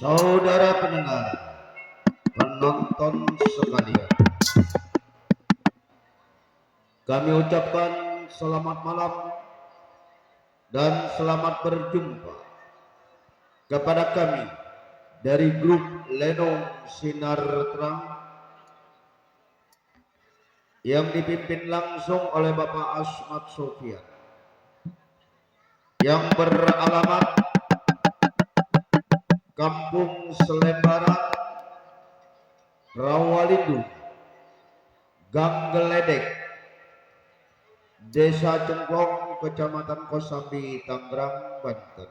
Saudara pendengar, penonton sekalian, kami ucapkan selamat malam dan selamat berjumpa kepada kami dari grup Lenong Sinar Terang yang dipimpin langsung oleh Bapak Asmat Sofian yang beralamat Kampung Selembaran, Rawalindu, Gang Geledek, Desa Cengklong, Kecamatan Kosambi, Tangerang, Banten.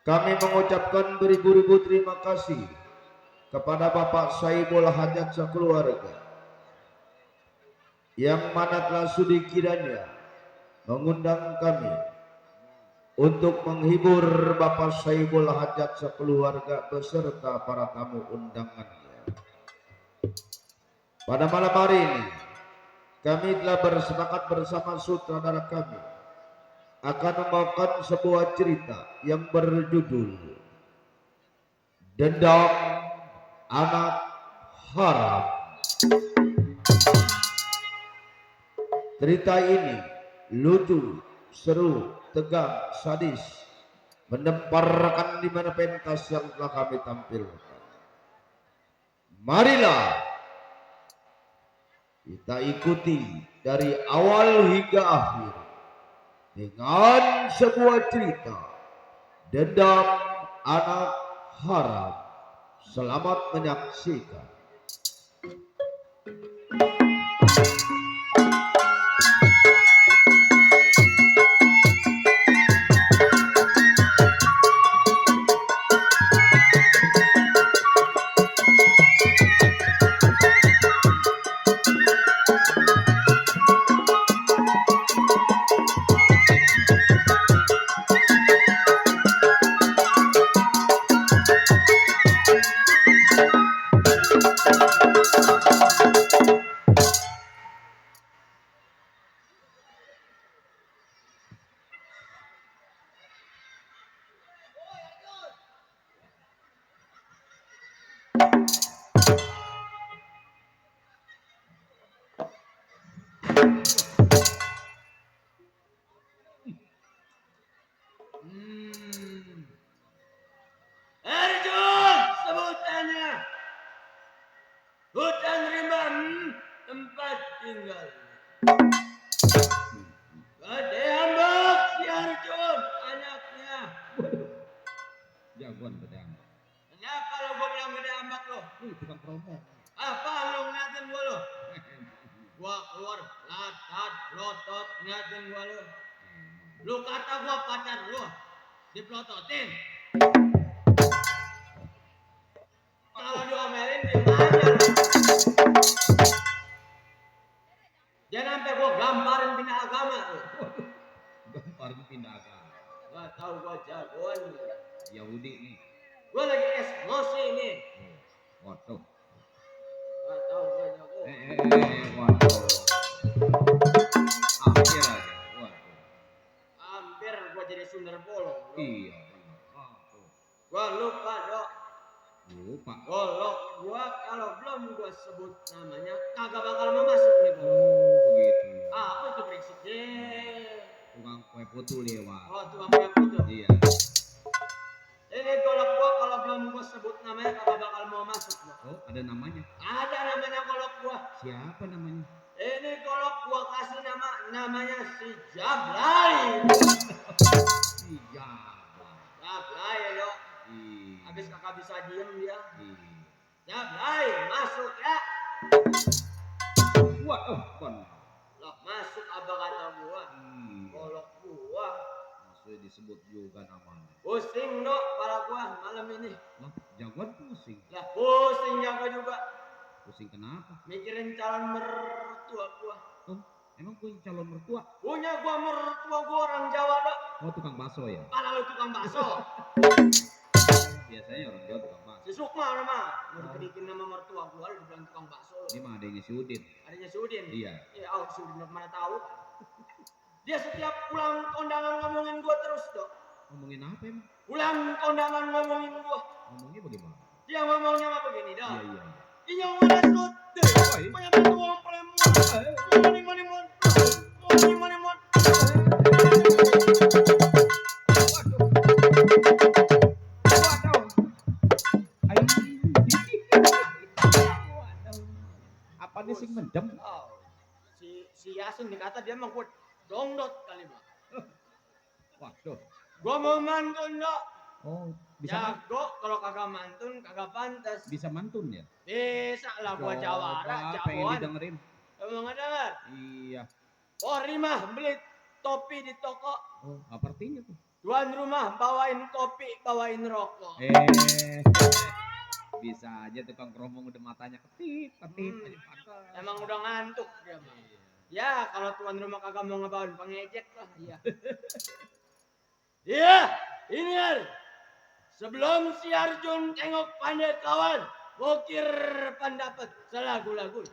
Kami mengucapkan beribu-ribu terima kasih kepada Bapak Saibul Hajat sekeluarga yang mana telah sudi kiranya mengundang kami untuk menghibur Bapak Saibul Hajat sekeluarga beserta para tamu undangannya. Pada malam hari ini kami telah bersepakat bersama sutradara kami akan membawakan sebuah cerita yang berjudul Dendam Anak Haram. Cerita ini lucu, seru, tegang, sadis, mendemparkan di mana pentas yang telah kami tampilkan. Marilah kita ikuti dari awal hingga akhir dengan sebuah cerita Dendam Anak Haram. Selamat menyaksikan. Arjun, sebutannya hutan rimba, tempat tinggal. Gede ambak si Arjun, anaknya. Jagoan pedang. Kenapa lo gua bilang gede ambak lo? Tukang promo. Apa lo ngeliatin gua lo? Gua keluar, latat, lotot, ngeliatin gua lo. Lu kata gua pacar lo, diplototin. Kalau diomelin diem aja lo. Jangan sampai gua gamparin pindah agama lo. Gamparin pindah agama. Gak tau gua jagoan lo. Yahudi nih. Gua lagi emosi nih. Waduh. Gak tau gua jago. Waduh. Hampir aja. Waduh. Hampir gua jadi sundar bolong. Iya benar. Waduh. Gua lupa dok. Lupa. Golok gua kalau belum gua sebut namanya kagak bakal mau masuk nih gua. Oh begitu. Apa itu brengsek deh. Tukang kue putu lewat. Oh tukang kue putu. Iya. Ini golok gua kalau belum gua sebut namanya kagak bakal mau masuk gua. Oh ada namanya. Ada namanya golok gua. Siapa namanya? Ini golok gua kasih namanya si Jablay. Iya. Jablay yo. Habis kakak bisa diem dia. Jablay masuk ya. Waduh benar. Loh masuk apa kata gua? Golok gua. Masih disebut juga namanya. Pusing dok kepala gua malam ini. Loh, jagoan pusing. Lah pusing jago juga. Pusing kenapa? Mikirin calon mertua gua. Oh, emang punya calon mertua? Punya gua mertua gua orang Jawa dok. Oh, tukang bakso ya? Pala lu tukang bakso. Biasanya orang Jawa tukang bakso. Si Sukma nama. Mau dikedikin nama mertua gua lu dibilang tukang bakso. Ini mah adanya si Udin. Adanya si Udin. Iya. Ya, si Udin mana tahu. Dia setiap pulang kondangan ngomongin gua terus dok. Ngomongin apa? Kenapa emang? Ulang kondangan ngomongin gua. Ngomongnya bagaimana? Dia ngomongnya mah begini dah. Iya, iya. Ini yang mana sud? Oi. Banyak tuang preman. Money money mon. Money money mon. Waduh. Ai. Waduh. Apa dia sing mendem? Oh. Si Yasin dikata dia mah gua dongdot kali mah. Waduh. Gua mau mantun dok. Oh, bisa Jago kalau kagak mantun kagak pantas. bisa mantun ya? Bisa lah gua jawara, pengen jagoan. didengerin. Emang ada nggak? Iya. Oh Rimah beli topi di toko. Oh, apa artinya tuh? Tuan rumah bawain kopi, bawain rokok. Bisa aja tukang keromong udah matanya ketip aja pakai. Emang udah ngantuk dia mah. Ya kalau tuan rumah kagak mau ngebawain pengejek lah. Iya. Iya, ini Ar. Sebelum si Arjun tengok pandai kawan, bokir pendapat selagu-lagu.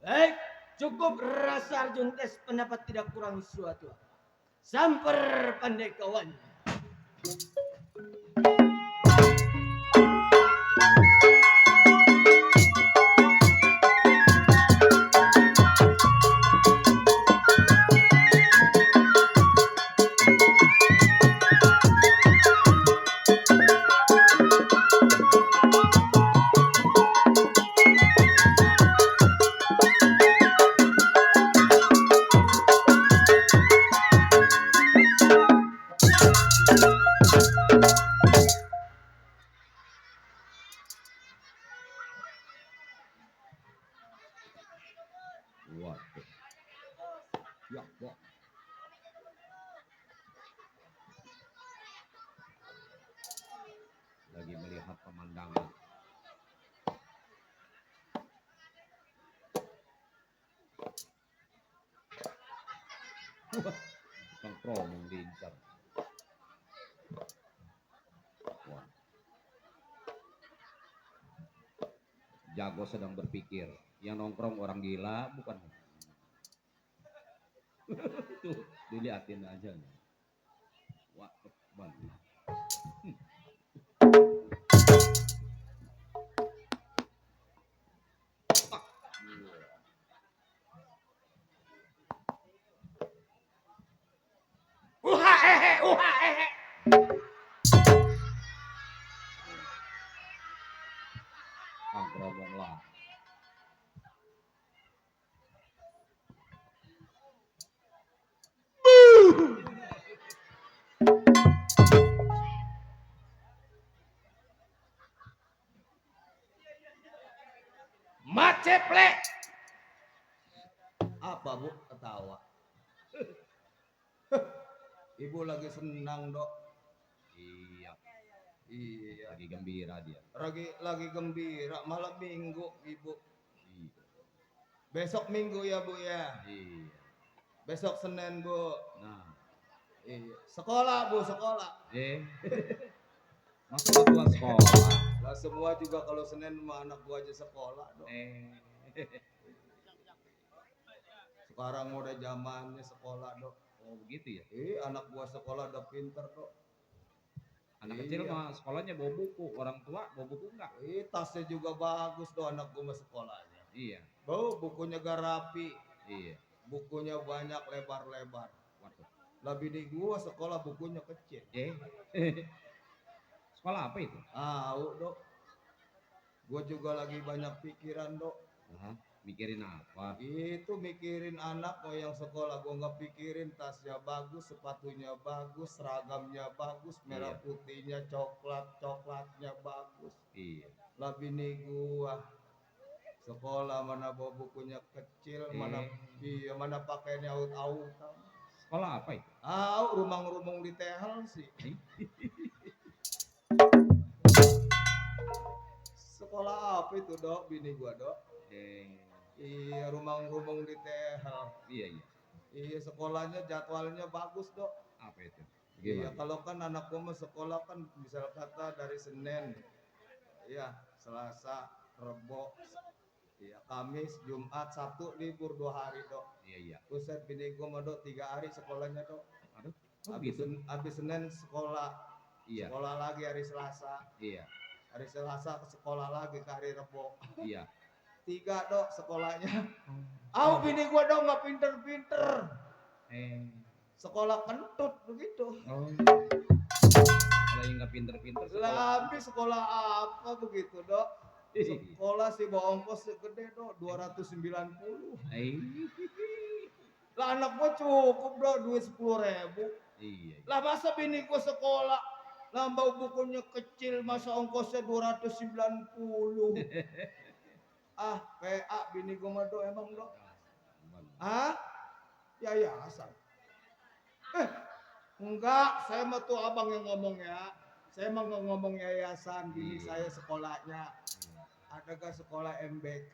Baik, cukup rasa Arjun tes pendapat tidak kurang sesuatu. Samper pandai kawan. Waduh. Ya, kok. Lagi melihat pemandangan. Wah, tukang keromong diincar. Wah. Jago sedang berpikir, yang nongkrong orang gila bukan. Tuh, diliatin aja. Wah, bang. Uha hehe. Kang keromong lah. Maceplek. Apa bu ketawa? Ibu lagi senang dok. Iya, Iya. lagi gembira dia. Lagi gembira malam minggu ibu. Iya. Besok minggu ya bu ya. Iya. Besok Senin bu. Nah, Iya. Sekolah bu sekolah. masa tua sekolah. Lah semua juga kalau Senin mah anak gua aja sekolah dok. Eh, Sekarang udah zamannya sekolah dok. Oh begitu ya. Anak gua sekolah udah pinter dok. Anak kecil Iya. mah sekolahnya bawa buku, orang tua bawa buku enggak? Tasnya juga bagus dok anak gua mah sekolahnya. Iya, Bukunya gak rapi, iya. bukunya banyak lebar-lebar. Waduh. Lah bini gua sekolah bukunya kecil. Sekolah apa itu? Dok. Gua juga lagi banyak pikiran dok. Hah? Mikirin apa? Itu mikirin anak yang sekolah, gua nggak pikirin tasnya bagus, sepatunya bagus, seragamnya bagus, merah Iya. putihnya coklatnya bagus. Iya. Lah bini gua sekolah mana bawa bukunya kecil, mana pakainya aut-autan. Sekolah apa itu? Rumang-rumung di tehel sih. Sekolah apa itu dok, bini gua dok? Iya, rumang-rumung di tehel. Iya, iya. Iya, sekolahnya jadwalnya bagus dok. Apa itu? Iya, Gimana? kalau kan anak gua mah sekolah kan misal kata dari Senin, iya, Selasa, Rebo, iya, Kamis, Jumat, Sabtu libur 2 hari dok. Iya, iya. Buset bini gua mah dok 3 hari sekolahnya dok. Aduh, gitu. Habis Senin sekolah, Iya. sekolah lagi hari Selasa, Iya, hari Selasa ke sekolah lagi ke hari Rebo. iya. 3 dok sekolahnya. Bini gua dong nggak pinter-pinter. Sekolah kentut begitu. Oh. Kalau yang nggak pinter-pinter Lah habis sekolah apa begitu dok? Sekolah sih bawa ongkos segede dok 290. Lah anak gua cukup dok duit 10.000. Iya. Lah masa bini gua sekolah nambah bukunya kecil masa ongkosnya 290. PA bini gua mah dok emang dok. Yayasan. Enggak, saya mah tuh abang yang ngomong ya. Saya mah nggak ngomong yayasan, bini saya sekolahnya. Ada gak sekolah MBK?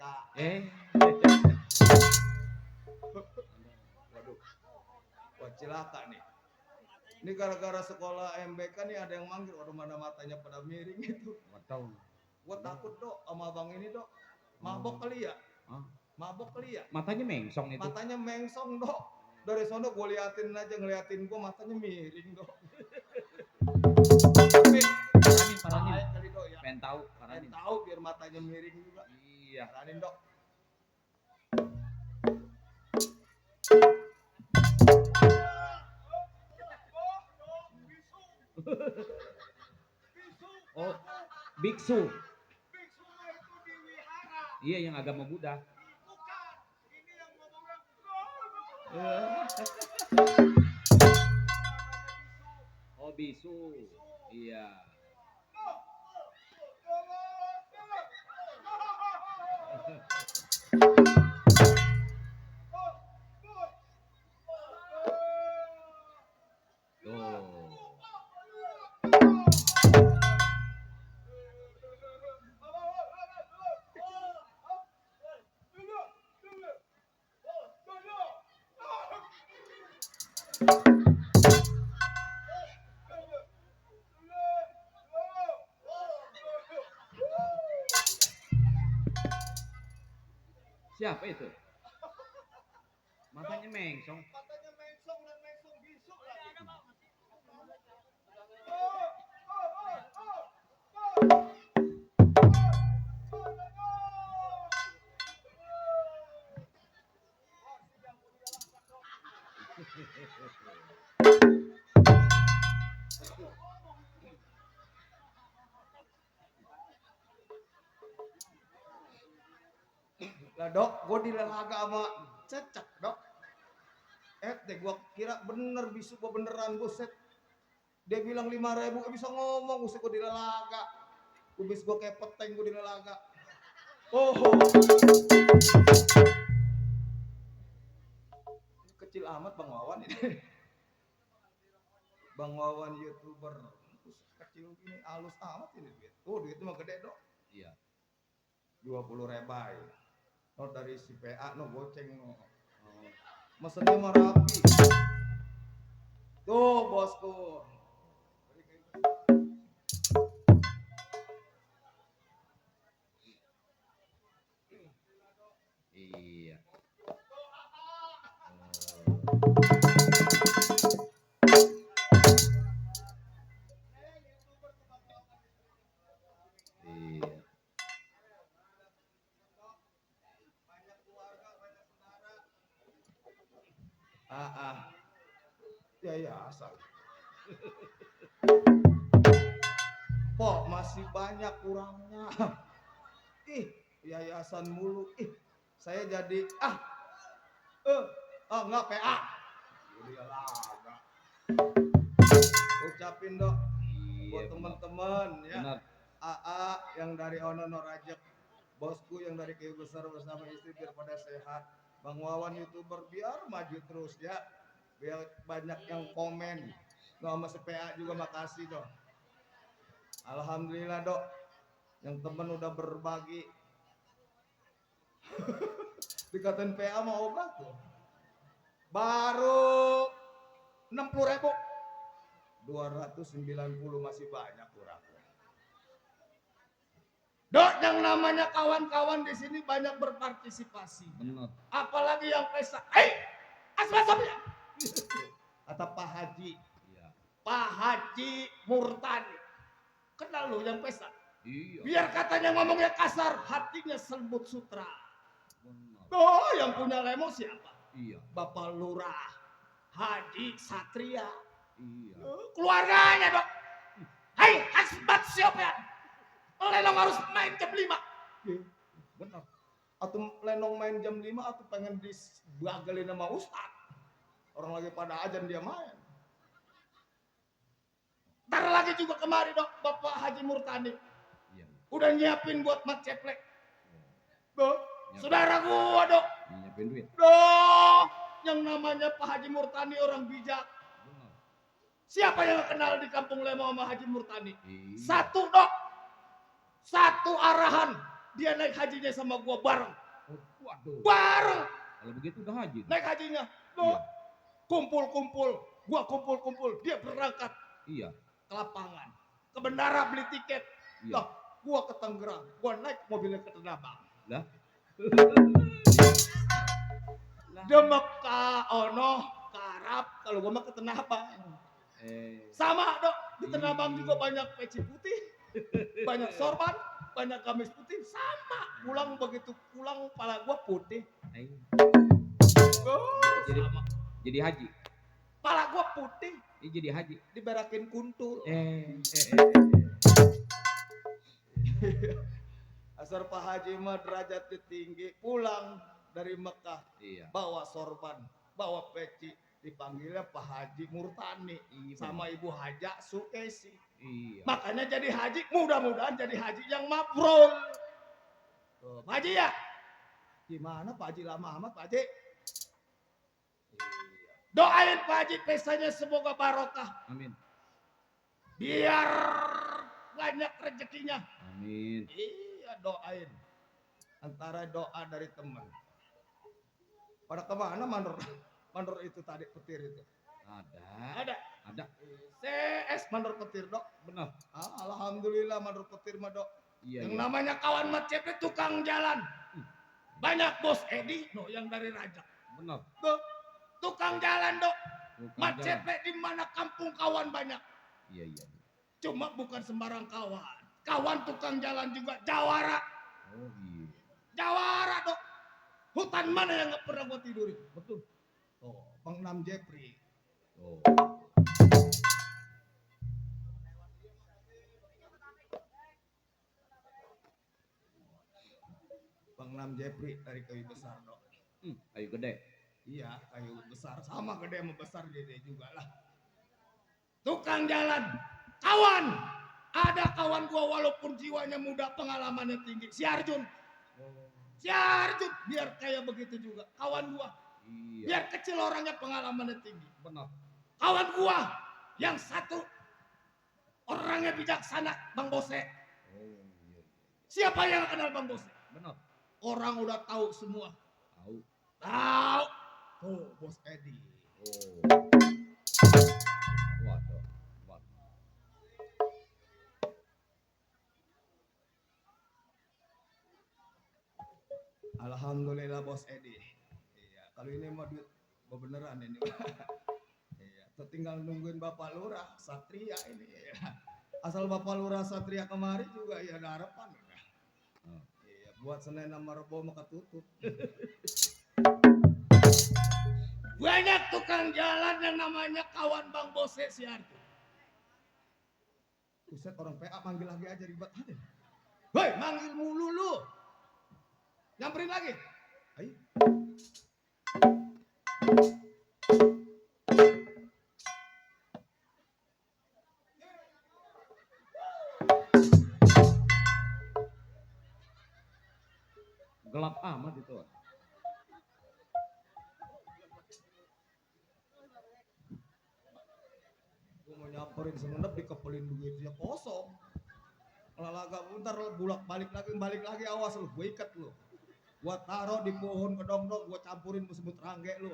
Waduh, wah cilaka nih. Ini gara-gara sekolah MBK nih ada yang manggil, waduh mana matanya pada miring itu. Gua takut dok sama abang ini dok. Mabok kali ya? Mabok kali ya? Matanya mengsong itu. Matanya mengsong dok. Dari sono gue liatin aja, ngeliatin gue matanya miring dok. Paranin kali dok ya. Pengen tahu, paranin. Pengen tahu biar matanya miring juga. Iya. Paranin dok. Oh, biksu. Biksu itu di wihara. Iya, yang agama Buddha. Bukan, ini yang ngomongnya Oh, bisu. Iya. Siapa itu? Matanya mengsong. Matanya mengsong dan mengsong bisu lagi. Lah dok, gue dilelaga sama cecak dok. Gue kira bener bisu gue beneran buset. Dia bilang 5.000 gak bisa ngomong, buset gue dilelaga. Kubis gue kayak peteng gue dilelaga. Kecil amat Bang Wawan ini. Bang Wawan YouTuber. Kecil gini, halus amat ini duit. Duitnya mah gede dok. Iya. 20.000. Dari si PA goceng mesennya mah rapi. Tuh bosku. Iya. Yayasan. Pok masih banyak kurangnya. Yayasan mulu. Saya jadi enggak PA. Dia laga. Ucapin dok buat Iya, teman-teman ya. benar. AA yang dari Ono Rajek, bosku yang dari Kayu Besar bersama istri biar pada sehat. Bang Wawan YouTuber biar maju terus ya. Biar banyak yang komen. Sama CPA juga makasih dok. Alhamdulillah dok. Yang temen udah berbagi. Dikatain PA mau obat tuh. Baru 60.000. 290 masih banyak kurang. Dok, yang namanya kawan-kawan di sini banyak berpartisipasi. Benar. Apalagi yang pesta. Asma-asma. Kata Pak Haji. Iya. Pak Haji Murtani. Kenal lu yang pesta? Iya. Biar katanya ngomongnya kasar, hatinya selembut sutra. Benar. Oh, yang punya lemo siapa? Iya. Bapak Lurah Haji Satria. Iya. Keluarganya dok. Hai, asbat siapa? Lenong harus main jam 5. Benar. Atau Lenong main jam 5 atau pengen dibagalin sama Ustad. Orang lagi pada ajan dia main. Ntar lagi juga kemari dok, Bapak Haji Murtani. Iya. Udah nyiapin buat mat ceplek. Dok, Nyiapin. saudara gua dok. Nyiapin duit. Dok, yang namanya Pak Haji Murtani orang bijak. Benar. Siapa yang kenal di kampung Lemo sama Haji Murtani? Iya. Satu dok. Satu arahan. Dia naik hajinya sama gua bareng. Oh, waduh. Bareng. Kalau begitu udah haji. Naik hajinya. Iya. Kumpul-kumpul. Gua kumpul-kumpul. Dia berangkat Iya. ke lapangan. Ke bendara beli tiket. Iya. Lah, gua ke Tangerang. Gua naik mobilnya ke Tanah Abang. Lah. Demek ke Ono, ke Arab. Kalau gua mah ke Tanah Abang. Sama dok. Di Tanah Abang juga banyak peci putih. Banyak sorban. Banyak gamis putih. Sama. Pulang begitu pulang kepala gua putih. Jadi, Sama. jadi haji. Kepala gua putih. Ini jadi haji. Diberakin kuntul. Asar Pak Haji mah derajatnya tinggi. Pulang dari Mekah. Iya. Bawa sorban. Bawa peci. Dipanggilnya Pak Haji Murtani. Iya. Sama Ibu Haja Sukesi. Iya. Makanya jadi haji. Mudah-mudahan jadi haji yang mabrur. Tuh, Pak Haji ya? Gimana Pak Haji lama amat Pak Haji? Doain Pak Haji pestanya semoga barokah. Amin. Biar banyak rezekinya. Amin. Iya doain. Antara doa dari teman. Pada kemana mandor itu tadi petir itu? Ada. Ada. CS mandor petir dok. Benar. Alhamdulillah mandor petir mah dok. Iya. Yang Iya. namanya kawan Macepe tukang jalan. Banyak bos Edi no yang dari Raja. Benar. Tuh, tukang jalan dok. Tukang jalan. Macepe di mana kampung kawan banyak. Iya, iya. Cuma bukan sembarang kawan. Kawan tukang jalan juga jawara. Oh iya. Jawara dok. Hutan mana yang nggak pernah gua tidurin? Betul. Tuh, Pengnam Jepri. Oh. Pengnam Jepri dari kayu besar dok. Ayo gede. Iya, kayu besar sama gede sama besar gede juga lah. Tukang jalan, kawan. Ada kawan gua walaupun jiwanya muda, pengalamannya tinggi. Si Arjun. Si Arjun biar kayak begitu juga. Kawan gua. Iya. Biar kecil orangnya pengalamannya tinggi. Benar. Kawan gua yang satu orangnya bijaksana, Bang Bose. Oh iya. Siapa yang kenal Bang Bose? Benar. Orang udah tahu semua. Tahu. Tahu. Tuh, Bos Edi. Oh. Waduh. Waduh. Alhamdulillah Bos Edi. Iya, kalau ini mah duit gua beneran ini. Iya, tuh tinggal nungguin Bapak Lurah Satria ini. Iya. Asal Bapak Lurah Satria kemari juga ya ada harapan udah. Iya, buat Senin sama Rebo mah ketutup. Banyak tukang jalan yang namanya kawan Bang Bose si Arjun. Buset, orang PA manggil lagi aja ribet aja. Hei, manggil mulu lu. Nyamperin lagi. Ayo. Gelap amat itu. Gue mau nyamperin semenep dikepelin duitnya kosong. Kalau agak bentar balik lagi awas lu, gue ikat lu. Gua taruh di pohon kedong-dong, gua campurin semut rangge lu.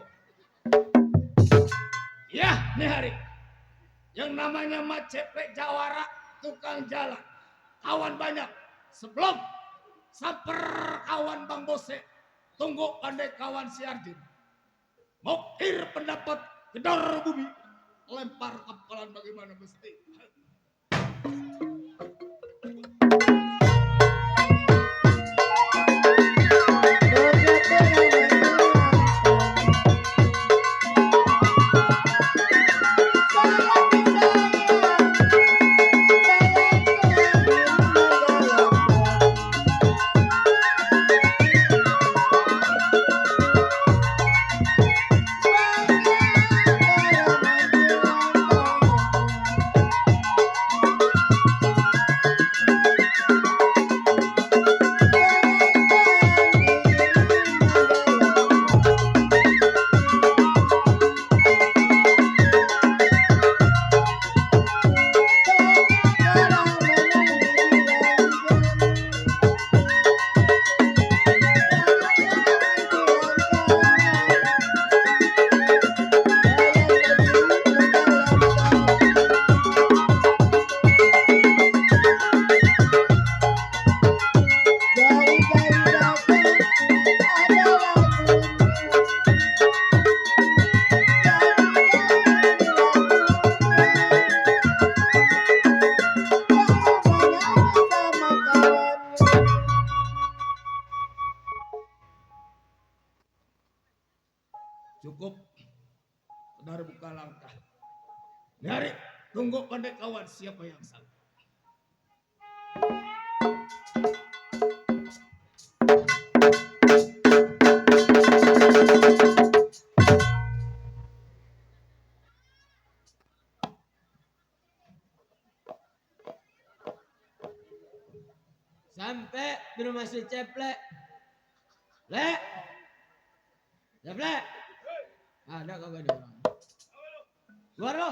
Ya, nih hari. Yang namanya Maceplek Jawara, tukang jalan. Kawan banyak. Sebelum samper kawan Bang Bose, tunggu pandai kawan si Arjun. Mokir pendapat gedor bumi, lempar kepalan bagaimana mesti. Cukup. Saudara buka langkah. Nyari, tunggu pandai kawan siapa yang salah. Sampai di rumah si Ceplek. Lek. Ceplek. Ada kagak di orang? Keluar lo.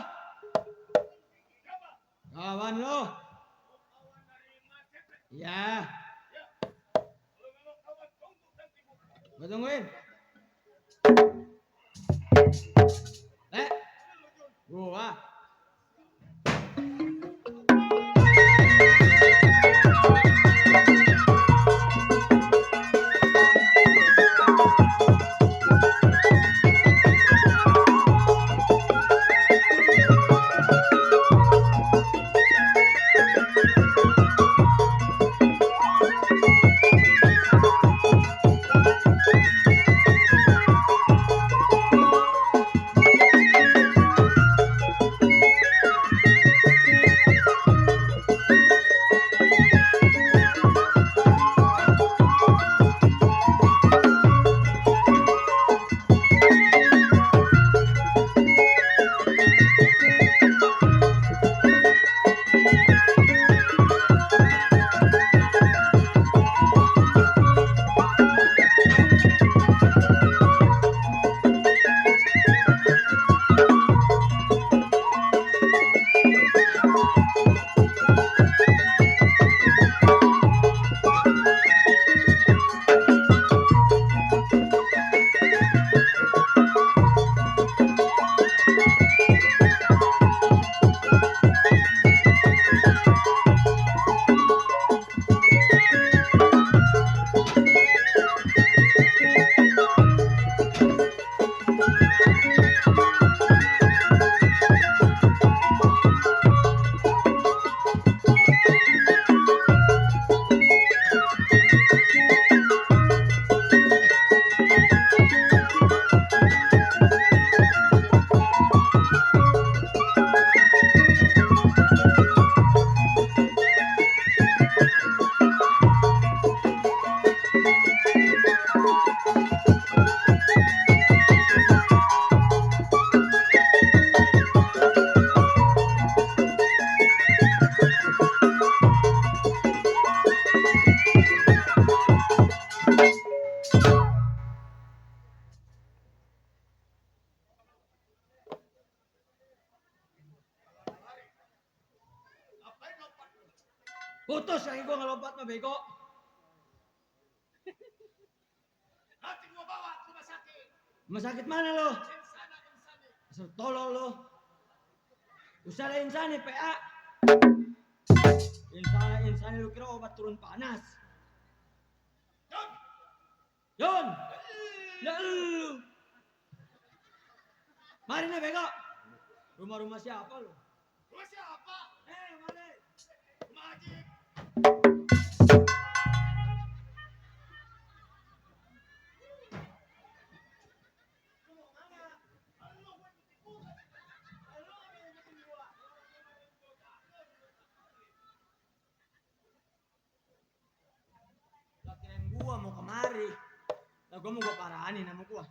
Kawan lo. Ya. Gua tungguin. Lek. Gua. Putus kaki gua ngelompat mah bego. Nanti gua bawa ke rumah sakit. Rumah sakit mana lo? Insana. Asal tolol lo. Usah insani PA. Insani lu kira obat turun panas. Yon. Nah lu. Mari nih bego. Rumah-rumah siapa lu? Rumah siapa? Mana? Rumah Haji. Lah kirain gua mau kemari. Lah gua mau gua paranin sama gua.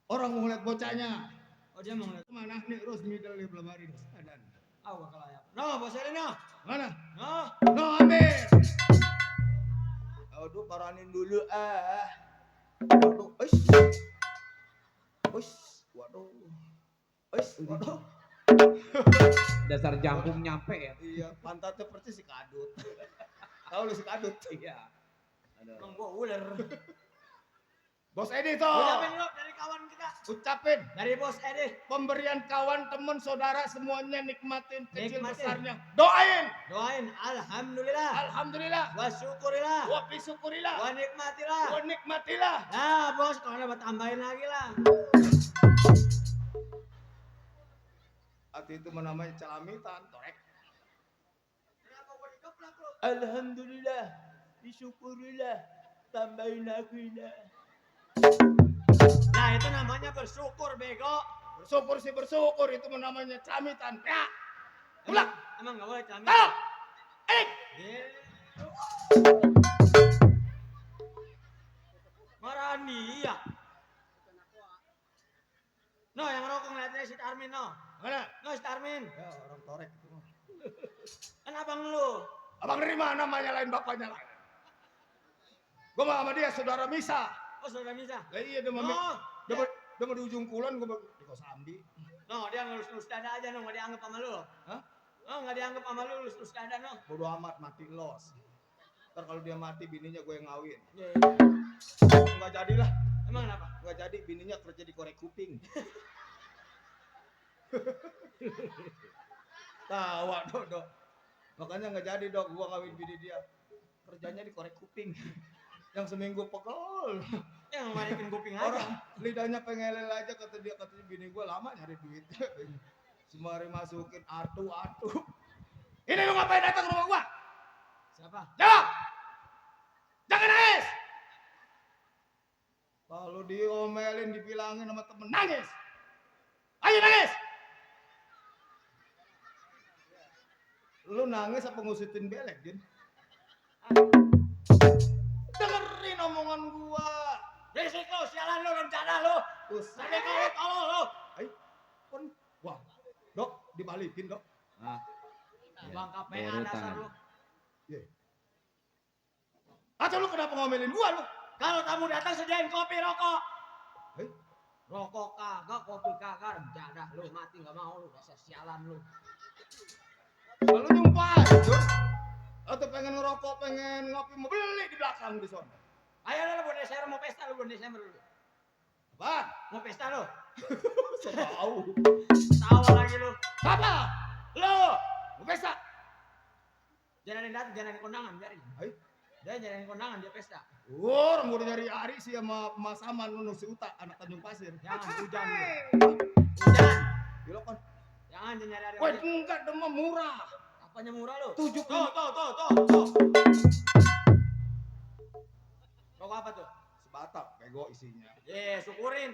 Orang mau ngeliat bocahnya. Oh dia mau ngeliat. Kemana nih Ros middle dia belum hari nih. Adan. Gua kelayak. No, bos ini no. Mana? No. No ambil. Aduh, paranin dulu Waduh, waduh. Waduh. Dasar jangkung nyampe ya. Iya, pantatnya persis si kadut. Tahu lu si kadut? Iya. Emang gua ular. Bos Edi tuh. Ucapin lo dari kawan kita. Ucapin. Dari bos Edi. Pemberian kawan, teman, saudara semuanya nikmatin kecil Nikmatin. besarnya. Doain. Doain alhamdulillah. Alhamdulillah. Wa syukurillah. Wa bisyukurilah. Wa nikmatilah. Wa nikmatilah. Nah, bos, kalau ada tambahin lagi lah. Arti itu namanya calamitan, torek. Kenapa gua dikeplak lo? Alhamdulillah, disyukurilah, tambahin lagi lah. Nah, itu namanya bersyukur, bego. Bersyukur sih bersyukur, itu namanya calamitan. Ya. Pulang. Emang nggak boleh camin. Tahu. Marani ya. No, yang rokok ngeliatnya si Tarmin no. Mana? No, si Tarmin. Ya orang torek itu. Kan abang lu. Abang dari mana namanya lain bapaknya lain. Gua sama dia saudara Misa. Oh, saudara Misa. Lah iya dia mau No, dia mau di ujung kulon gua di Kosambi. no, dia ngelus-ngelus dada aja no, nggak dianggap sama lu. Hah? Oh, nggak dianggap sama lu, lulus dada no. Bodo amat mati los. Ntar kalau dia mati bininya gue yang ngawin. Enggak jadilah. Emang kenapa? Enggak jadi bininya kerja di korek kuping. Tawa dok. Makanya nggak jadi dok, gua ngawin bini dia. Kerjanya di korek kuping. Yang seminggu pegel. Yang marikin kuping aja. Orang lidahnya pengelel aja katanya bini gua lama nyari duit. Semari masukin atu. Ini lu ngapain datang ke rumah gua? Siapa? Jawab. Jangan nangis. Kalau diomelin dibilangin sama temen nangis. Ayo nangis. Lu nangis apa ngusitin belek, Jin? Dengerin omongan gua. Berisik lo, sialan lo, rencana lo. Usah. Sampai kalau tolol lo. Ayo. Pon. Wah. Dok, dibalikin, Dok. Ah, Bang KPA urutan. dasar lo. Ye. Atau lu kenapa ngomelin gua lu? Kalau tamu datang sediain kopi rokok. Eh? Rokok kagak, kopi kagak, rencana lo mati nggak mau lo, dasar sialan lo. Lalu nyumpah, Jun. Atau pengen ngerokok, pengen ngopi, mau beli di belakang di sana. Ayo lo bulan Desember mau pesta lo bulan Desember lo. Apaan? Mau pesta lo. So tahu. Tawa lagi lo. Siapa? Lo. Mau pesta? Jalanin datang, jalanin kondangan biarin. Ayo. Dia jalanin kondangan dia pesta. Orang udah nyari Ari sih sama Mas Aman nu si Uta anak Tanjung Pasir. Jangan hujan lo. Hujan. Gila kan? Jangan nyari ada. Wah, enggak demam murah. Apanya murah lo? 70. Tuh. Rokok apa tuh? Sebatang bego isinya. Syukurin.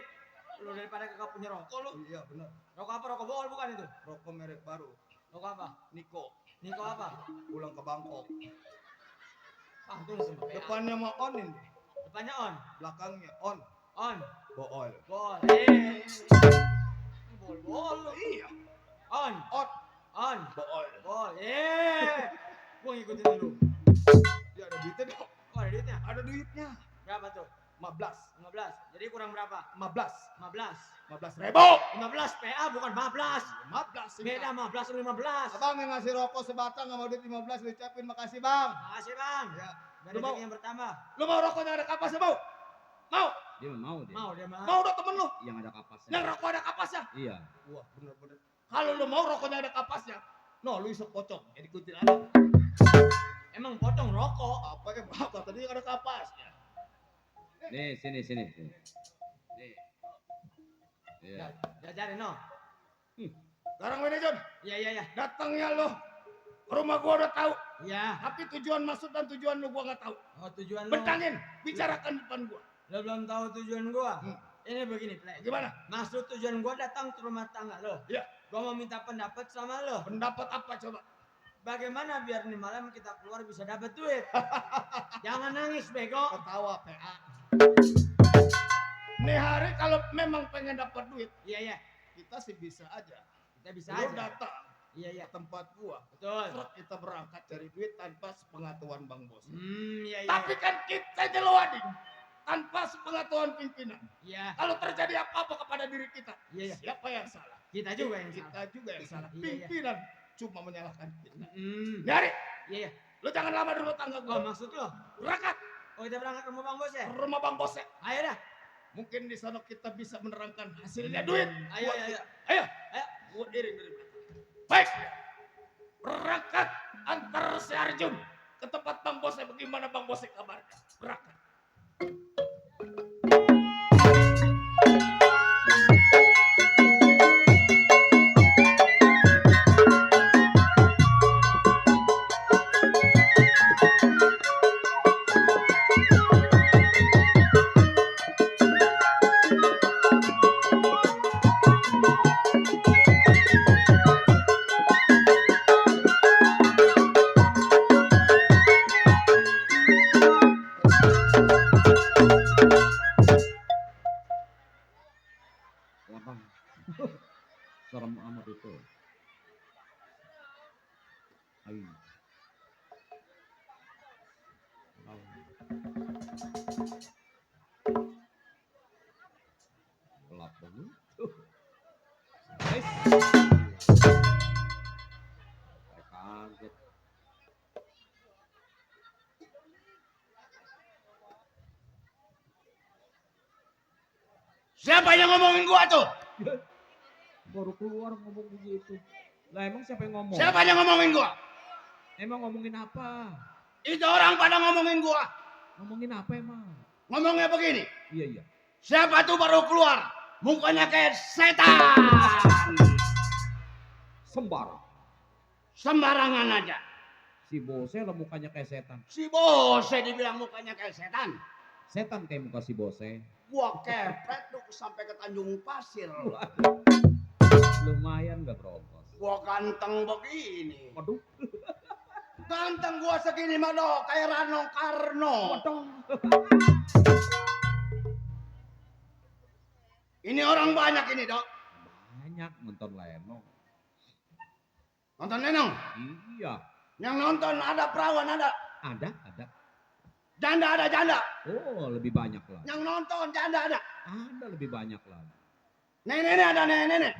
Lu daripada kagak punya rokok lu. Iya benar. Rokok apa? Rokok bol bukan itu? Rokok merek baru. Rokok apa? Niko. Niko apa? Pulang ke Bangkok. Ah, itu mesin PA. Depannya mah on ini. Depannya on. Belakangnya on. On. Bool. Bol. Bol lu. Iya. On. On. On. Bool. Bol. Gua ngikutin lu. Ya ada duitnya dong. Oh, ada duitnya. Ada duitnya. Berapa tuh? 15. 15. Jadi kurang berapa? 15. 15. 15.000. 15 PA bukan 15. 15. Beda 15 sama 15. Abang yang ngasih rokok sebatang sama duit 15 lu ucapin makasih bang. Makasih Bang. Ya. Dari Lu mau? rezeki yang bertambah. Lu mau rokoknya ada kapasnya mau? Mau? Dia mau dia. Mau dia mah. Mau udah temen lu? Yang ada kapasnya. Yang rokok ada kapasnya? Iya. Wah bener-bener. Kalau lu mau rokoknya ada kapasnya, no lu isep pocong. Jadi kuntilanak. Emang potong rokok. Apa yang apa tadi ada kapasnya? Nih, sini. Nih. Iya. Jajarin no. Sekarang ini John, Iya. datangnya lu ke rumah gua udah tahu. Iya. Tapi tujuan maksud dan tujuan lu gua nggak tahu. Oh tujuan lu. Bentangin, bicarakan depan gua. Lo belum tahu tujuan gua. Hmm. Ini begini, Play. Gimana? Maksud tujuan gua datang ke rumah tangga lo. Iya. Gua mau minta pendapat sama lo. Pendapat apa coba? Bagaimana biar nih malam kita keluar bisa dapat duit? Jangan nangis, bego. Ketawa PA. Nih hari kalau memang pengen dapat duit, Iya. kita sih bisa aja. Kita bisa Lu aja. datang Iya. ke tempat gua. Betul. Terus kita berangkat cari duit tanpa sepengetahuan Bang Bos. Iya. Tapi kan kita jeluading tanpa sepengetahuan pimpinan. Iya. Kalau terjadi apa-apa kepada diri kita, Iya. siapa yang salah? Kita juga yang Kita salah. juga yang salah. Iya. Pimpinan cuma menyalahkan kita. Hmm. Nyari, Iya. lu jangan lama di rumah tangga Oh, gua. maksud lo? Berangkat Oh, kita berangkat ke rumah Bang Bos ya? ke rumah Bang Bos. Ayo dah. Mungkin di sana kita bisa menerangkan hasilnya duit. Ayo. Ayo, gua iring dari belakang. Baik, berangkat antar si Arjun ke tempat Bang Bos. Bagaimana Bang Bos kabarnya? Berangkat. Wah, serem amat itu. Ayo. Gelap banget. Guys. Kaget. Siapa yang ngomongin gua tuh? Baru keluar ngomong begitu. Lah emang siapa yang ngomong? Siapa yang ngomongin gua? Emang ngomongin apa? Itu orang pada ngomongin gua. Ngomongin apa emang? Ngomongnya begini. Iya. Siapa tuh baru keluar? Mukanya kayak setan. Sembar. Sembarangan aja. Si Bose lah mukanya kayak setan. Si Bose dibilang mukanya kayak setan. Setan kayak muka si Bose. Gua kepret tuh sampai ke Tanjung Pasir. Lumayan gak berompos. Gua ganteng begini. Waduh. Ganteng gua segini mah dok, kayak Rano Karno. Waduh. Ini orang banyak ini dok. Banyak nonton Leno. Nonton Nenong. Iya. Yang nonton ada perawan ada. Ada. Janda ada janda. Oh lebih banyak lah. Yang nonton janda ada. Ada lebih banyak lah. Nenek ada nenek.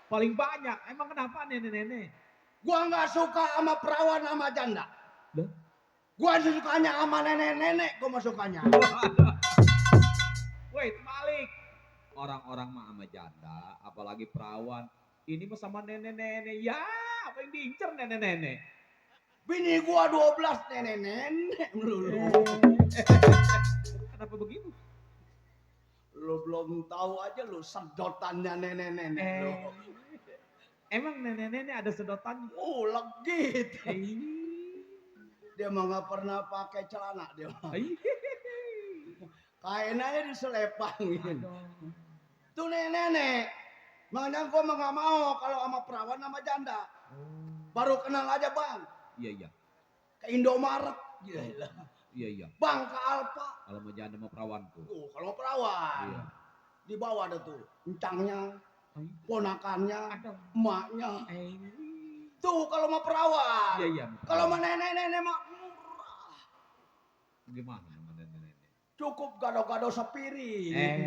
Paling banyak. Emang kenapa nenek-nenek? Gua nggak suka sama perawan sama janda. Loh? Gua sukanya sama nenek-nenek. Gua mah sukanya. Wait, balik. Orang-orang mah sama janda, apalagi perawan. Ini mah sama nenek-nenek. Ya, apa yang diincer nenek-nenek? Bini gua 12 nenek-nenek melulu. Kenapa begitu? Lu belum tahu aja lu sedotannya nenek-nenek lu. Emang nenek-nenek ada sedotan? Legit. Dia mah nggak pernah pakai celana dia. Kain aja diselepangin. Tuh nenek-nenek. Makanya gua mah nggak mau kalau sama perawan sama janda. Baru kenal aja bang. Iya. Ke Indomaret. Gila. Iya. Bang ke Alfa. Kalau mau janda mau perawan tuh. Kalau perawan. Iya. Di bawah ada tuh. Encangnya. Ponakannya. Emaknya. Tuh kalau mau perawan. Iya. Kalau mau nenek-nenek mah murah. Gimana sama nenek-nenek? Cukup gado-gado sepiring. Eh,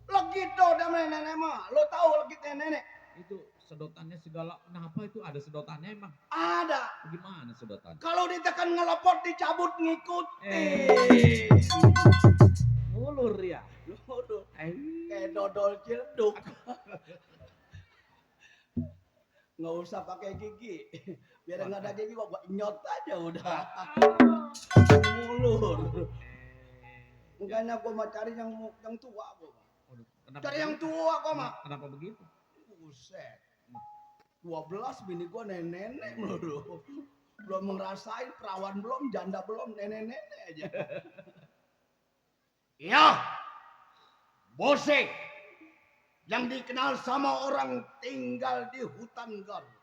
Legit tuh dah nenek mah. Lo tahu legit nenek? itu sedotannya segala. Kenapa itu ada sedotannya emang? Ada. Gimana sedotan? Kalau ditekan ngelepot dicabut ngikutin. Mulur ya. Waduh, Eh, kayak dodol ciledug. Nggak usah pakai gigi. Biar nggak ada gigi gua nyot aja udah. Mulur. Makanya gua mau cari yang tua gua. Waduh, kenapa Cari yang begitu? tua gua mah. Kenapa begitu? Buset. 12 bini gua nenek-nenek melulu. Belum ngerasain perawan belum, janda belum, nenek-nenek aja. Iya. Bose yang dikenal sama orang tinggal di hutan Garut.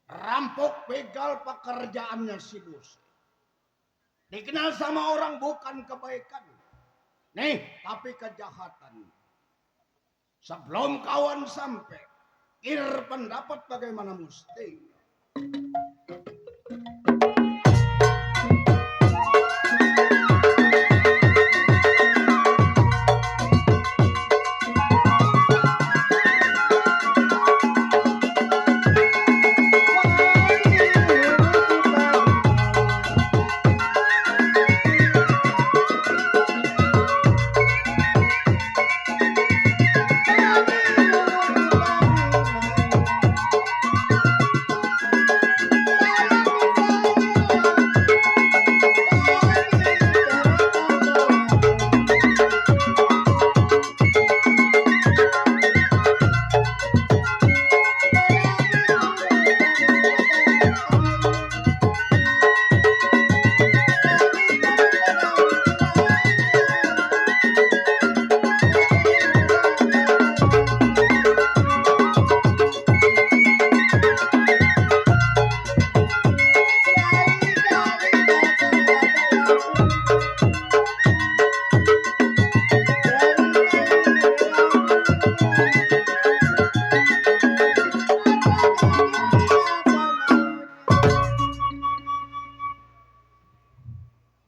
Rampok begal pekerjaannya si Bose. Dikenal sama orang bukan kebaikan. Nih, tapi kejahatan. Sebelum kawan sampai, kir pendapat bagaimana mesti.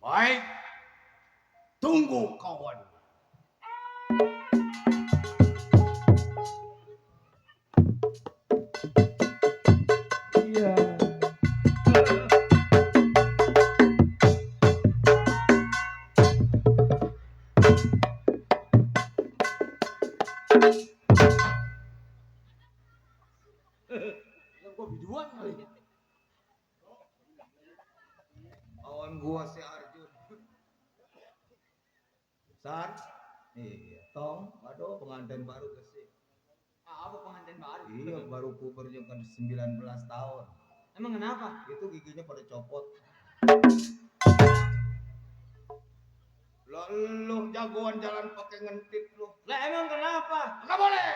Baik, tunggu kawan. Iya. Gua biduan kali. Kawan gua si Arjun. San, iya, tong, aduh pengantin baru ke sih. Apa pengantin baru? Iya, baru pubernya kan 19 tahun. Emang kenapa? Itu giginya pada copot. Lah lu jagoan jalan pakai ngentit lu. Lah emang kenapa? Nggak boleh.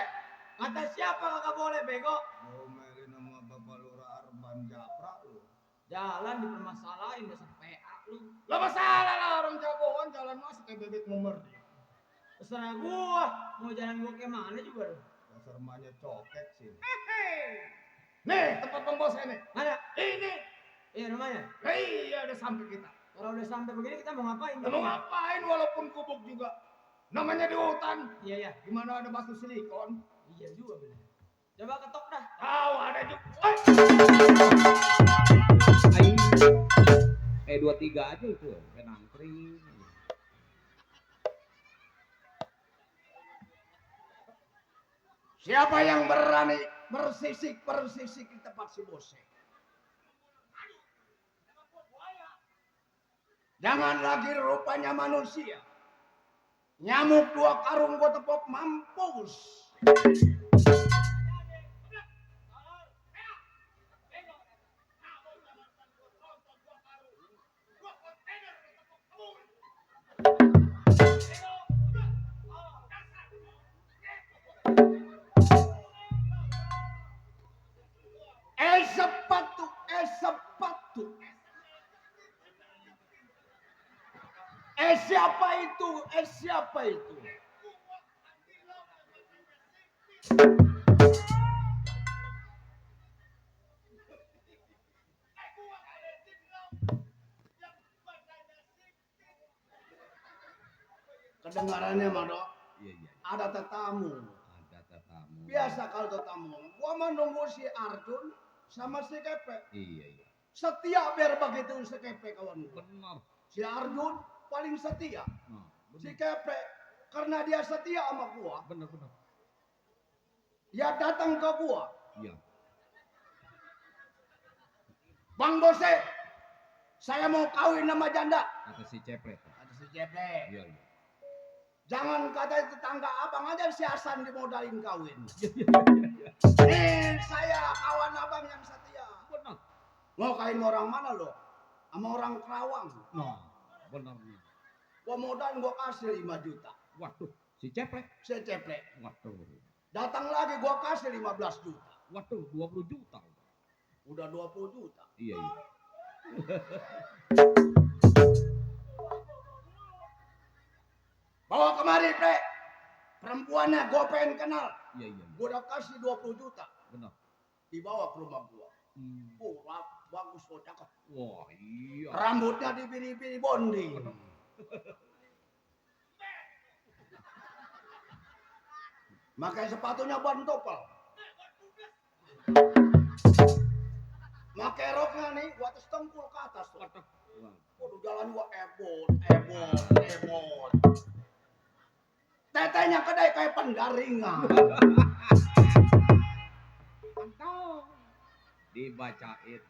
Kata siapa kagak boleh bego? Ngomelin sama Bapak Lurah Arban Japra lu. Jalan dipermasalahin dasar PA lu. Lah masalah lah orang jagoan jalan masuk kayak bebek memerdi. Terserah gua, mau jalan gua kayak mana juga lu. Dasar emaknya cokek sih. Nih tempat pembosnya nih. Mana? Ini. Iya rumahnya. Lah iya udah sampai kita. Kalau udah sampai begini kita mau ngapain? Mau ngapain walaupun kubuk juga. Namanya di hutan. Iya ya. Gimana ada batu silikon? Iya juga bener. Coba ketok dah. Tahu ada juga. Aing 23 aja itu, kayak nangkring. Siapa yang berani bersisik di tempat si Bose? Jangan lagi rupanya manusia. Nyamuk 2 karung gua tepok mampus. Sepatu. Siapa itu? Dengarannya mah dok, Iya iya. ada tetamu. Ada tetamu. Biasa kalau tetamu. Gua mah nunggu si Arjun sama si Kepe. Iya iya. Setia biar begitu si Kepe kawan gua. Benar. Si Arjun paling setia. Nah, Si benar. Kepe karena dia setia sama gua, Benar benar. dia datang ke gua. Iya. Bang Bose, saya mau kawin sama janda. Kata si Cepret. Ada si Kepe. Iya iya. Jangan kata tetangga abang aja si Hasan dimodalin kawin. Iya. Nih saya kawan abang yang setia. Benar. Mau kawin sama orang mana lo? Sama orang Kerawang. Nah, benar nih. Gua modal gua kasih 5 juta. Waduh, si Cepret. Saya ceplek. Waduh. Datang lagi gua kasih 15 juta. Waduh, 20 juta. Udah 20 juta. Iya iya. Bawa kemari, Pre. Perempuannya gua pengen kenal. Iya iya. Gua udah kasih 20 juta. Benar. Dibawa ke rumah gua. Hmm. Oh, bagus kok, cakep. Wah, iya. Rambutnya dibini-bini bonding. Makai sepatunya ban topel. Makai roknya nih, gua atas tengkul ke atas. Waduh. Wah. Waduh, jalan gua ebon. Tetenya kedai kayak pendaringan. Mantap. Dibacain.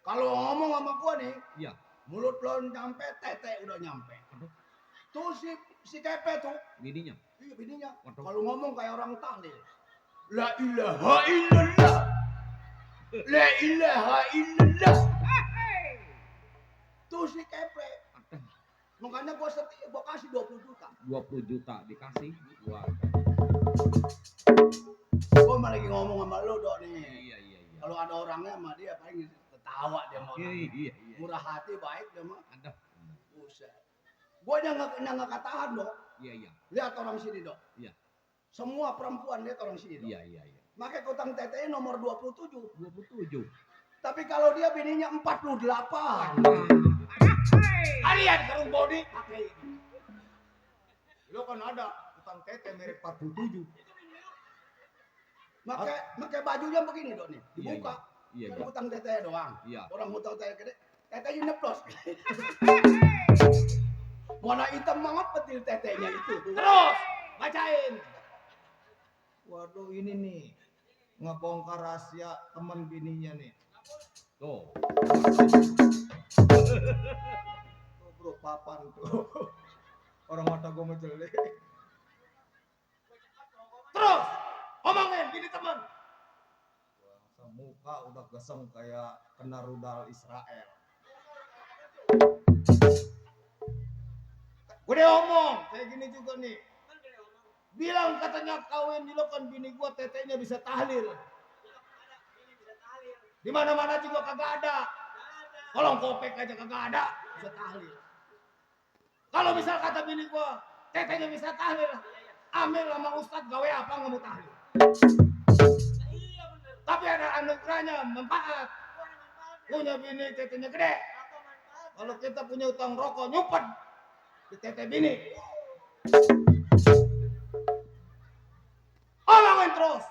Kalau ngomong sama gua nih, Iya. mulut belum nyampe, tete udah nyampe. Aduh. Tuh si Kepe tuh, Bininya. iya bininya. Waduh. Kalau ngomong kayak orang tahlil. La ilaha illallah. La ilaha illallah. Tuh si Kepe. Aduh. Makanya gua setia, gua kasih 20 juta. 20 juta dikasih. Wah. Gua malah lagi ngomong sama lu dok nih. Iya iya iya. Kalau ada orangnya sama dia paling ketawa dia mau. Iya iya iya. Murah hati baik dia mah. Ada. Buset. Gua nyangka katahan dok. Iya iya. Lihat orang sini dok. Iya. Semua perempuan lihat orang sini dok. Iya iya iya. Makanya kotang tetenya nomor 27. 27. Tapi kalau dia bininya 48. Kalian kerung body pakai ini. Lo kan ada kotang tete merek 47. Pakai bajunya begini dok nih. Dibuka. Iya Kan iya. hutang tetenya doang. Iya. Orang hutang tete gede. Tetenya nyeplos. Warna hitam banget petil tetenya itu. Terus bacain. Waduh ini nih ngebongkar rahasia teman bininya nih. Tuh. Tuh bro papan tuh. Orang mata gue menjelek. Terus omongin bini teman. Muka udah geseng kayak kena rudal Israel. Gue udah ngomong kayak gini juga nih. Bilang katanya kawin dilakukan bini gua tetenya bisa tahlil. Di mana-mana juga kagak ada. Kolong kopek aja kagak ada, bisa tahlil. Kalau misal kata bini gua tetenya bisa tahlil, ambil sama ustad gawe apa nggak mau tahlil. Tapi ada anugerahnya manfaat. Punya bini tetenya gede. Kalau kita punya utang rokok nyumpet di tete bini. Omongin terus.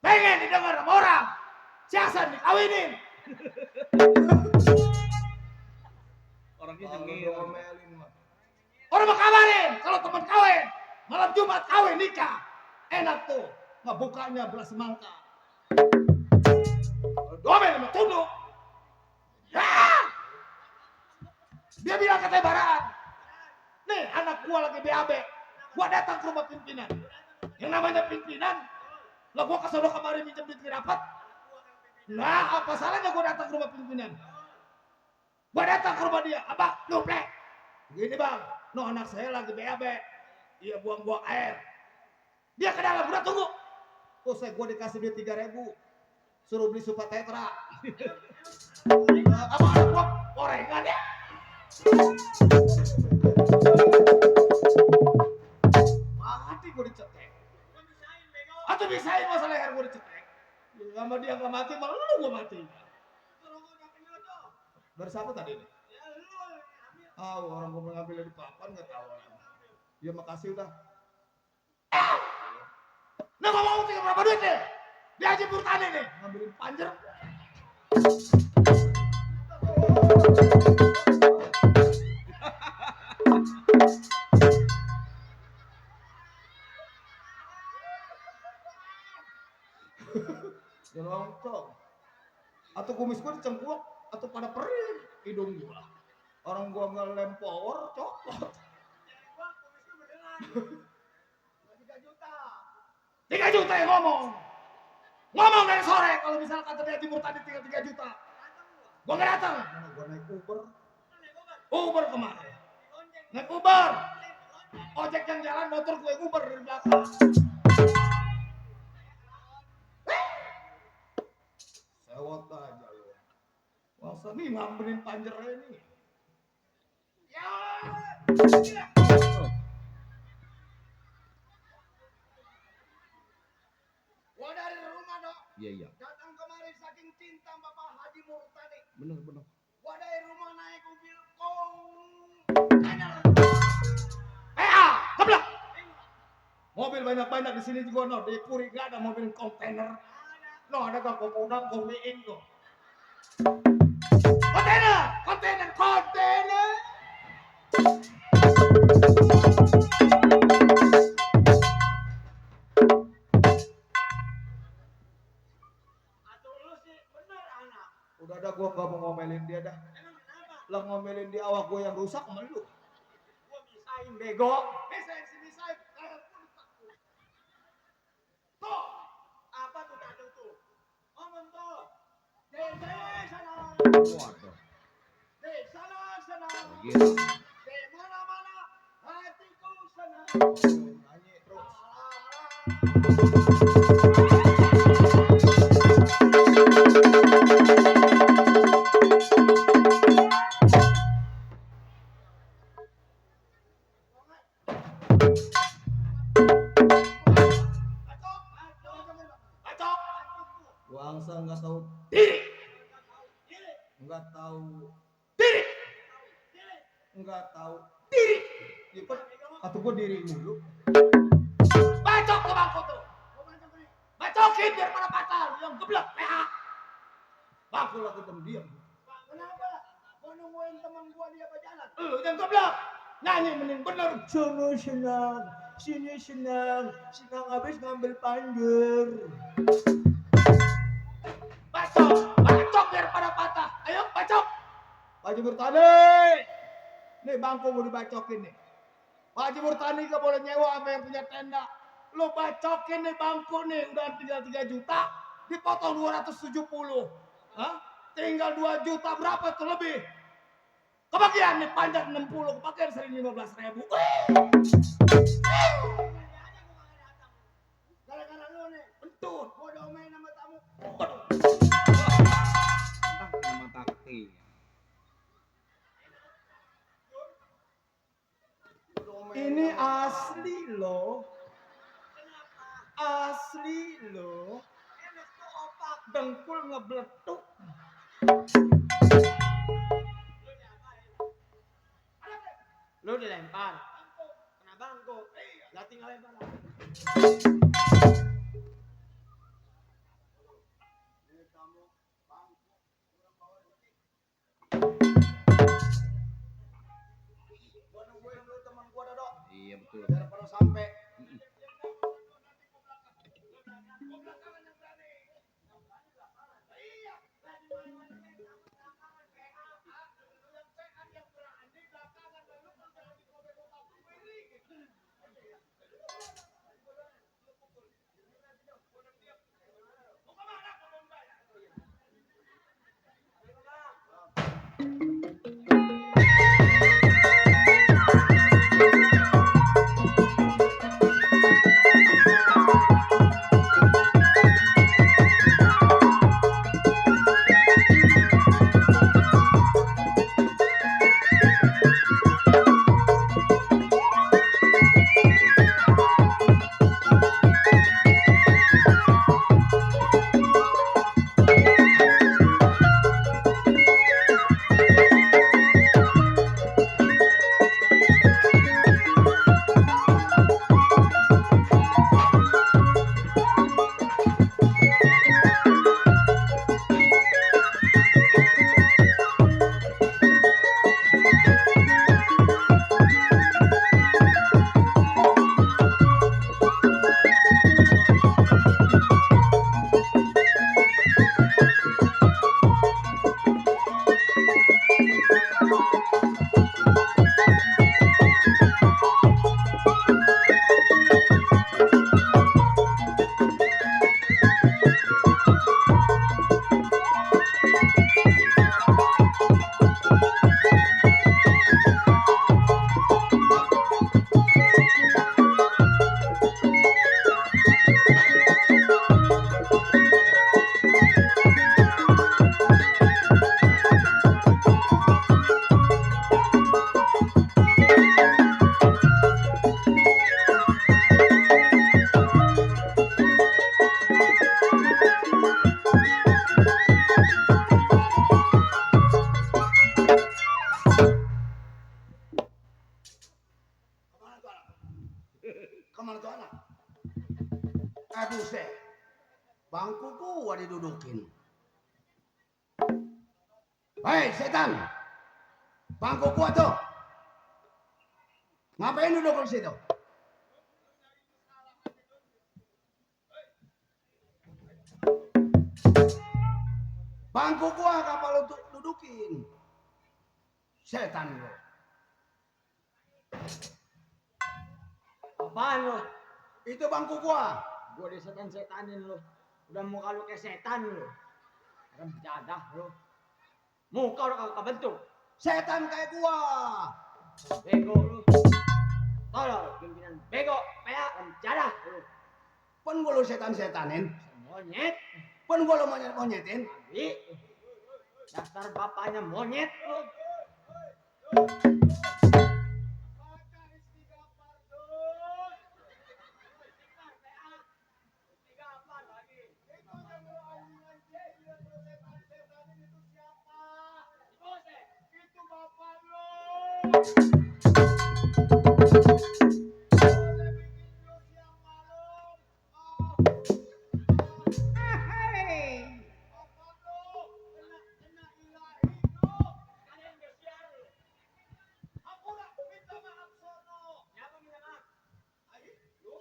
Pengen didengar sama orang. Si Hasan dikawinin. Orangnya nyengir. Orang mau kabarin kalau teman kawin. Malam Jumat kawin nikah. Enak tuh. Ngebukanya belas semangka. Domel sama tunduk. Ya! Dia bilang katanya baraan. Nih anak gua lagi BAB. Gua datang ke rumah pimpinan. Yang namanya pimpinan. Lah gua kesana kemarin minjem duit rapat. Nah apa salahnya gua datang ke rumah pimpinan. Gua datang ke rumah dia. Apa? Nuplek. Gini bang. No anak saya lagi BAB. Iya buang-buang air. Dia ke dalam. Udah tunggu. Tuh saya gua dikasih duit 3.000. Suruh beli supa tetra. Apa anak gua gorengan ya? Mati gue dicetek. Atau bisain masalah leher gue dicetek. Sama dia gak mati, malah lu gue mati. Dari siapa tadi ini? Ah, orang gua ngambil di papan nggak tahu. Ya makasih udah. Nah ngomong tinggal berapa duit nih? Dia aja bertani nih, ngambilin panjer. Ya loncong. Atau kumis gua dicengkuak, atau pada perih hidung gua. Orang gua ngelem power copot. 3 juta yang ngomong. Ngomong dari sore kalau misalkan terjadi Timur tadi tinggal 3 juta. Gua nggak datang. Mana gua naik Uber. Uber kemarin. Naik Uber. Ojek yang jalan motor gue Uber dari belakang. Sewot aja lu. Masa nih ngambilin panjernya nih. Ya. Gua dari rumah dok. Iya. Datang kemari saking cinta Bapak Haji Murtadi. Bener. Gua dari rumah naik mobil kontainer. Keblak. Mobil banyak-banyak di sini juga no. Di Puri gak ada mobil kontainer. No, ada kok pudang komiin kok. Kontainer. Atau lu sih bener anak. Udah ada gua gak mau ngomelin dia dah. Emang kenapa? Lah ngomelin di awak gua yang rusak sama lu. Gua bisain bego. Bisain. Tuh. Apa tuh tadi tuh? Ngomong tuh. Di sana. Waduh. Di sana. Gitu. Di mana-mana. Hatiku senang. Nyanyi terus. Bacok. Gua angsa nggak tahu Diri. nggak tahu Diri. nggak tahu Diri. ya, atau gua diri dulu. Bacok ke bangku tuh. Bacokin biar pada patah. Yang geblek. PH. Bangku lagi diam. Kenapa? Gua nungguin teman gua dia berjalan. Lu yang geblek. Nyanyi mending bener. Sini senang habis ngambil panjer. Bacok biar pada patah. Ayo bacok. Pak Haji Murtadi, nih bangku mau dibacokin nih. Pak Haji Murtadi gak boleh nyewa sama yang punya tenda. Lu bacokin nih bangku nih, udah tinggal 3 juta, dipotong 270. Hah? Tinggal 2 juta berapa tuh lebih? Kebagian nih panjang 60, kebagian 15.000. Gara-gara lu nih. Bentut. Gua domain sama tamu. Waduh. Entah nama kaki. Ini asli loh. Kenapa? Asli loh. Enak tuh opak. Dengkul ngebletuk. Lu dilempar. Kena bangku. Lah tinggal lempar. Gua nungguin dulu teman gua Dodok. Iya betul. Biar pada sampai. Kemana tuh anak? Buset. Bangku gua didudukin. Hei setan. Bangku gua tuh. Ngapain duduk di situ? Bangku gua kapal lu dudukin. Setan lu. Apaan lo? Itu bangku gua. Gua disetan-setanin lo. Udah muka lu kayak setan lo. Rem jadah lo. Muka udah kagak bentuk. Setan kayak gua. Bego lo. Tolol pimpinan bego. Kayak rem jadah lo. Pun gua lu setan-setanin. Monyet. Pun gua lu monyet-monyetin. Abi. Dasar bapaknya monyet lo.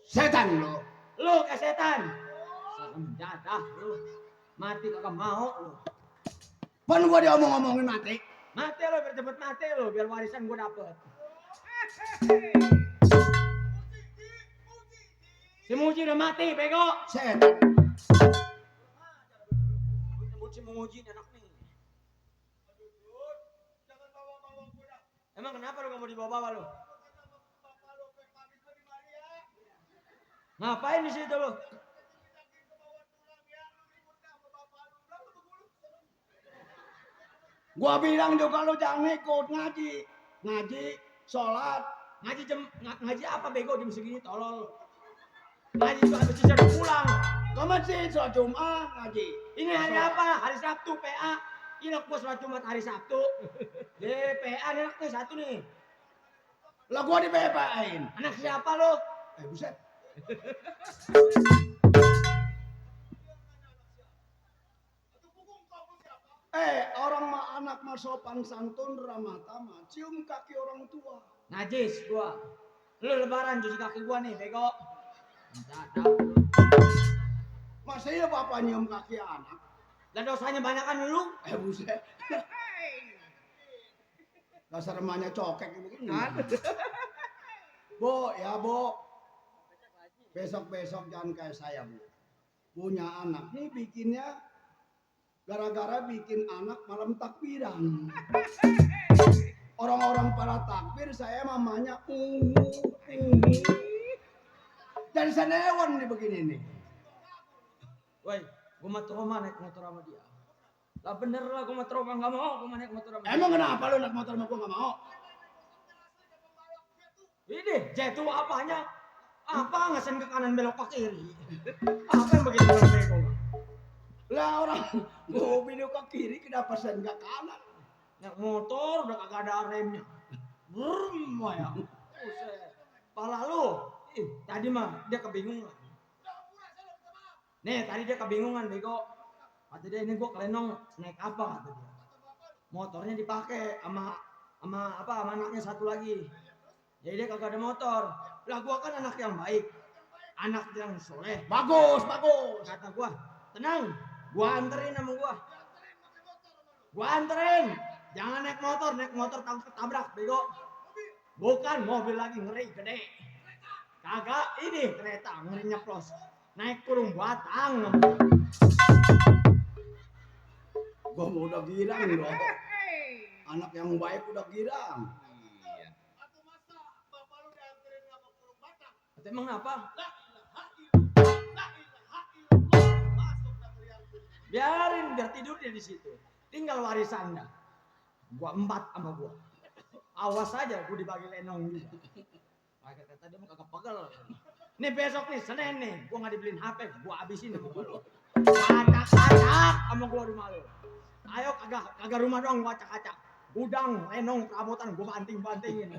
Setan lu. Lu kayak setan. Serem jadah lu. Mati kagak mau lu. Pun gua diomong-omongin mati. Mati lu biar cepet mati lu biar warisan gua dapet. Si Muji udah mati, bego. Setan. Si Muji anak nih. Emang kenapa lu gak mau dibawa-bawa lu? Ngapain di situ lu? Gua bilang juga lu jangan ikut ngaji. Ngaji, sholat. Ngaji apa bego jam segini tolol. Ngaji juga habis bisa pulang. Ke masjid sholat Jumat ngaji. Ini hari apa? Hari Sabtu PA. Inak gua sholat Jumat hari Sabtu. PA nih anak nih satu nih. Lah gua dibebain. Anak siapa lu? Buset. Orang mah anak mah sopan santun ramah tamah. Cium kaki orang tua. Najis gua. Lu lebaran cuci kaki gua nih, bego. Masa iya bapak nyium kaki anak? Lah dosanya banyakan lu. Buset. Dasar emaknya cokek begini. Bu, ya bu. Besok-besok jangan kayak saya bu. Punya anak nih bikinnya gara-gara bikin anak malam takbiran. Orang-orang para takbir saya mamanya dan senewan nih begini nih. Woi, gua mah trauma naik motor sama dia. Lah bener lah gua mah trauma enggak mau gua naik motor sama dia. Emang kenapa lu naik motor sama gua enggak mau? Ini jatuh apanya? Apa ngesen ke kanan belok ke kiri? Apa yang begitu bego? Lah orang gua video ke kiri kenapa sen ke kanan? Naik motor udah kagak ada remnya. Brum ya. Buset. Pala lu. Tadi mah dia kebingungan. Nih, tadi dia kebingungan bego. Kata dia ini gua kelenong naik apa kata dia. Motornya dipakai sama anaknya satu lagi. Jadi dia kagak ada motor. Lah gua kan anak yang baik. Anak yang soleh. Bagus. Kata gua, tenang. Gua anterin sama gua. Gua anterin. Jangan naik motor takut ketabrak, bego. Bukan mobil lagi ngeri gede. Kagak ini kereta ngeri nyeplos. Naik kurung batang. Gua mau udah girang loh. Anak yang baik udah girang. Iya. Emang apa? Biarin biar tidur dia di situ. Tinggal warisan dah. Gua 4 sama gua. Awas aja gua dibagi lenong juga. Pakai kata dia mau kagak pegel. Nih besok nih Senin nih, gua enggak dibeliin HP, gua habisin tuh gua. Acak-acak sama gua rumah lu. Ayo kagak rumah doang gua acak-acak. Gudang, lenong, perabotan gua banting-bantingin.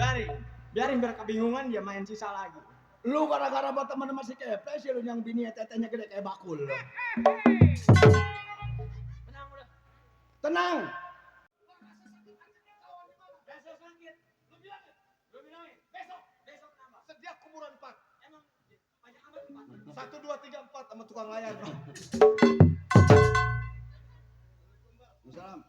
Biarin. Biarin biar kebingungan dia main sisa lagi. Lu gara-gara buat teman masih kepes lu yang bini tetenya gede kayak bakul lu. Tenang udah. Tenang. Besok sakit. Lu bilangin. Besok kenapa? Setiap kuburan 4. Emang banyak amat 4. 1 2 3 4 sama tukang layar. Salam.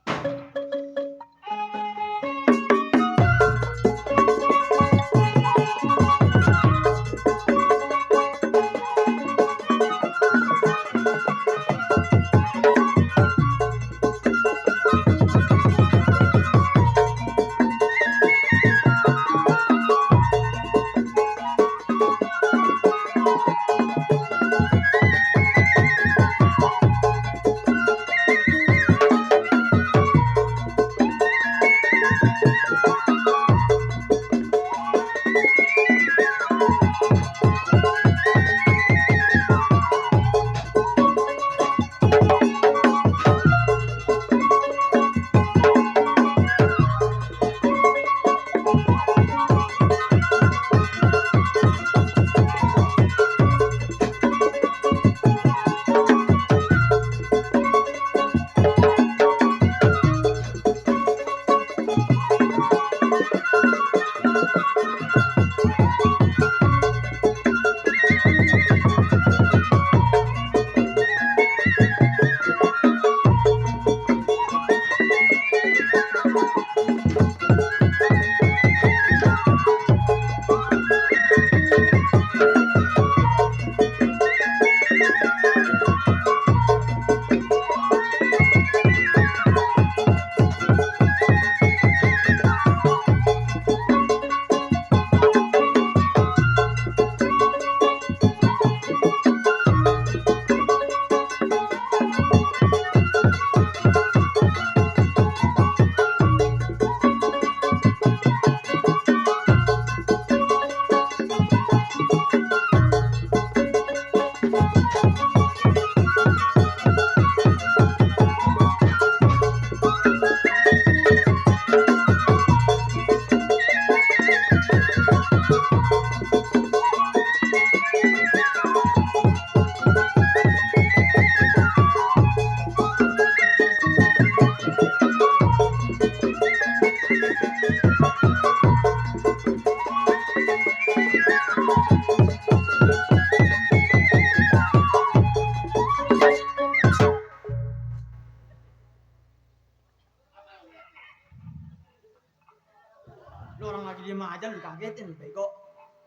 Lu orang lagi diem aja lu dikagetin lu bego.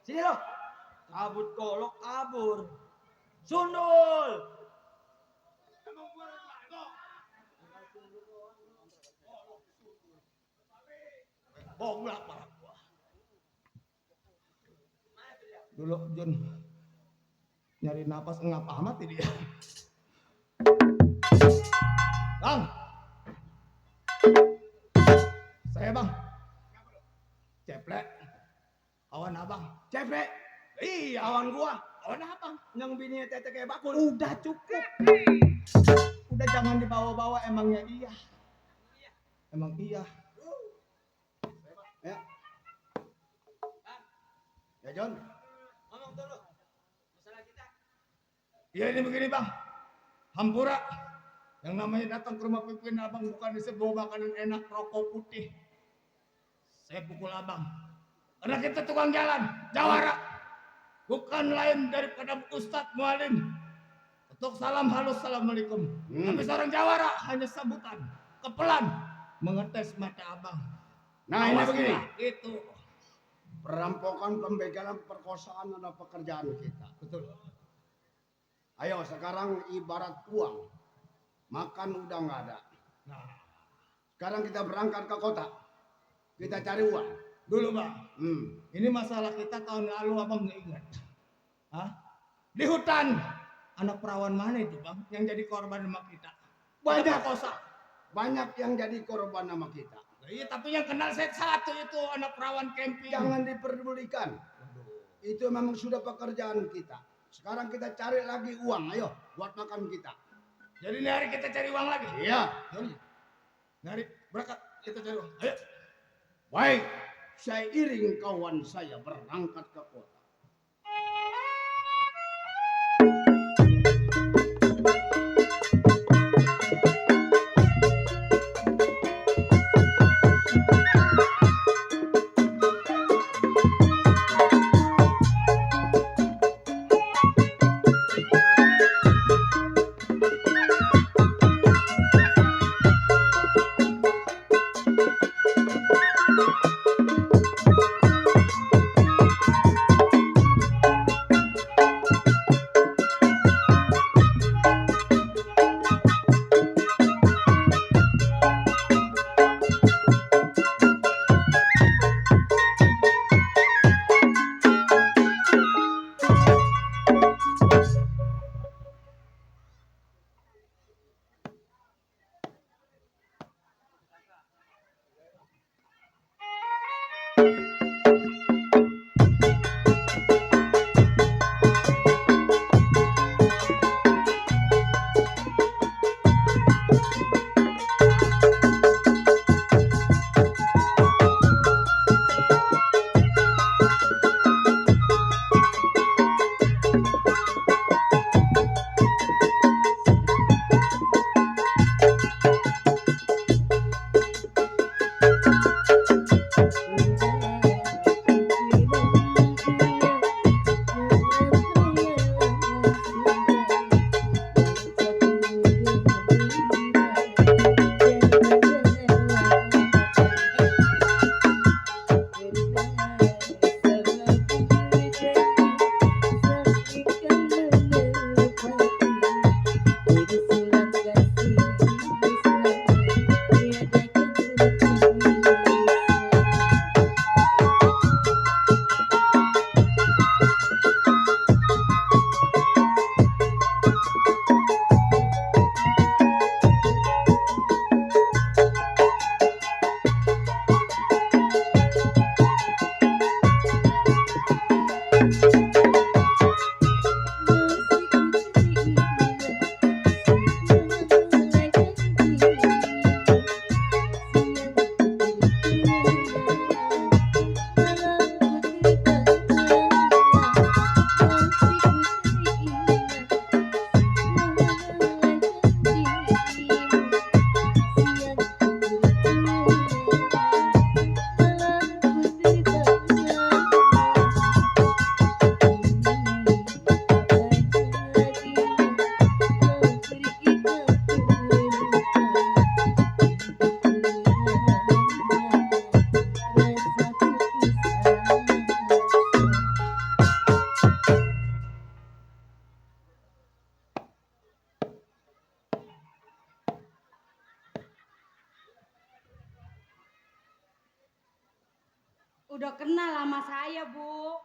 Sini lo. Kabut kolok kabur. Sundul. Boglak parah gua. Dulu Jun nyari napas ngap amat ini dia. Bang. Saya bang. Ceplek. Kawan abang. Ceplek. Iya kawan gua. Kawan abang. Yang bininya tete kayak bakul. Udah cukup. Udah jangan dibawa-bawa emangnya iya. Emang iya. Ya. Ya John. Ngomong dulu. Masalah kita. Ya ini begini bang. Hampura. Yang namanya datang ke rumah pimpin abang bukan disebut makanan enak rokok putih. Saya pukul abang. Karena kita tukang jalan. Jawara. Bukan lain daripada Ustadz Mualim. Untuk salam halus assalamualaikum. Tapi seorang jawara hanya sambutan. Kepelan. Mengetes mata abang. Nah ini begini, Itu. perampokan, pembegalan, perkosaan adalah pekerjaan kita. Betul. Ayo sekarang ibarat uang, makan udah nggak ada. Nah, Sekarang kita berangkat ke kota, kita cari uang. dulu bang. Hmm. Ini masalah kita tahun lalu abang nggak ingat. Hah? Di hutan. Anak perawan mana itu bang? Yang jadi korban sama kita. Banyak. Kosa. Banyak yang jadi korban sama kita. Iya tapi yang kenal saya satu itu anak perawan camping. Jangan diperdulikan. Itu memang sudah pekerjaan kita. Sekarang kita cari lagi uang, ayo buat makan kita. Jadi ini hari kita cari uang lagi. Iya. Hari berangkat kita cari uang. Ayo. Baik. saya iring kawan saya berangkat ke kota. Udah kenal sama saya, Bu?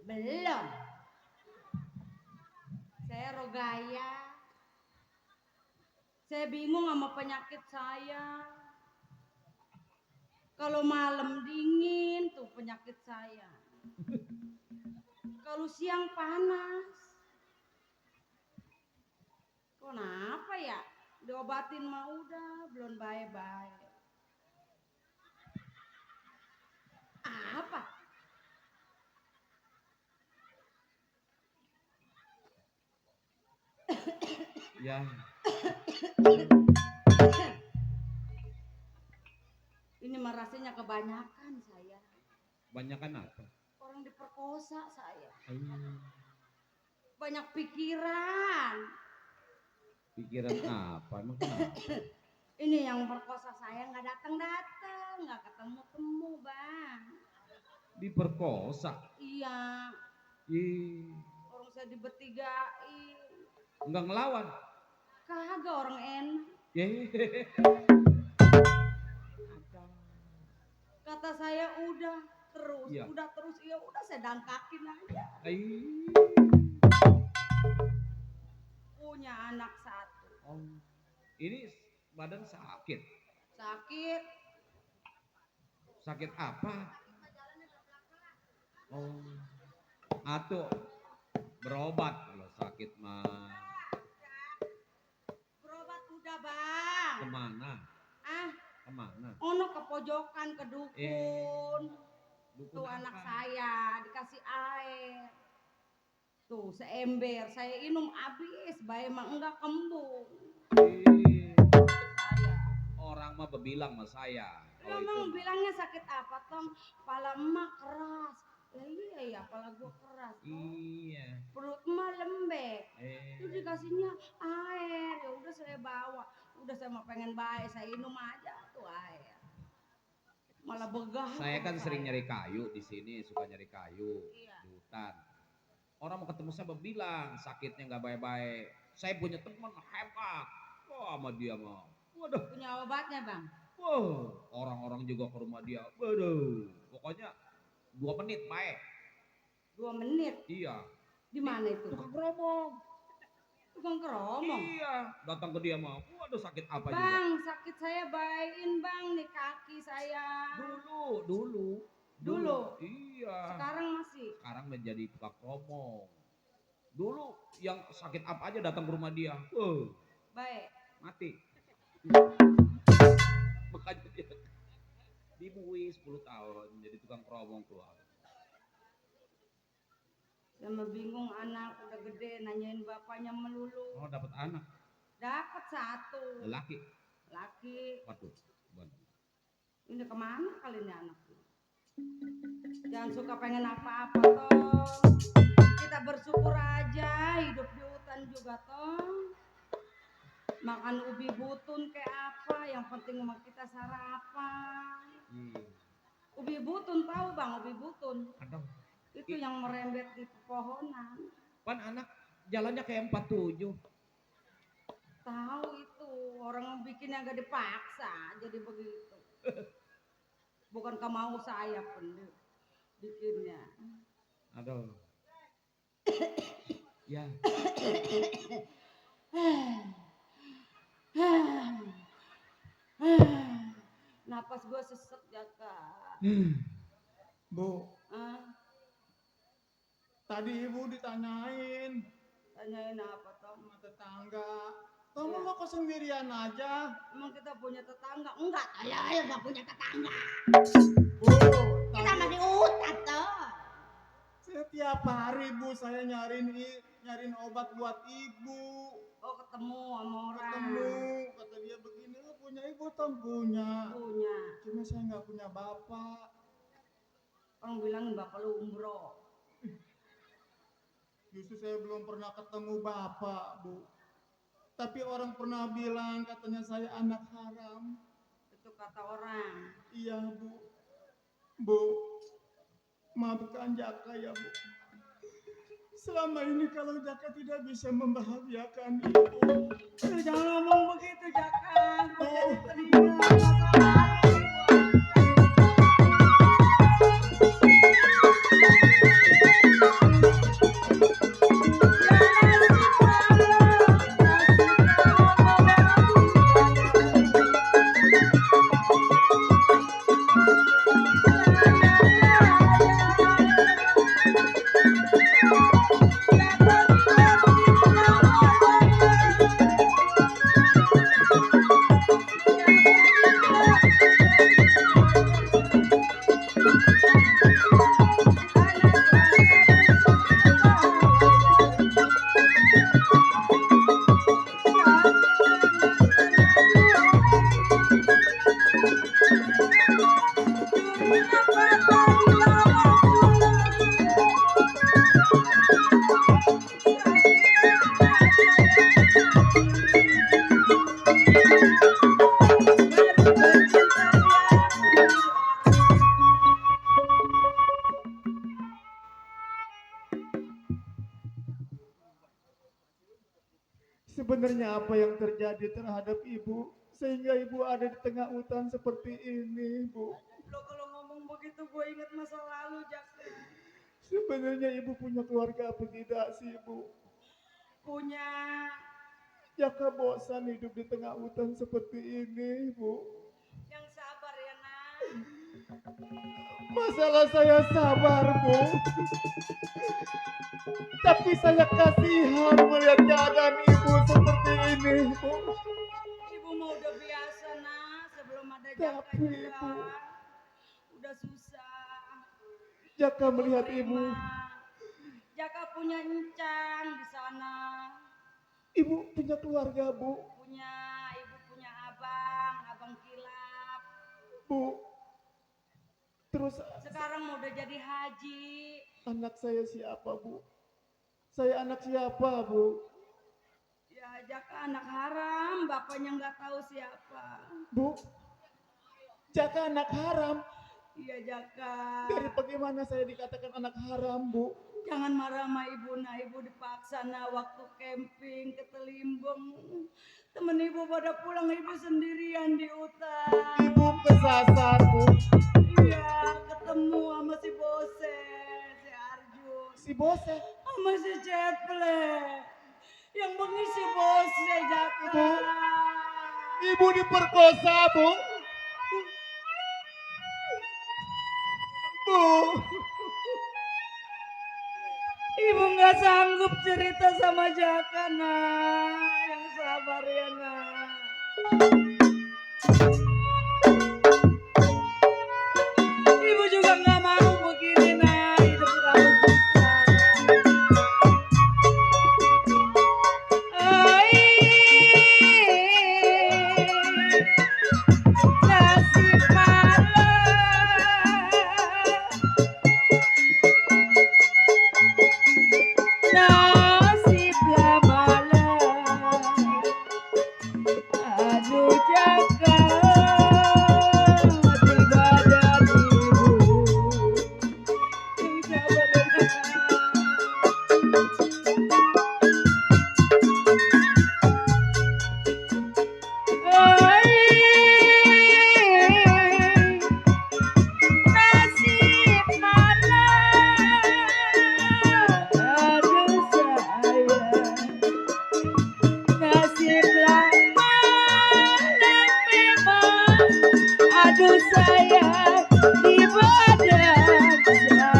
Belum. Saya Rogaya. Saya bingung sama penyakit saya. Kalau malam dingin tuh penyakit saya. Kalau siang panas. Kenapa ya? Diobatin mah udah, belum baik-baik. Apa? Ya, Ini mah rasanya kebanyakan saya. banyakan apa? Orang diperkosa saya. Aduh, Banyak pikiran. pikiran apa? Emang kenapa? Ini yang perkosa saya nggak datang-datang, nggak ketemu-temu, Bang. Diperkosa? Iya, Ih, orang saya dibertigain. enggak ngelawan? Kagak orang enak. Yeay. Kata saya udah terus, Iya. udah terus, ya udah saya dangkakin aja. Ih. Punya anak satu, Oh, ini badan sakit. sakit. Sakit apa? Oh, atuh berobat kalau sakit mah. Berobat udah, Bang. Kemana? Ah, Kemana? Ono ke pojokan ke dukun. Dukun Tuh anak apa? saya dikasih air. Tuh seember saya minum habis, bae emang enggak kembung. Ih, Saya. orang mah bebilang sama saya. Kalau itu Emang mah. bilangnya sakit apa, Tong? Pala emak keras. Ya iya ya, pala gua keras. Tong. Iya. Perut emak lembek. Terus Eh. dikasihnya air. Ya udah saya bawa. Udah saya mau pengen baik, saya minum aja tuh air. Malah begah. Saya kan perut sering saya. nyari kayu di sini, suka nyari kayu Iya. di hutan. Orang mau ketemu saya bilang sakitnya nggak baik-baik. Saya punya teman hebat. Wah, sama dia mah. Waduh, Punya obatnya, Bang? wow. Orang-orang juga ke rumah dia. Waduh, pokoknya 2 menit baik. 2 menit. Iya. Di mana itu? Tukang keromong. Tukang keromong. Iya, datang ke dia mah. Waduh, sakit apa juga. Bang, sakit saya baikin, Bang, nih kaki saya. Dulu. Dulu? Iya. Sekarang masih. Sekarang menjadi tukang keromong. Dulu yang sakit apa aja datang ke rumah dia. Baik. Mati. Makanya dia dibui 10 tahun jadi tukang keromong keluar. Sama bingung anak udah gede nanyain bapaknya melulu. Oh, dapat anak. Dapat 1. Lelaki. Laki. Waduh. Waduh. Ini kemana kali ini anak? Jangan suka pengen apa-apa toh. Kita bersyukur aja hidup di hutan juga toh. Makan ubi butun kayak apa, yang penting mah kita sarapan. Ubi butun tahu Bang, ubi butun. Aduh. Itu yang merembet di pepohonan. Pan anak jalannya kayak 47. Tahu itu, orang bikin yang gak dipaksa jadi begitu. Bukan kemau saya pun bikinnya. Aduh. Ya. Napas gua sesek Jaka. Bu, Ah, tadi ibu ditanyain tanyain apa toh? sama tetangga. Kamu Iya. mau kok sendirian aja? Emang kita punya tetangga? Enggak, saya enggak punya tetangga. Bu, Kita tadi masih hutan toh. setiap hari bu saya nyariin obat buat ibu. Oh ketemu sama orang. Ketemu, kata dia begini, lu punya ibu Tom? Punya. Punya. Cuma saya nggak punya bapak. Orang bilangin bapak lu umroh. Justru saya belum pernah ketemu bapak, Bu. Tapi orang pernah bilang katanya saya anak haram. Itu kata orang. Iya, Bu. Bu, maafkan Jaka ya, Bu. Selama ini kalau Jaka tidak bisa membahagiakan ibu. Jangan ngomong begitu Jaka. Gua Bu, jadi teringat masa lalu. sebenarnya apa yang terjadi terhadap ibu sehingga ibu ada di tengah hutan seperti ini, Bu? Lo kalau ngomong begitu gue inget masa lalu Jaka. Sebenarnya ibu punya keluarga apa tidak sih, Bu? Punya. Jaka bosan hidup di tengah hutan seperti ini, Bu. Yang sabar ya nak. Masalah saya sabar, Bu. Tapi saya kasihan melihat keadaan ibu seperti ini, Bu. Ibu mau udah biasa nak. Sebelum ada Jaka Tapi, juga Bu. udah susah. Jaka melihat ibu. Jaka punya encang di sana. Ibu punya keluarga, Bu. Ibu punya abang kilap. Bu. Terus Sekarang mau udah jadi haji. anak saya siapa, Bu? Saya anak siapa, Bu? Ya Jaka anak haram, bapaknya nggak tahu siapa. Bu. Jaka anak haram. Iya Jaka. Dari bagaimana saya dikatakan anak haram, Bu? Jangan marah sama ibu, nah ibu dipaksa waktu camping ke Telimbong. Temen ibu pada pulang, ibu sendirian di hutan. Ibu kesasar, Bu. Iya, ketemu sama si Bose, si Arjun. Si Bose. Sama si Ceple. Yang mengisi Bose, Jaka. Bu. Ibu diperkosa, Bu. Bu. Ibu nggak sanggup cerita sama Jaka, nak. Yang sabar ya, nak. Ibu juga nggak mau begini, nak. Hidup kamu susah. Ai, nasib malam. Nasiblah malam. Aduh Jaka, tiba dan ibu. Yang sabar ya, nasib malam. Aduh sayang, nasiblah malam memang. Aduh sayang, di badan saya.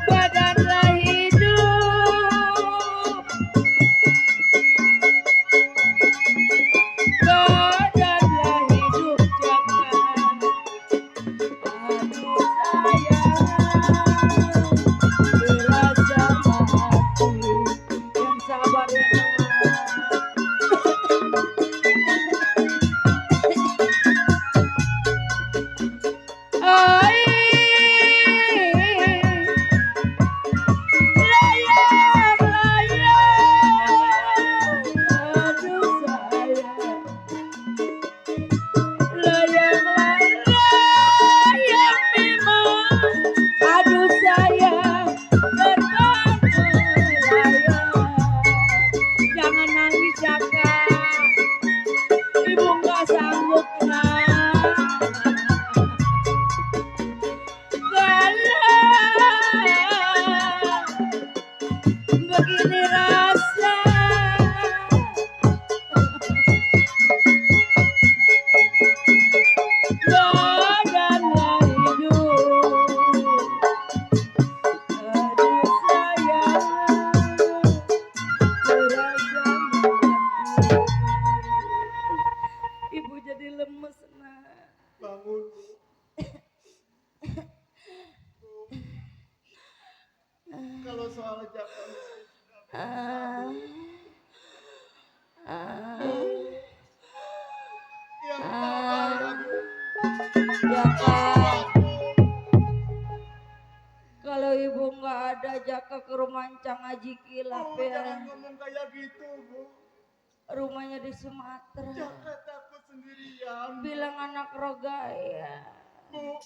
Badanlah hidup, badanlah hidup Jaka. Aduh sayang, berasa mati. Yang sabar ya, nak. Ai, layang, layang, aduh sayang, layang, layang memang, aduh sayang, terbang melayang. Jangan nangis Jaka, ibu nggak sanggup, nak. Begini rasa, badanlah hidup. Aduh sayang, terasa mati. Ibu jadi lemes, nak. Bangun, Bu. Kalau soal Jaka Ah, ah, yang ah, sabar, Bu. Jaka. Kalau ibu nggak ada, Jaka ke rumah Encang Haji Kilap Bu, jangan ya. ngomong kayak gitu, Bu. Rumahnya di Sumatera. Jaka takut sendirian. Bilang anak Rogaya. Bu.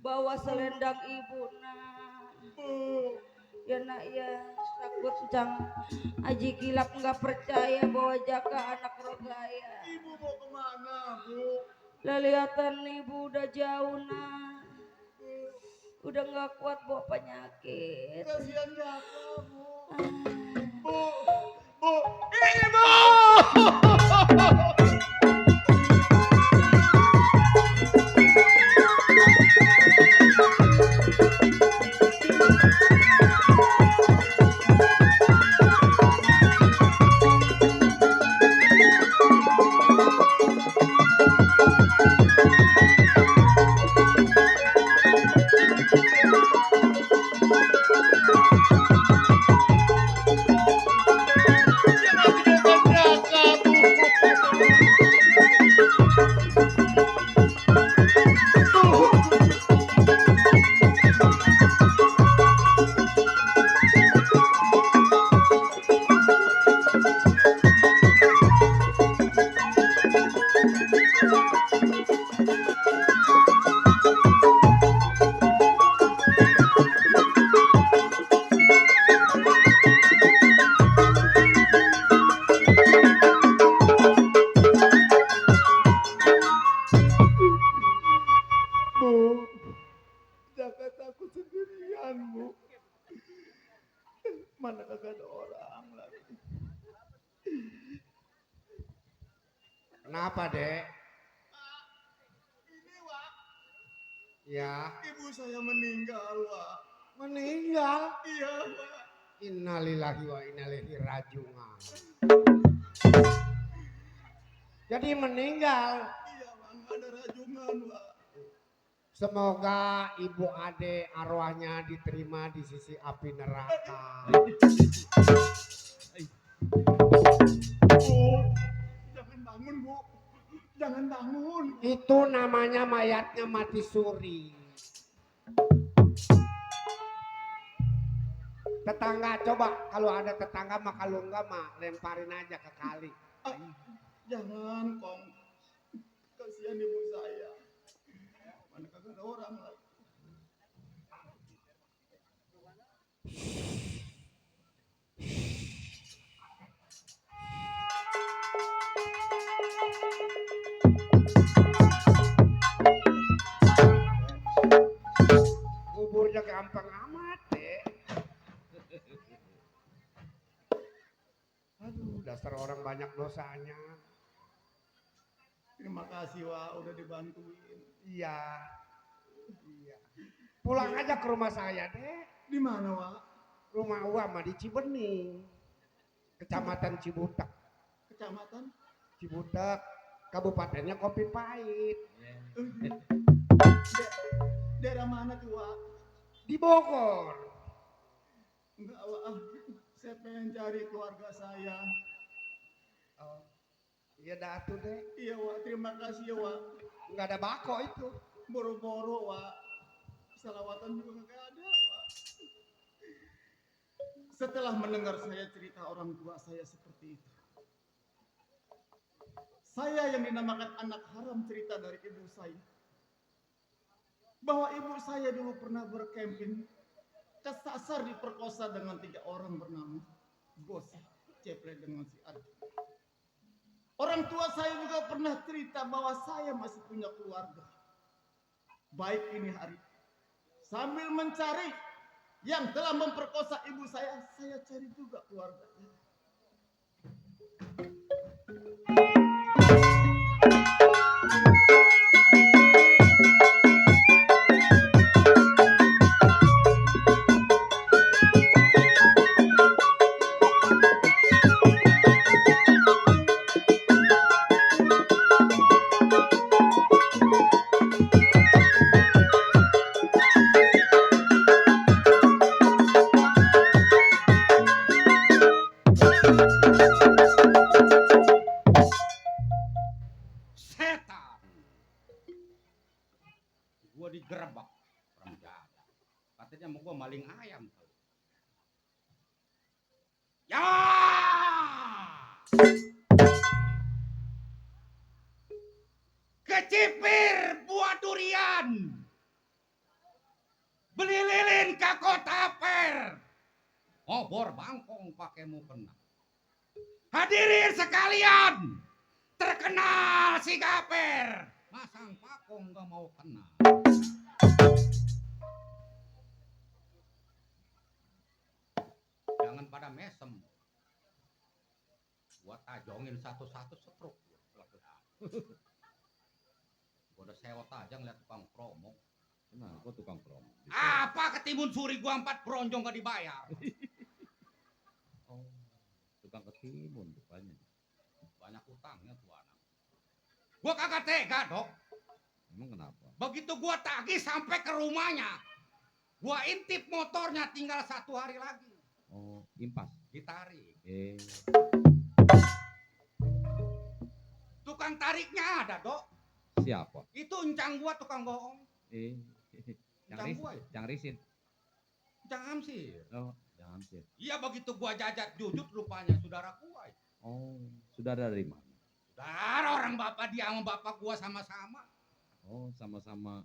Bawa selendang ibu, nak. Bu. Ya nak ya, takut Encang Haji Kilap nggak percaya bahwa Jaka anak Rogaya. Ibu mau kemana, Bu? Lah lihatan ibu udah jauh, nak. Udah nggak kuat bawa penyakit. Kasihan Jaka, Bu. Ah. Bu. Bu. Ibu. Mana kagak ada orang lagi. Kenapa, Dek? Ini Wak, Ya, ibu saya meninggal Wak. meninggal. Iya Wak. Innalillahi wa inna ilaihi rajiun. Jadi meninggal. Iya Bang, ada rajungan Wak. Semoga ibu ade arwahnya diterima di sisi api neraka. Bu, jangan bangun Bu. Jangan bangun. Itu namanya mayatnya mati suri. Tetangga, coba kalau ada tetangga mah kalau enggak mah lemparin aja ke kali. Ah, jangan Kong. Kasihan ibu saya. Mana kagak ada orang lagi. Kuburnya gampang amat, Dek. Aduh, dasar orang banyak dosanya. Terima kasih Wak, udah dibantuin. Iya. Iya. Pulang aja ke rumah saya, Dek. Di mana Wak? Rumah gua mah di Cibening. Kecamatan Cibutek. Kecamatan? Cibutek, kabupatennya Kopi Pahit. Daerah mana tuh Wak? Di Bogor. Enggak Wak, saya pengen cari keluarga saya. Oh. Iya dah tuh, Dek. Iya Wak, terima kasih ya Wak. Nggak ada bako itu. Boro-boro Wak. Salawatan juga nggak ada Wak. Setelah mendengar saya cerita orang tua saya seperti itu, saya yang dinamakan anak haram cerita dari ibu saya bahwa ibu saya dulu pernah berkemping, kesasar diperkosa dengan 3 orang bernama Gosi, Ceple dengan si Arjun. Orang tua saya juga pernah cerita bahwa saya masih punya keluarga. Baik ini hari, sambil mencari yang telah memperkosa ibu saya cari juga keluarganya. Setan. Gua digerebek orang jaga. Katanya mau gua maling ayam. Ya! Kecipir buah durian. Beli lilin ke kota per. Obor bangkong pakai mukena. Hadirin sekalian. Terkenal si Gaper. Masang pakong gak mau kenal. Jangan pada mesem. Gua tajongin satu-satu setruk. Gua udah sewot aja ngeliat tukang promo. Nah, gua tukang promo. Apa ketimun suri gua 4 bronjong gak dibayar? Oh, tukang ketimun rupanya. Banyak utangnya tuh anak. Gua kagak tega, Dok. Emang kenapa? Begitu gua tagih sampai ke rumahnya, gua intip motornya tinggal 1 hari lagi. Oh, impas. Ditarik. Tukang tariknya ada, Dok. Siapa? Itu encang gua tukang bohong. Yang gua ya? Yang risin. Jangan sih. Oh, jangan sih. Iya begitu gua jajat jujut rupanya saudara gua. Oh, sudah dari mana? Saudara orang bapak dia sama bapak gua sama-sama. Oh, sama-sama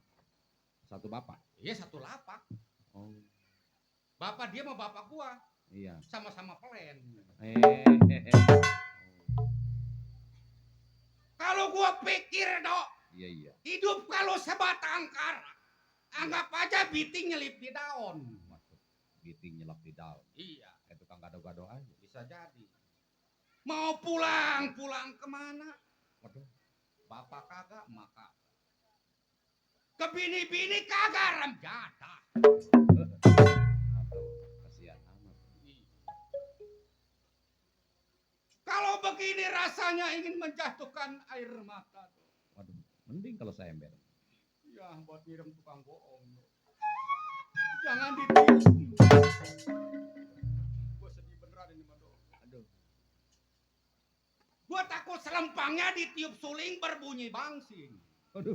satu bapak. Iya satu lapak. Oh, Bapak dia sama bapak gua iya. sama-sama pelen. Oh, Kalau gua pikir, Dok, iya iya. hidup kalau sebatang kara, anggap aja biting nyelip di daun. Masuk. Giting nyelap di dalam. Iya, Kayak tukang gado-gado aja. bisa jadi. Mau pulang kemana? Waduh, Bapak kagak, maka ke bini-bini kagak ram jatah. aduh, kasihan amat. Kalau begini rasanya ingin menjatuhkan air mata. Waduh, mending kalau saya ember. Ya buat ngirim tukang bohong. Jangan ditiup. Gue sedih beneran ini Mado. Aduh, Gue takut selempangnya ditiup suling berbunyi bangsing. waduh.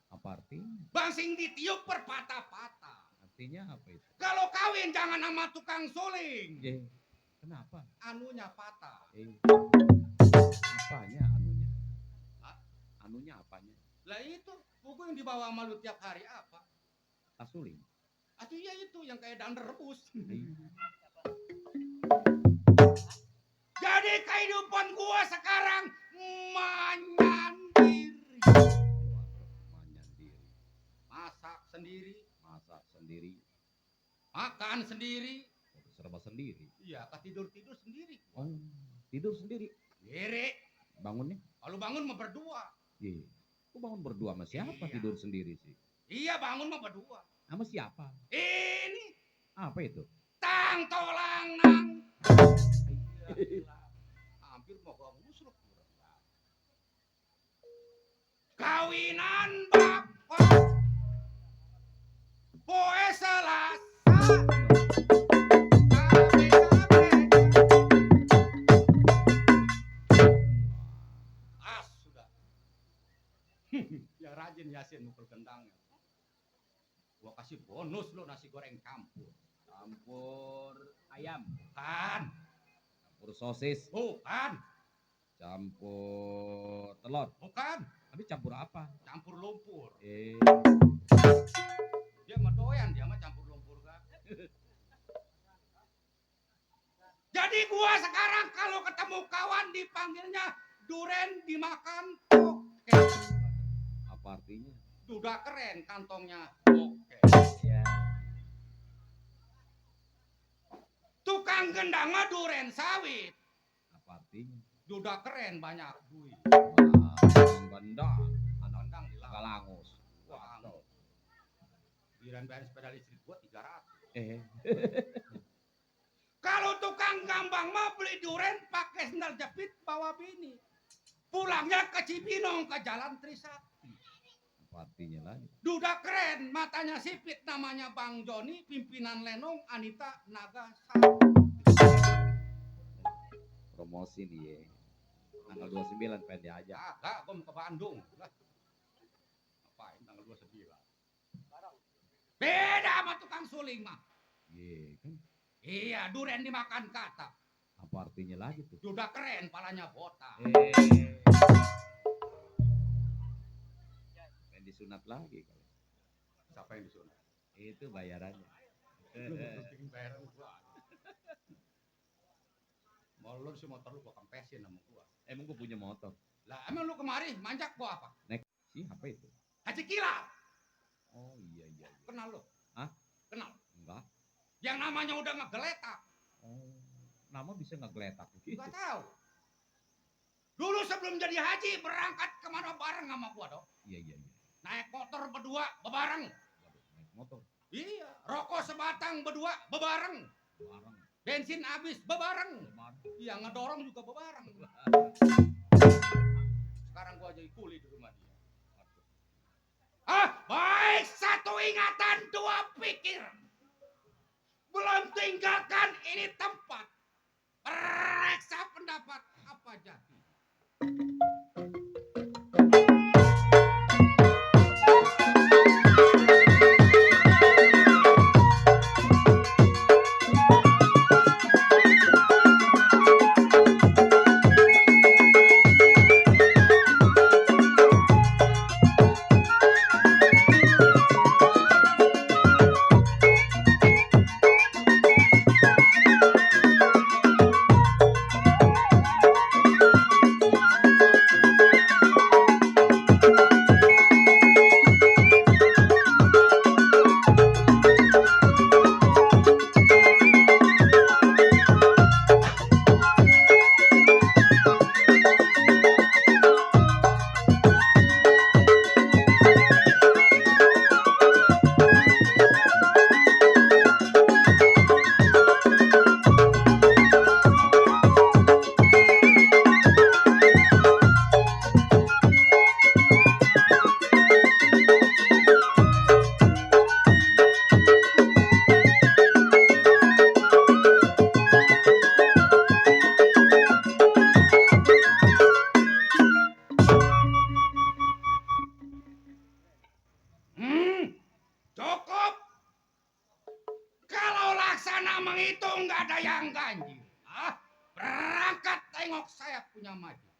Apa artinya? Bangsing ditiup berpatah-patah. Artinya apa itu? Kalau kawin jangan sama tukang suling. Kenapa? Anunya patah. Apanya anunya? Hah? Anunya apanya? Lah itu buku yang dibawa sama lu tiap hari apa? Tas suling. Aduh ya itu yang kayak daun rebus. Jadi kehidupan gua sekarang menyendiri. Menyendiri. Masak sendiri, Masak sendiri. makan sendiri. Serba sendiri. Iya, tidur-tidur sendiri. Oh, tidur sendiri. Sendiri. Bangunnya? Kalau bangun mah berdua. Iya. Kok bangun berdua sama siapa Iya. tidur sendiri sih? Iya, bangun mah berdua. Sama siapa? Ini Apa itu? tang tolang nang. Hampir mau gua ngusruk. Kawinan bapak. Poe Selasa. Sudah. Yang rajin Yasin mukul gendangnya. Gua kasih bonus lo nasi goreng campur. Campur ayam. Bukan, Campur sosis. bukan, Campur telur. bukan. Tapi campur apa? Campur lumpur. Dia mah doyan, dia mah campur lumpur kan. Jadi gua sekarang kalau ketemu kawan dipanggilnya duren dimakan oke. Apa artinya? Duda keren kantongnya oke. Ya. Tukang gendang mah duren sawit. Apa artinya? Duda keren banyak duit. Gendang. Anak gendang di Agak langus. Waduh. Giliran bayar sepeda listrik gua 300. Kalau tukang gambang mah beli duren pakai sendal jepit bawa bini. Pulangnya ke Cibinong ke Jalan Trisakti. Apa artinya lagi? Duda keren, matanya sipit namanya Bang Joni, pimpinan Lenong Anita Nagasaki. Promosi nih ya. Tanggal 29 pengen diajak. Agak, gua mau ke Bandung. Lah. Ngapain tanggal 29? Beda sama tukang suling mah. Iya kan? Iya, duren dimakan kata. Apa artinya lagi tuh? Duda keren, palanya botak. Pengen disunat lagi kali. Siapa yang disunat? Itu bayarannya. Lu bikin bayaran gua. Mau lu si motor lu gua kempesin sama gua. Emang gue punya motor. Lah emang lu kemari manjak gua apa? Siapa itu? Haji Kila. Oh iya. Kenal lu? Hah? Kenal. Enggak. Yang namanya udah ngegeletak. Oh, nama bisa ngegeletak gitu. Enggak tahu. Dulu sebelum jadi haji berangkat kemana bareng sama gua dong. Iya. Naik motor berdua bebareng. Waduh, naik motor Iya. Rokok sebatang berdua bebareng. bareng. Bensin habis bebareng. Bareng. Iya ngedorong juga bebareng. Sekarang gua jadi kuli di rumah dia. Baik, satu ingatan, dua pikir. Belum tinggalkan ini tempat. Periksa pendapat apa jadi. Mamang itu nggak ada yang ganjil. Ah, berangkat tengok saya punya majikan.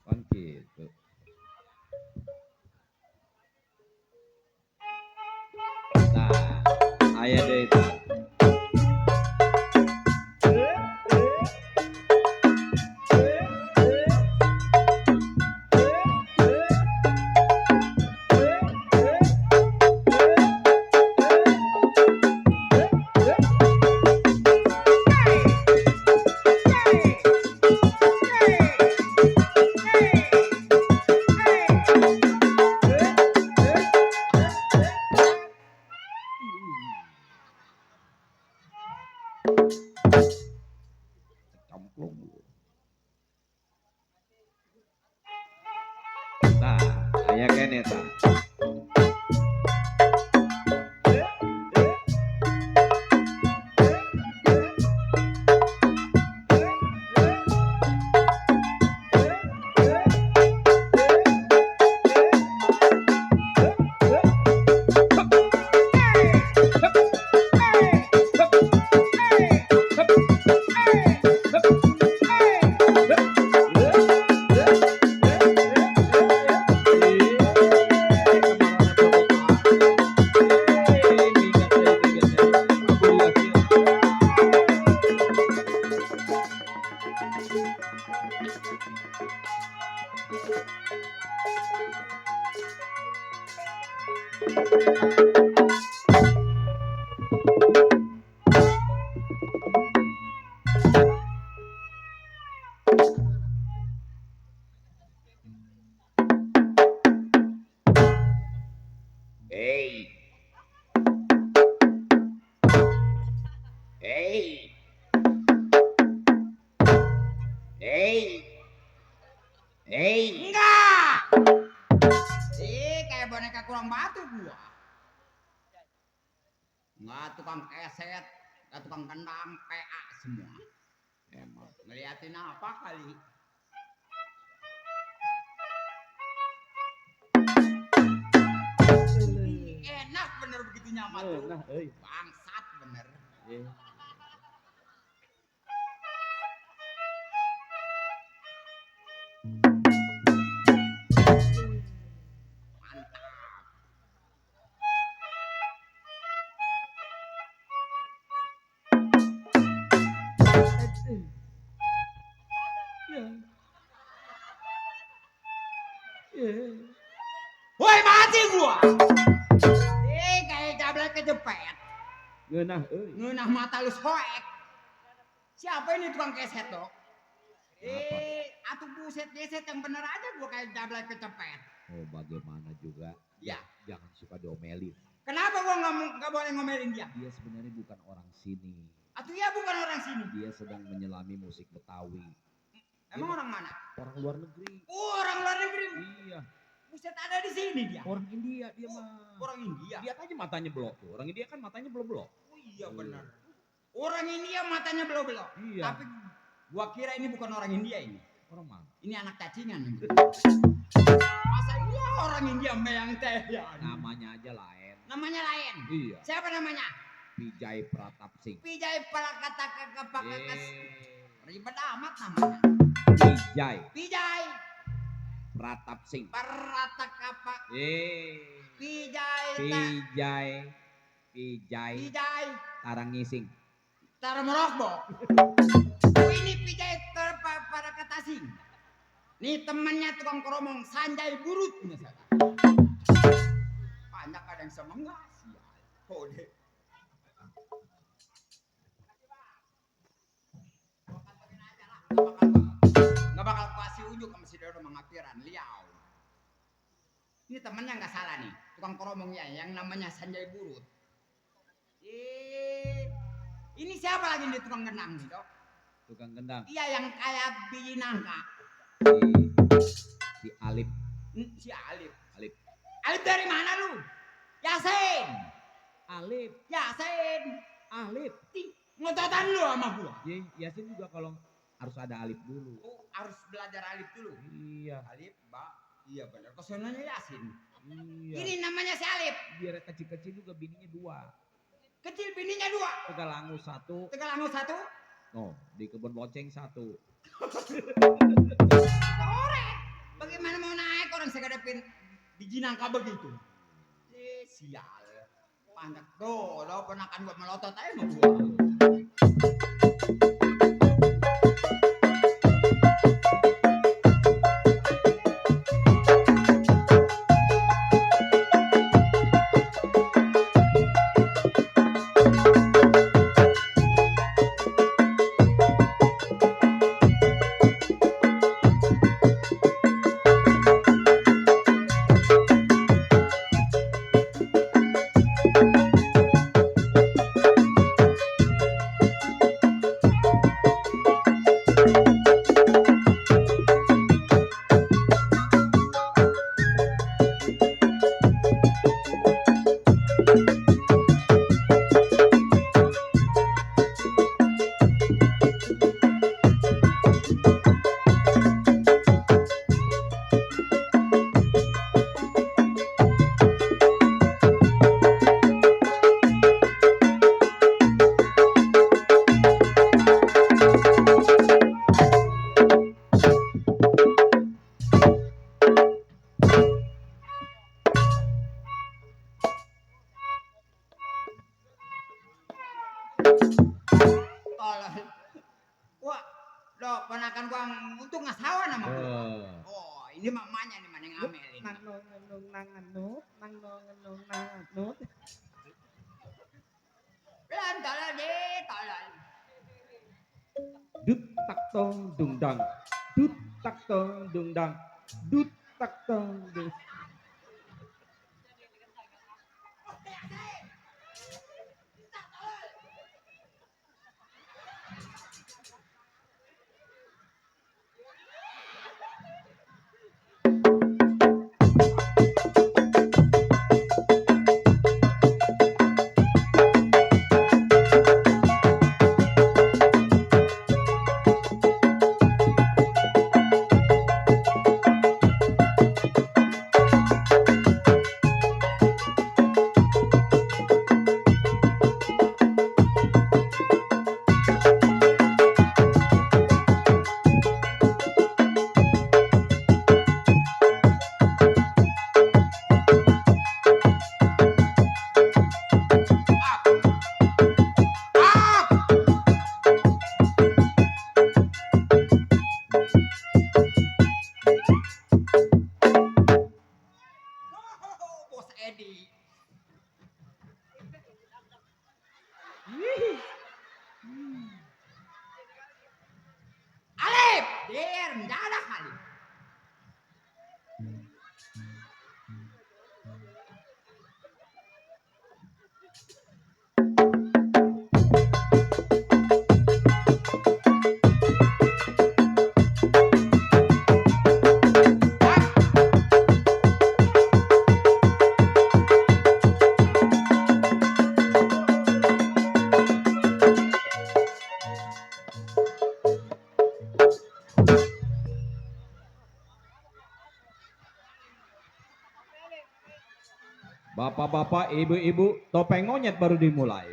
Kan gitu. Nah, ayah deh itu. Camplung. Nah, ayah kene ta. Hey, hey, hey, hey. Enggak. Kayak boneka kurang batu gua. Enggak tukang keset, enggak tukang kendang, PA semua. Emang ngeliatin apa kali? Enak bener begitu nyaman tuh. Nah, Bangsat bener. Mantap. Woi mati gua. Kayak jablay kejepet. Ngeunah Ngeunah mata lu soek. Siapa ini tukang keset, Dok? Atuh buset geset yang bener aja gua kayak jablay kecepet. Oh, bagaimana juga. Ya. Jangan suka diomelin. Kenapa gua nggak boleh ngomelin dia? Dia sebenarnya bukan orang sini. Atuh ya bukan orang sini. Dia sedang menyelami musik Betawi. Emang orang mana? Orang luar negeri. Orang luar negeri. Iya. Buset ada di sini dia. Orang India dia mah. Orang India. Lihat aja matanya belok tuh. Orang India kan matanya belok-belok. Oh iya benar. Orang India matanya belok-belok. Iya. Tapi gua kira ini bukan orang India ini. Orang mana? Ini anak cacingan. Masa iya orang India meyang teh ya? Namanya aja lain. Namanya lain. Iya. Siapa namanya? Vijay Pratap Singh. Pijay Palakata Kakapakas. Ribet amat namanya. Vijay Pijay Pratap Singh. Parata Kapak. Pijay Vijay Tarangising. Taramorokbo. Ini Pijay para kata sing. Nih temannya tukang keromong Sanjay Burut misalnya. Banyak ada yang semangat sih. Kode. Nggak bakal kasih unjuk sama si Dodo mengapiran liau. Ini temannya nggak salah nih, tukang keromongnya yang namanya Sanjay Burut. Ini siapa lagi nih tukang gendang nih, Dok? Tukang gendang. Iya yang kayak biji nangka. Si Alip. Si Alip. Alip. Alip dari mana lu? Yasin. Alip. Yasin. Alip. Ngototan lu sama gua. Yasin juga kalau harus ada Alip dulu. Oh, harus belajar Alip dulu. Iya. Alip, Mbak. Iya benar. Kesonanya Yasin. Iya. Ini namanya si Alip. Biar kecil-kecil juga bininya 2. Kecil bininya 2. Tegalangu 1. Tegalangu 1. Oh, di kebun lonceng 1. Korek. Bagaimana mau naik orang saya ngadepin biji nangka begitu? Sial. Panjang tuh, lo ponakan gua melotot aja sama gua. untuk ngasawan sama gua. Eh. Oh, ini mamanya nih Maneng Amel ini. Nang nong ngenung nang anut, nang nong ngenung nang anut. Pelan tolol deh, tolol. Dut tak tong dung dang. Dut tak tong dung dang. Dut tak tong dung. Oh, Bos Edi. Alif, der, mendadak kali. Bapak-bapak, ibu-ibu, topeng monyet baru dimulai.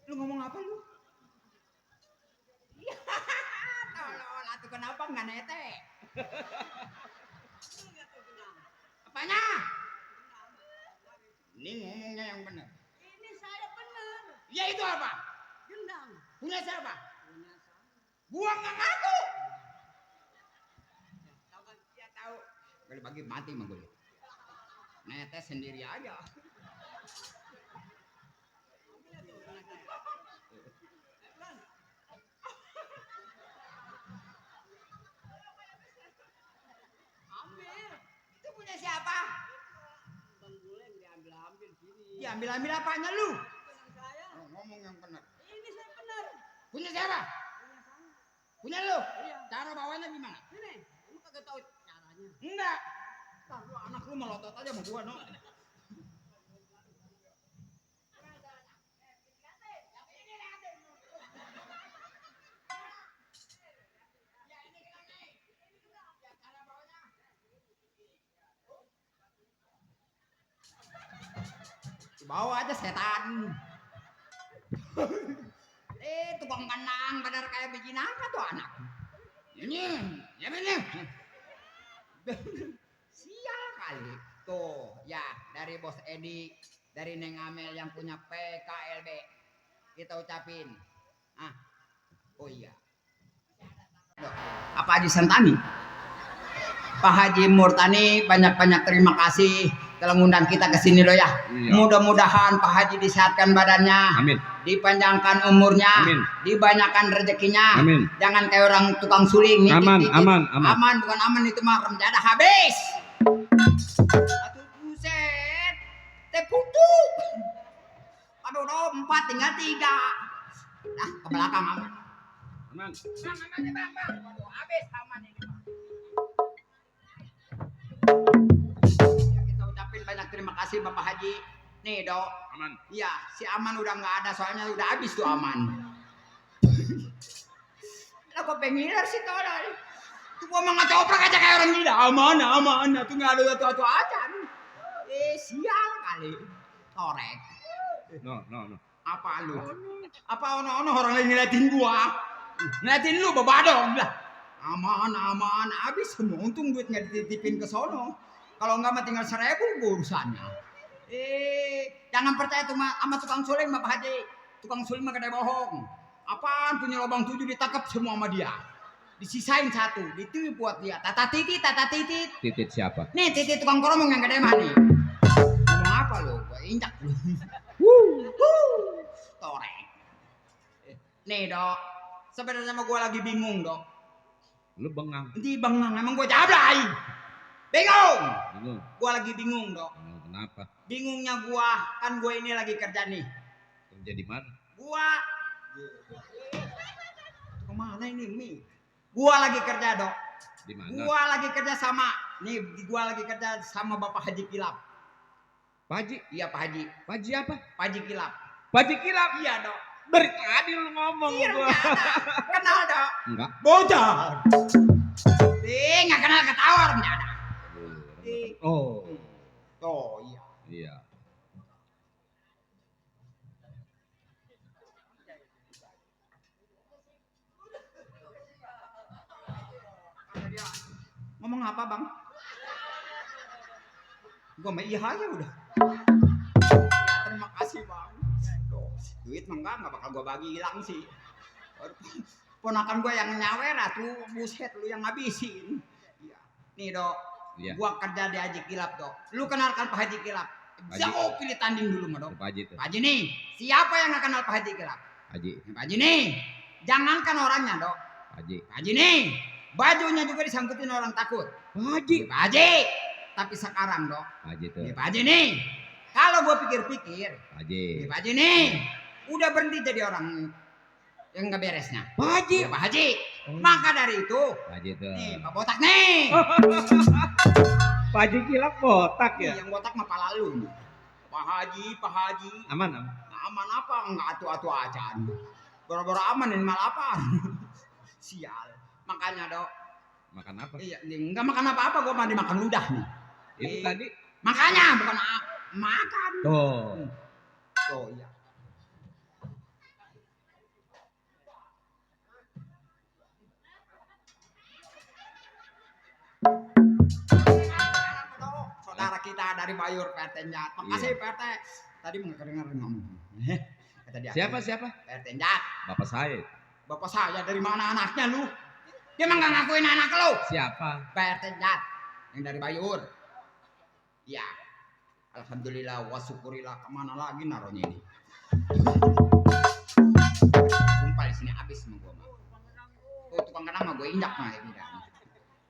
Lu ngomong apa lu? Ya, tolol, atuh kenapa enggak nete? Apanya? Ini ngomongnya yang benar. Ini saya bener. Ya itu apa? Gendang. Punya siapa? Punya saya. Gua nggak ngaku. Tahu kan? Ya tahu. Kalau bagi mati mah gue. Netes sendiri aja. Ambil. Itu punya siapa? Bang Guleng diambil sini. Ya ambil apanya lu? Punya saya. Oh, ngomong yang benar. Ini saya bener. Punya siapa? Punya saya. Punya lu? Iya. Cara bawanya gimana? Ini, lu kagak tahu caranya. Enggak. Ntar lu anak lu melotot aja sama gua, no. Bawa aja setan. Tukang kandang benar kayak biji nangka tuh anak. Ini, ya ini. Sial kali. Tuh, ya dari Bos Edi, dari Neng Amel yang punya PKLB. Kita ucapin. Ah, oh iya. Loh, apa Haji Sentani? Pak Haji Murtani banyak-banyak terima kasih telah ngundang kita ke sini loh ya. Iya. Mudah-mudahan Pak Haji disehatkan badannya. Amin. Dipanjangkan umurnya. Amin. Dibanyakan rezekinya. Amin. Jangan kayak orang tukang suling. Aman, ngicip-ngicip. aman, aman. Aman, bukan aman itu mah remjada habis. Aduh buset. Teh putuk. Aduh, 4 tinggal 3. Dah, ke belakang aman. Aman. Bang, aman ya bang, bang. Waduh, habis aman ini bang. Ya, kita ucapin banyak terima kasih Bapak Haji. Nih dok. Aman. Iya, si Aman udah nggak ada soalnya udah habis tuh Aman. Lah kok pengiler sih tolol. Tuh gua mah ngacoprak aja kayak orang gila. Aman, tuh nggak ada tuh aja. Sial kali. Torek. No. Apa lu? Apa ono orang lagi ngeliatin gua? Ngeliatin lu babadong lah. Aman, habis semua. Untung duitnya dititipin ke sono. Kalau enggak mah tinggal 1.000 urusannya. Jangan percaya tuh sama tukang suling mah Pak Haji. Tukang suling mah gede bohong. Apaan punya lubang 7 ditangkap semua sama dia. Disisain 1, itu buat dia. Tata titit. Titit siapa? Nih titit tukang koromong yang gede mah nih. Ngomong apa lo? Gua injak lu. Torek. Nih dok, sebenarnya mah gua lagi bingung dok. Lu bengang. Nanti bengang emang gua jablay. Bingung. Gua lagi bingung dok. Kenapa? Bingungnya gua, kan gua ini lagi kerja nih. Kerja di mana? Gua kemana ini Mi? Gua lagi kerja dok. Di mana? Gua lagi kerja sama Bapak Haji Kilap. Pak Haji? Iya Pak Haji. Pak Haji apa? Pak Haji Kilap. Pak Haji Kilap? Iya dok. Dari tadi lu ngomong Iya gua. kenal dok. Enggak. Bocah. Nggak kenal ketawar ada. Oh. Oh iya. Iya. Ngomong apa bang? Gua mah iya aja udah. Ya, terima kasih bang. Duit mah enggak bakal gua bagi hilang sih. Ponakan gua yang nyawer atuh, buset lu yang ngabisin. Iya. Nih dok, Iya. gua kerja di Haji Kilap dok. Lu kenalkan Pak Haji Kilap. Jauh pilih tanding dulu mah dok. Pak Haji tuh. Pak Haji nih, siapa yang nggak kenal Pak Haji Kilap? Haji. Pak Haji nih, jangankan orangnya dok. Haji. Pak Haji nih, bajunya juga disangkutin orang takut. Pak Haji. Pak Haji, tapi sekarang dok. Pak Haji tuh. Nih Pak Haji nih, kalau gue pikir-pikir, Pak Haji. nih Pak Haji nih, udah berhenti jadi orang yang nggak beresnya. Pak Haji. Ya, Pak Haji, maka dari itu, Pak Haji tuh. nih Pak Botak nih, Pak Haji Kilap botak ya? yang botak mah pala lu. Pak Haji, Aman. aman apa? Nggak atu-atu aja. Boro-boro aman ini malah apa? Sial. Makanya dok. Makan apa? Iya, nggak makan apa-apa, gue mandi makan ludah nih. Itu tadi. Makanya bukan makan. Tuh. Oh iya. Saudara kita dari Bayur PRT Njat. Makasih PRT. Tadi mendengar ngomong. Kata dia. Siapa? PRT Njat. Bapak saya. Bapak saya dari mana anaknya lu? Dia emang gak ngakuin anak lu. Siapa? PRT Njat. Yang dari Bayur. Ya. Alhamdulillah wa syukurillah, kemana lagi naruhnya ini. Sumpah di sini habis sama gua mah. Tuh tukang kenang mah gue injak mah ini dah.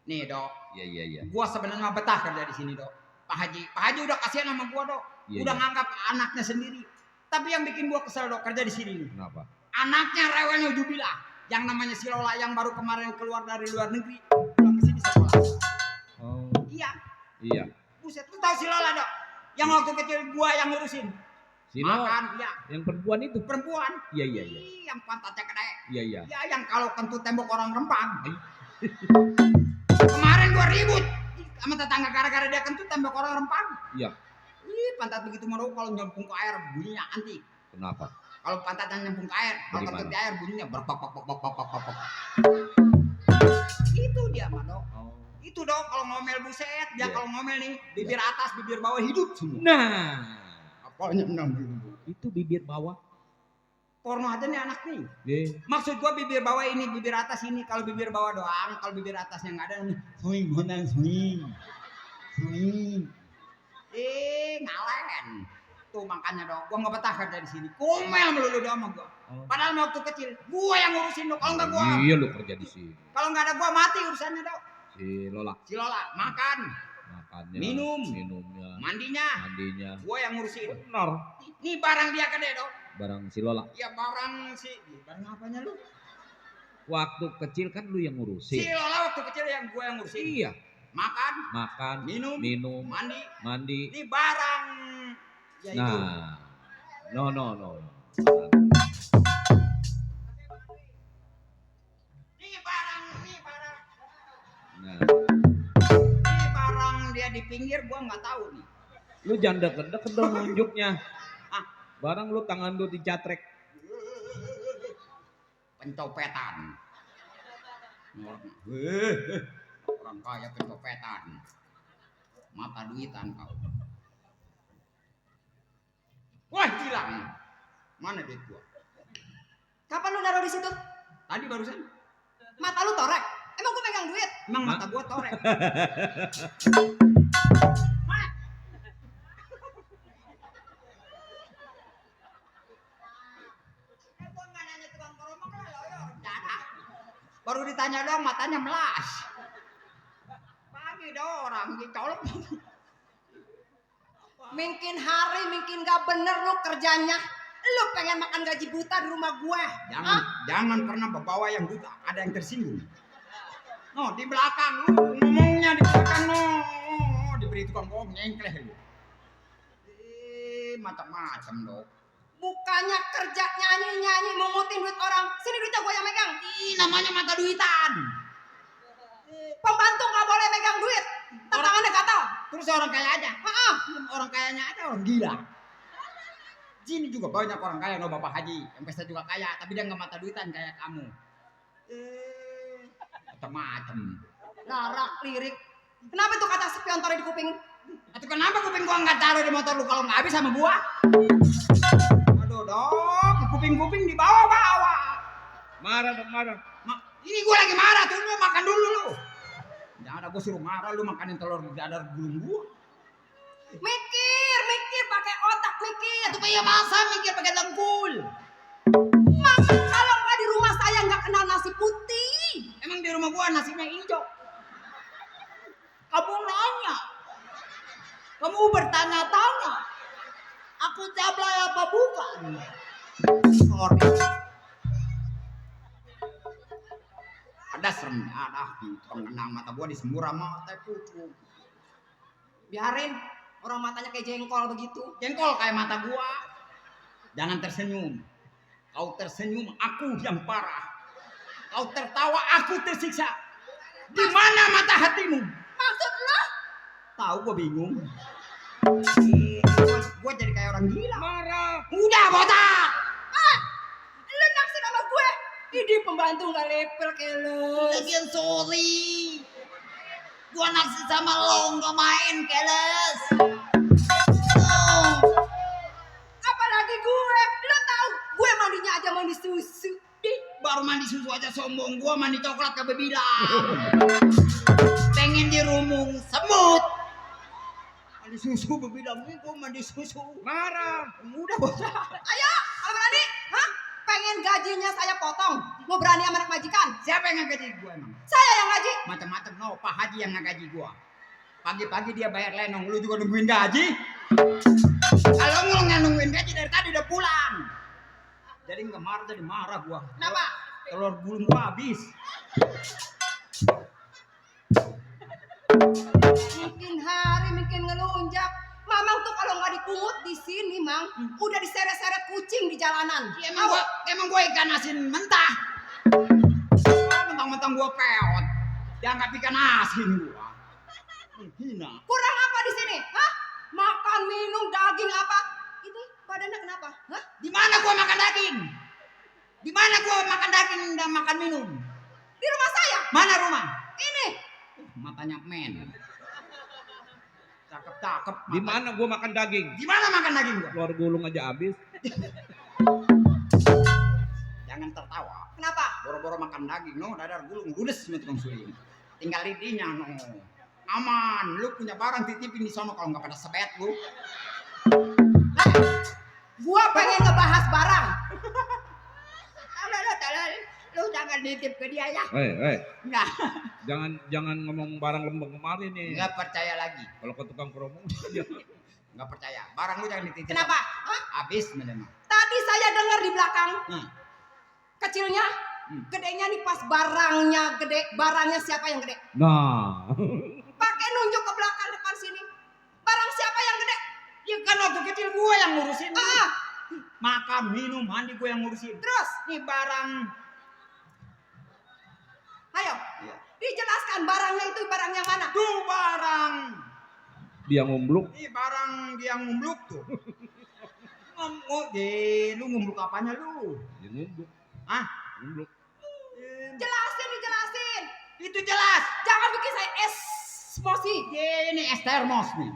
Nih dok, Iya. gua sebenarnya mah betah kerja di sini dok. Pak Haji udah kasihan sama gua dok. Iya, Udah iya. nganggap anaknya sendiri. Tapi yang bikin gua kesel dok kerja di sini nih. Kenapa? Anaknya rewelnya Jubilah. Yang namanya si Lola yang baru kemarin keluar dari luar negeri. Pulang ke sini sekolah. Oh. Iya. Iya. Buset, lu tahu si Lola dok? Yang waktu kecil gua yang ngurusin. Sino. Makan, ya. Yang perempuan itu. Perempuan. Iya. Ih, yang pantatnya gede. Iya. Ya, yang kalau kentut tembok orang Rempang. Kemarin gua ribut sama tetangga gara-gara dia kentut tembok orang Rempang. Iya. Ih, pantat begitu mau kalau nyemplung ke air bunyinya antik. Kenapa? Kalau pantatnya nyemplung ke air, kalau Bagaimana? kentut di air bunyinya berpok. Itu dia mah dok. Oh. Itu dok kalau ngomel buset, dia Iya. kalau ngomel nih bibir atas, bibir bawah hidup semua. Nah, Apanya 60.000? itu bibir bawah. Porno aja nih anak nih. Deh. Maksud gua bibir bawah ini, bibir atas ini. Kalau bibir bawah doang, kalau bibir atasnya nggak ada, swing. Ngalen. Tuh makanya dong, gua nggak betah kerja di sini. Komel melulu doang sama gua. Oh. Padahal waktu kecil, gua yang ngurusin dong. Kalau nggak gua, Iya lu kerja di sini. kalau nggak ada gua mati urusannya dong. Si Lola. Si Lola makan, Makannya. Minumnya. Mandinya. gua yang ngurusin. Benar. Ini barang dia gede dong. Barang si Lola. Ya barang si, barang apanya lu? Waktu kecil kan lu yang Si ngurusin. Lola waktu kecil yang gua yang ngurusin. Iya. Makan, Makan. minum, Minum. mandi. Mandi. Ini barang. Ya itu. Nah. No. Ini barang. Nah. Ini barang dia di pinggir gua nggak tahu nih. Lu jangan deket-deket dong nunjuknya. Ah. Barang lu tangan lu dicatrek. Pencopetan. Orang kaya pencopetan. Mata duitan kau. Wah, hilang. Mana duit gua? Kapan lu naruh di situ? Tadi barusan. Mata lu torek. Emang gua pegang duit? Emang mata gua torek. Baru ditanya dong matanya melas. Pagi dong orang dicolok. Mungkin hari, mungkin gak bener lu kerjanya. Lu pengen makan gaji buta di rumah gua. Jangan pernah bawa yang buta. Ada yang tersinggung. No, di belakang lu ngomongnya di belakang no. Diberi tukang bohong nyengkleh lu. Macam-macam dong. Bukannya kerja nyanyi-nyanyi mungutin duit orang. Sini duitnya gua yang megang. Namanya mata duitan. Pembantu gak boleh megang duit. Tangannya gatal. Terus orang kaya aja. Orang kayanya aja orang gila. Sini juga banyak orang kaya, no Bapak Haji. Yang pesta juga kaya, tapi dia nggak mata duitan kayak kamu. Macam-macam. Larak lirik. Kenapa tuh kata spion taruh di kuping? Atau kenapa kuping gua nggak taruh di motor lu kalau nggak habis sama gua? Aduh dong, kuping-kuping dibawa-bawa. Marah dong, marah. Ini gua lagi marah tuh, lu makan dulu lu. Jangan ada gua suruh marah, lu makanin telur dadar gulung gua. Mikir pakai otak mikir. Itu kayak masa mikir pakai dengkul. Makan kalau nggak di rumah saya nggak kenal nasi putih. Emang di rumah gua nasinya hijau. Kamu nanya. Kamu bertanya-tanya. Aku cablay apa bukan? Sorry. Ada serem, ada pengenang mata gua disembur sama teh pucuk. Biarin orang matanya kayak jengkol begitu. Jengkol kayak mata gua. Jangan tersenyum. Kau tersenyum, aku yang parah. Kau tertawa, aku tersiksa. Di mana mata hatimu? Maksud lo? Tahu gua bingung. Gua jadi kayak orang gila. Marah. Udah botak. Lu naksir sama gue. Ini pembantu gak lepel kayak lu. Lagian sorry. Gua naksir sama lo nggak main keles. Apalagi gue. Lu tahu gue mandinya aja mandi susu. Baru mandi susu aja sombong. Gua mandi coklat kagak bilang. Pengen dirumung semut. Mandi susu berbilang nih gua mandi susu. Marah. Udah bosan. Ayo, kalau berani, hah? Pengen gajinya saya potong. Mau berani sama anak majikan? Siapa yang ngaji gua emang? Saya yang gaji. Macam-macam no, Pak Haji yang ngaji gua. Pagi-pagi dia bayar lenong, lu juga nungguin gaji. Kalau lu nggak nungguin gaji dari tadi udah pulang. Jadi nggak marah, jadi marah gua. Kenapa? Telur gulung gua habis. Mungkin hari, mungkin ngelunjak. Mamang tuh kalau nggak dipungut di sini, Mang, udah diseret-seret kucing di jalanan. Ya, emang gua ikan asin mentah. Oh, mentang-mentang gua peot. Dianggap ikan asin gua. Hina. Kurang apa di sini? Hah? Makan, minum, daging apa? Ini badannya kenapa? Hah? Di mana gua makan daging? Di mana gua makan daging dan makan minum? Di rumah saya. Mana rumah? Ini. Matanya men. Cakep-cakep. Di mana gua makan daging? Di mana makan daging gua? Telur gulung aja habis. Jangan tertawa. Kenapa? Boro-boro makan daging, no, dadar gulung ludes sama tukang suling. Tinggal lidinya, no. Aman, lu punya barang titipin di sono kalau nggak pada sebet lu. Gua pengen ngebahas barang. Lu jangan nitip ke dia ya. Nggak. Jangan ngomong barang lembek kemarin nih. Nggak percaya lagi. Kalau ke tukang promo, Nggak percaya. Barang lu jangan dititip. Kenapa? Hah? Habis memang. Tadi saya dengar di belakang. Nah. Kecilnya, gedenya nih pas barangnya gede. Barangnya siapa yang gede? Nah. Pakai nunjuk ke belakang depan sini. Barang siapa yang gede? Ya kan waktu kecil gua yang ngurusin. Ah, Makan, minum, mandi gua yang ngurusin. terus, Nih barang. ayo, Ya. dijelaskan barangnya itu barang yang mana? Tuh barang. Dia ngumbluk. Ini barang dia ngumbluk tuh. Lu ngumbluk apanya lu? Dia ngumbluk. Hah? Ngumbluk. Jelasin, dijelasin. Itu jelas. Jangan bikin saya emosi. Ini es termos nih.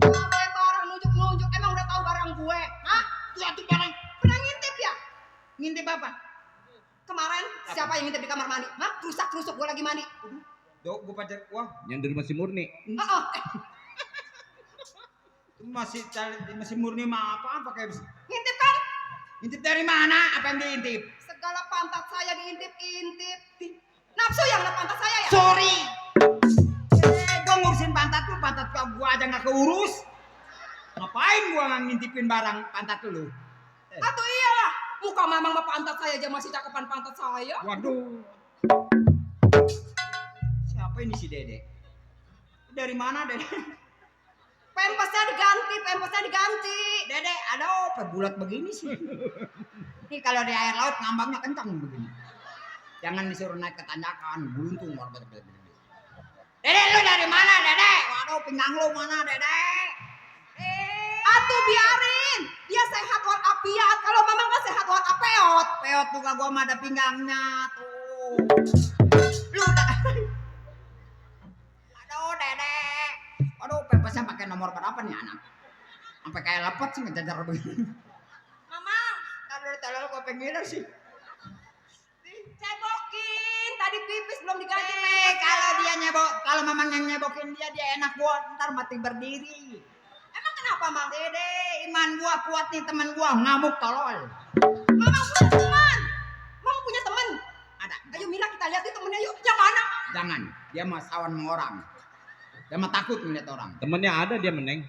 Pakai barang nunjuk-nunjuk, emang udah tahu barang gue? Hah? Suatu barang Pernah ngintip ya? ngintip apa? Kemarin siapa yang ngintip di kamar mandi? Hah? Kerusak-kerusuk gue lagi mandi. Dok, gue pacar wah, Yang dari masih murni. Heeh. masih murni mah apaan pakai Ngintip kan? ngintip dari mana? Apa yang diintip? Segala pantat saya diintip-intip. Nafsu yang ada pantat saya ya? Sorry. Gue ngurusin pantat gua aja nggak keurus. Ngapain gua nggak ngintipin barang pantat lu? Atau iyalah, muka mamang sama pantat saya aja masih cakepan pantat saya. Waduh. Siapa ini si Dede? Dari mana Dede? Pempesnya diganti. Dede, ada apa bulat begini sih? Ini kalau di air laut ngambangnya kencang begini. Jangan disuruh naik ke tanjakan, buntung warga Dede. Dede, lu dari mana Dede? Waduh, pinggang lu mana Dede? Atuh biarin, dia sehat walafiat. Kalau mamang kan sehat walapeot. Peot juga gua mah ada pinggangnya tuh. Lu dah. Aduh Dede. Aduh, pempesnya pakai nomor berapa nih anak? Sampai kayak lepot sih ngejajar begini. Mamang, Kalau gua pengen sih. cebokin. Tadi pipis belum diganti. Kalau dia nyebok, kalau mamang yang nyebokin dia enak gua ntar mati berdiri. Emang kenapa, Mang? Dede, iman gua kuat nih teman gua ngamuk tolol. Mamang punya teman. Mamang punya teman. Ada. Ayo Mila kita lihat nih temennya yuk. Yang mana? Jangan, dia mah sawan sama orang. Dia mah takut ngeliat orang. Temennya ada dia meneng.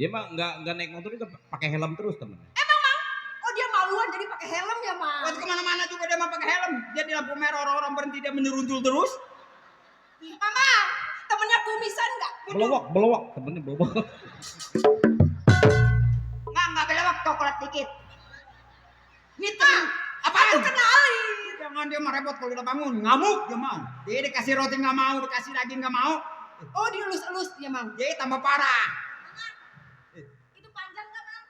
Dia mah nggak naik motor juga pakai helm terus temennya. Oh dia maluan jadi pakai helm ya, Mang? Waktu kemana-mana juga dia mah pakai helm. Dia di lampu merah orang-orang berhenti dia menyeruntul terus. Mamang, temennya kumisan nggak? Belowok temennya belowok. Nggak belewak coklat dikit. Ini temen. Apaan? Aku kenalin. Jangan dia mah repot kalau udah bangun. Ngamuk dia mah. Dia dikasih roti nggak mau, dikasih daging nggak mau. Oh dielus-elus dia, Mang. Dia tambah parah. Itu panjang nggak, Mang?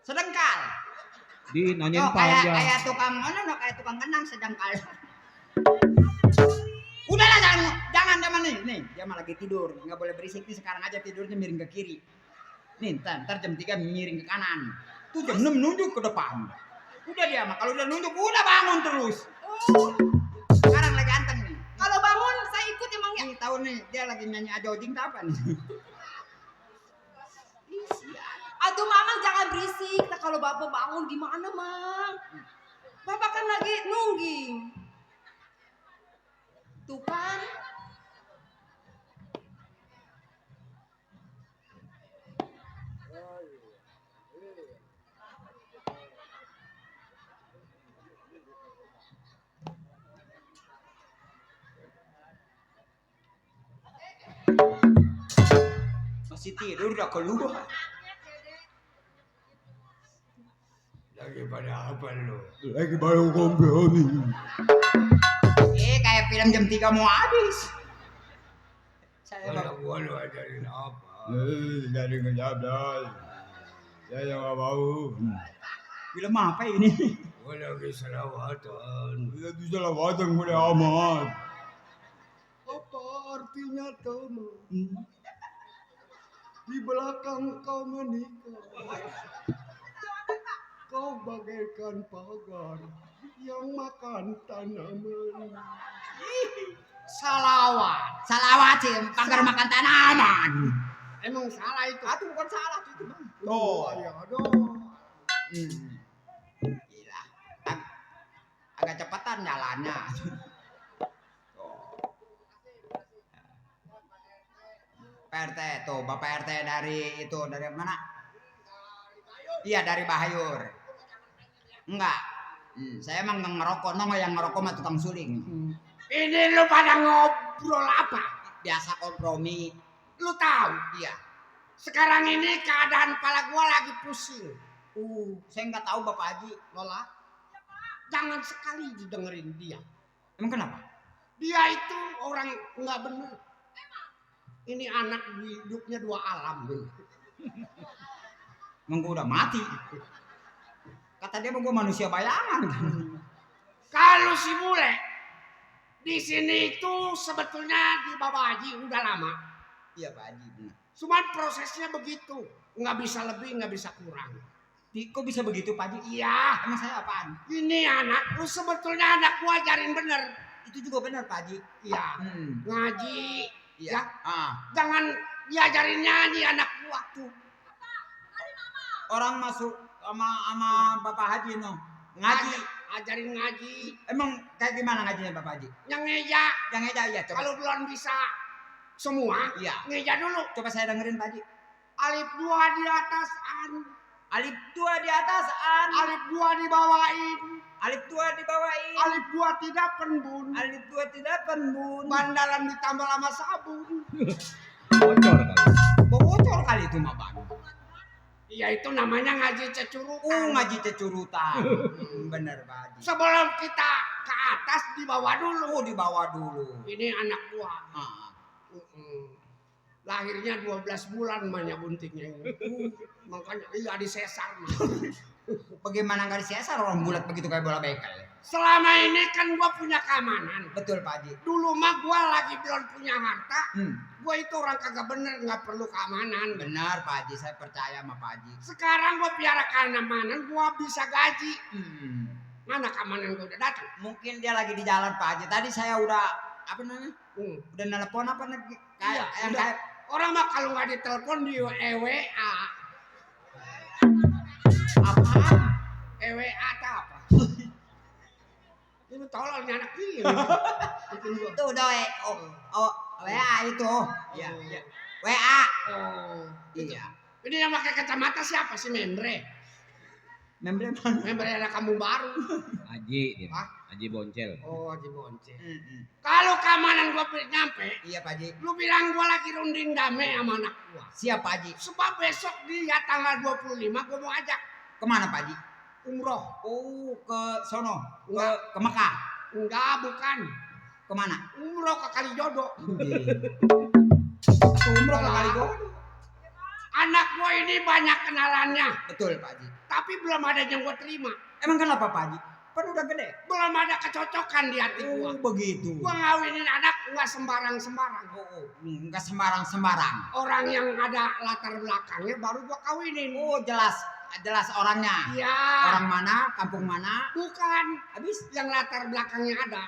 Sedengkal. Di nanyain Oh, kayak panjang. tukang kayak tukang kenang sedengkal. Udahlah jangan teman nih dia mah lagi tidur nggak boleh berisik nih sekarang aja tidurnya miring ke kiri nih ntar jam 3 miring ke kanan tuh jam 6 nunjuk ke depan udah dia mah kalau udah nunjuk udah bangun terus sekarang lagi anteng nih Kalau bangun saya ikut ya, Mang ya. tahu nih dia lagi nyanyi ajojing apa nih Aduh Mamang jangan berisik. Nah, kalau Bapak bangun gimana, Mang? Bapak kan lagi nungging. Tuh kan. masih tidur udah keluar Lagi pada apa lu? Lagi baru kompromi. kayak film jam 3 mau habis saya Anak gua lu ajarin apa? Dari ngejablas. Saya nggak mau. film apa ini Gua lagi selawatan. Lagi selawatan gue amat. Apa artinya teman? Di belakang kau menikah. Kau bagaikan pagar yang makan tanaman. salawat sih pagar makan tanaman Emang salah itu? itu bukan salah itu bang Oh, ya dong. gila agak cepetan jalannya PRT tuh Bapak RT dari mana iya dari Bahayur enggak saya emang nggak ngerokok yang ngerokok mah tukang suling Ini lu pada ngobrol apa? biasa kompromi Lu tahu? iya Sekarang ini keadaan kepala gua lagi pusing. saya nggak tahu Bapak Haji Lola, jangan sekali didengerin dia. emang kenapa Dia itu orang nggak bener. Ini anak hidupnya dua alam. emang gua udah mati kata dia mah gua manusia bayangan Kalau si bule, Di sini itu sebetulnya di Bapak Haji udah lama. Iya Pak Haji benar. Cuman prosesnya begitu. Nggak bisa lebih, nggak bisa kurang. Kok bisa begitu Pak Haji? Iya. Emang saya apaan? Ini anak, lu sebetulnya anak gua ajarin bener. Itu juga benar Pak Haji. Iya. Ngaji. Iya. Ya. Jangan diajarin nyanyi anak gua tuh. Orang masuk sama Bapak Haji no. Ngaji. Ajarin ngaji. Emang kayak gimana ngajinya Bapak Haji? Yang ngeja. Yang ngeja ya coba. Kalau belum bisa semua, Iya. ngeja dulu. Coba saya dengerin Pak Haji. Alif 2 di atas an. Alif 2 di atas an. Alif 2 dibawain. Alif 2 dibawain. Alif 2 tidak penbun. Alif 2 tidak penbun. Bandalan ditambah lama sabun. Bocor kali. Bocor kali itu mah Bang. Ya itu namanya ngaji cecurutan. Ngaji cecurutan. Bener Pak Haji. Sebelum kita ke atas dibawa dulu. Dibawa dulu. Ini anak gua. Ah. Lahirnya 12 bulan mahnya buntingnya ini. Makanya iya disesar mah. Bagaimana nggak disesar orang bulat begitu kayak bola bekel? Selama ini kan gua punya keamanan. Betul Pak Haji. Dulu mah gua lagi belum punya harta. Hmm. Gua itu orang kagak bener, nggak perlu keamanan. Benar Pak Haji, saya percaya sama Pak Haji. Sekarang gua piara keamanan, gua bisa gaji. Hmm. Mana keamanan gua udah datang? Mungkin dia lagi di jalan Pak Haji. Tadi saya udah apa namanya? Hmm. Udah nelpon apa nih? Iya, Yang udah. kayak Orang mah kalau nggak ditelepon di EWA. apaan? EWA apa? Ini tolol nih anak ini. Bikin gua. Itu udah WA itu. Iya, iya. WA. Oh, Iya. ini yang pakai kacamata siapa sih Membre? Membre mana? Membre anak kampung baru. Haji dia. Hah? Haji Boncel. Oh, Haji Bonceng. Kalau keamanan gua nyampe, Iya Pak Haji. lu bilang gua lagi runding damai sama anak gua. Siap Pak Haji. Sebab besok dia tanggal 25 gua mau ajak Kemana Pak Haji? umroh. Oh, ke sono. Enggak. Ke Mekah. Enggak, bukan. Kemana? Umroh ke Kalijodo. Umroh ke Kalijodo. Anak gua ini banyak kenalannya, Betul Pak Haji. tapi belum ada yang gua terima. Emang kenapa Pak Haji? Kan udah gede. Belum ada kecocokan di hati gua. Begitu. Gua ngawinin anak nggak sembarang-sembarang. Enggak sembarang-sembarang. Orang yang ada latar belakangnya baru gua kawinin. Oh, jelas orangnya. Iya. Orang mana, kampung mana? Bukan. Habis Yang latar belakangnya ada.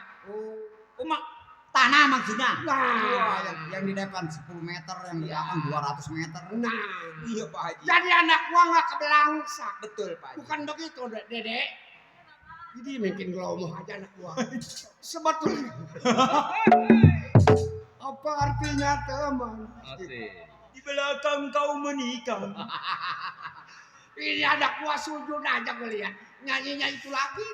tanah maksudnya. Nah. Wah, yang di depan 10 meter, yang di belakang 200 meter. Nah. Iya Pak Haji. Jadi anak gua nggak kebelangsa. Betul Pak Haji. Bukan begitu, Dede. Jadi mungkin ngomong aja anak gua. Sebetulnya. Apa artinya teman? Asik. Di belakang kau menikah. Ini anak gua sujud aja gua lihat. Nyanyinya itu lagi.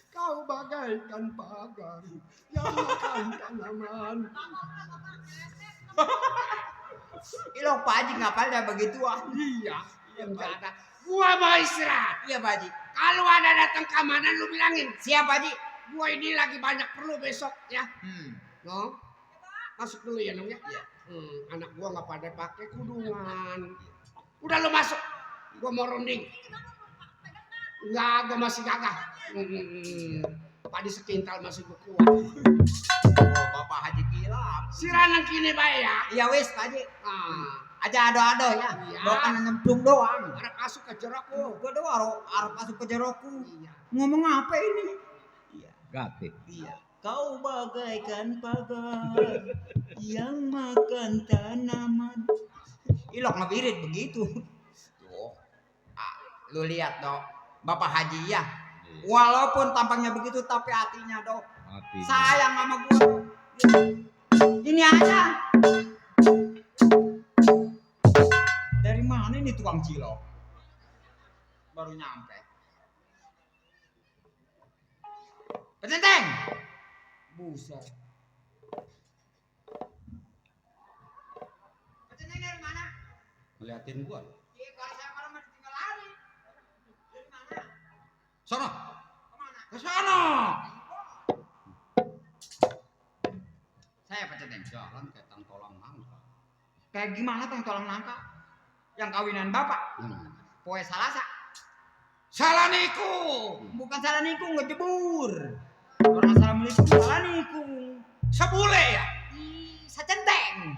Kau bagaikan pagar yang makan tanaman. Ilo Pak Haji ngapal dah begitu ah. Iya, enggak ada. Gua mau istirahat. Iya Pak Haji. Kalau ada datang keamanan lu bilangin. Siap Pak Haji. Gua ini lagi banyak perlu besok ya. Hmm. No? Masuk dulu ya Nong ya. Iya. Anak gua nggak pada pakai kudungan. Udah lu masuk. Gua mau runding. Enggak, gua masih gagah. Padi sekintal masih gua kuat. Oh, Bapak Haji kilap. Siranan kini bae ya. Iya wis Pak Haji. Aja ado-ado ya. Iya. Bukan nyemplung doang. Arep masuk ke jerokku. Gua doang arep masuk ke jeroku. Iya. Ngomong apa ini? Iya. Gatik. Iya. Kau bagaikan pagar yang makan tanaman. Ilok ngebirit begitu. Tuh. Lu lihat dok, Bapak Haji ya. Walaupun tampangnya begitu tapi hatinya dok. Mati. Sayang sama gua. Ini aja. Dari mana ini tukang cilok? Baru nyampe. Petenteng. Buset. Petenteng dari mana? Ngeliatin gua. Iya, kalau saya malam masih tinggal lari. Dari mana? Sono. Kemana? Ke sono. Saya Petenteng. Jalan kayak tangtolang nangka. Kayak gimana tang tolong nangka? Yang kawinan bapak? Poe salasa. Salah niku. Bukan salah niku ngejebur. Orang assalamualaikum waalaikum. Sebule ya. Sacenteng.